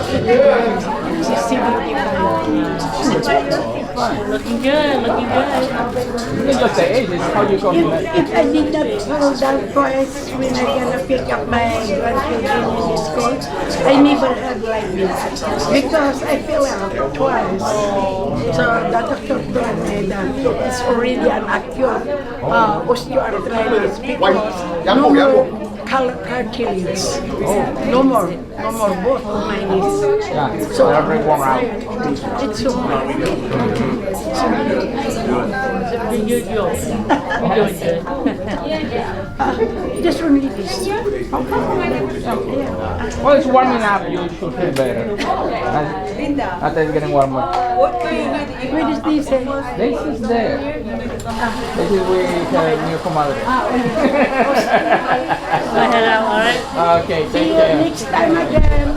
75. Looking good, looking good. It's just the age, it's how you come in. If I did not fall down twice when I gonna pick up my grandchildren in the school, I never had like this. Because I fell out twice. So the doctor told me that it's already an acute osteoarthritis because no more cartilage. No more both of my knees. Yeah, so every one out. It's so You're doing good. Just only this. Well, it's warming up, you should feel better. After it's getting warmer. Where is this? This is there. This is with new commodity. Hello, all right? Okay, See take you care. next time again.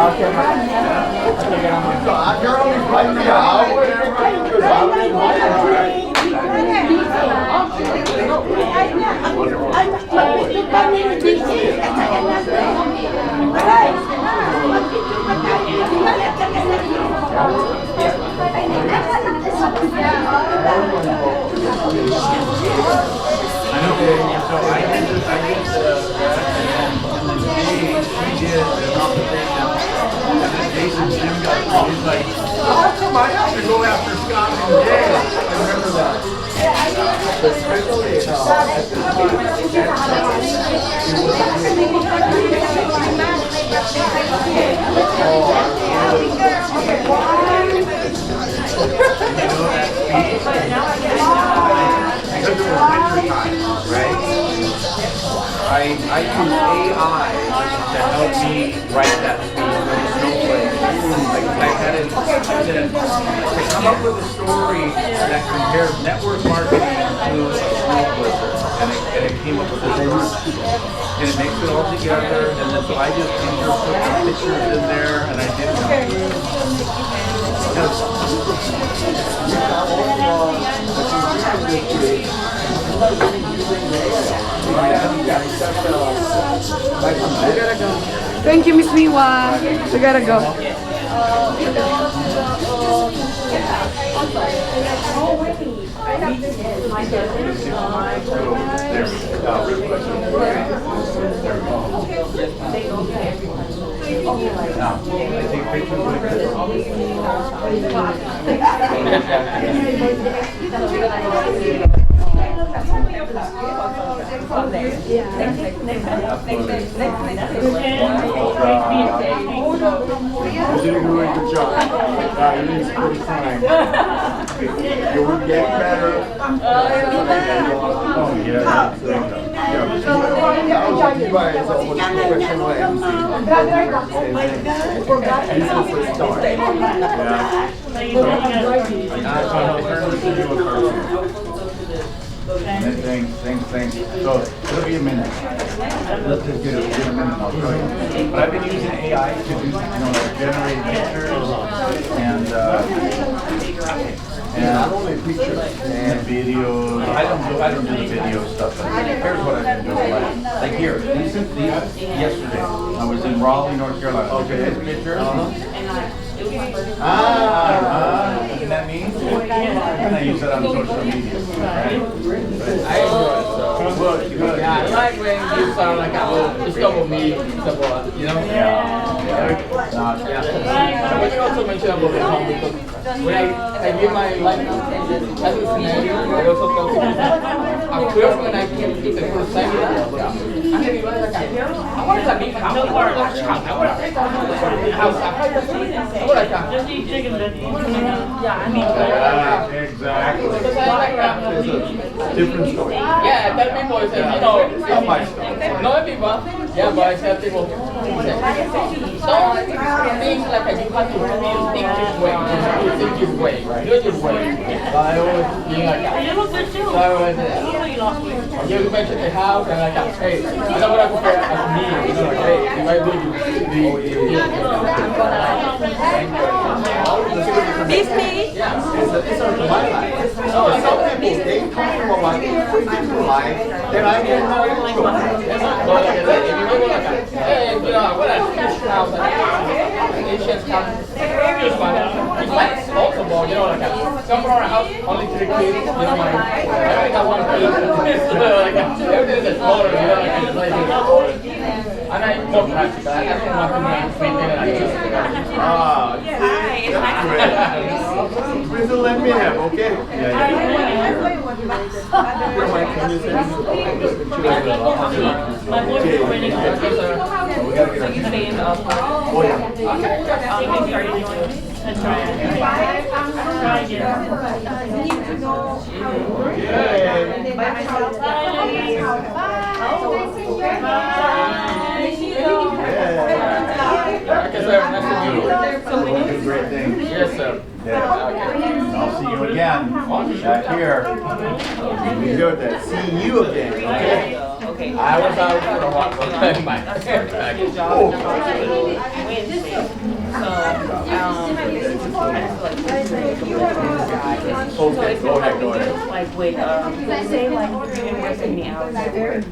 Okay, You're always right He's like, how come I have to go after Scott and Jay? I remember that. I use AI to help me write that speech with Snowflake. Like I had it, to come up with a story that compares network marketing to a snow blizzard, and it came up with this story. And it makes it all together, and then so I just put the pictures in there, and I did Thank you, Miss Miwa. We gotta go. You did a really good job. It is pretty fine. You would get better. Oh, yeah. You guys are almost professional MC. He's just a star. Thanks. So it'll be a minute. Let's just get a minute and I'll show you. But I've been using AI to do, generate pictures and videos. I don't do the video stuff. But here's what I've been doing. Like here, yesterday, I was in Raleigh, North Carolina. Okay, this picture. Isn't that neat? And I use that on social media. Right? I enjoy it. Yeah, I like when you sound like a little, it's double me, double, you know? Yeah. But you also mentioned about the home because when I give my life as a scenario, I also tell people, at first when I came to the first time, I didn't realize I wanted a big house, I wanted a large house, I wanted a house, just eat chicken, Exactly. Because I like that. Different story. Yeah, tell people, I said, Not my story. no people, yeah, but I tell people, don't think like you have to think this way, you think this way, do it this way. But I always being like that. You look good too. So I always you mentioned the house and like, hey, you know what I compare as me, like, hey, if I do This me? Yeah, it's my life. Some people, they come from a life, different life, then I get how it goes. Hey, you know, when I finish house, Asians come, it's like small, you know, like some of our house, only 3 kids, you know, like, I got 1 kid, like, everything is smaller, you know, like, and I'm more practical, I don't want to maintain it, I just, That's great. Please let me have, okay? My boyfriend is waiting for us. So you stay in the office. Oh, yeah. Let's try it. Try again. Great thing. Yes, sir. Yeah. Okay. I'll see you again. Back here. We go there. See you again. Okay. I was out for a while. Good job. Wednesday. So, Okay, go ahead. like with, say like you didn't work any hours at work,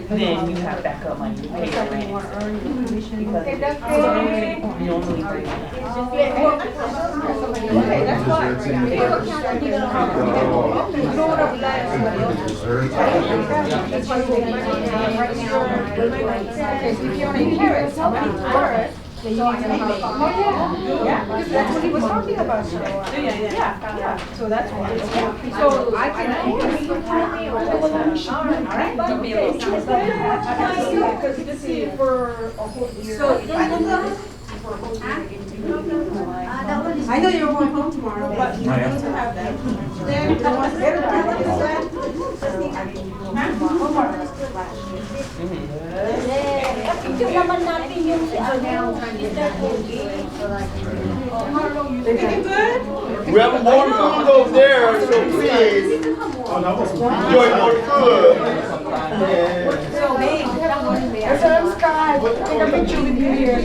then you have backup money to pay your rent. Because you normally bring Yeah, because that's what he was talking about. So, yeah. So that's why. So I can. Because this is for a whole year. I know you're going home tomorrow, but you need to have that. Then I want everybody to set. Yung naman natin yung We have more food over there, so please enjoy more food. So, babe, SRM Sky, take a picture with you here.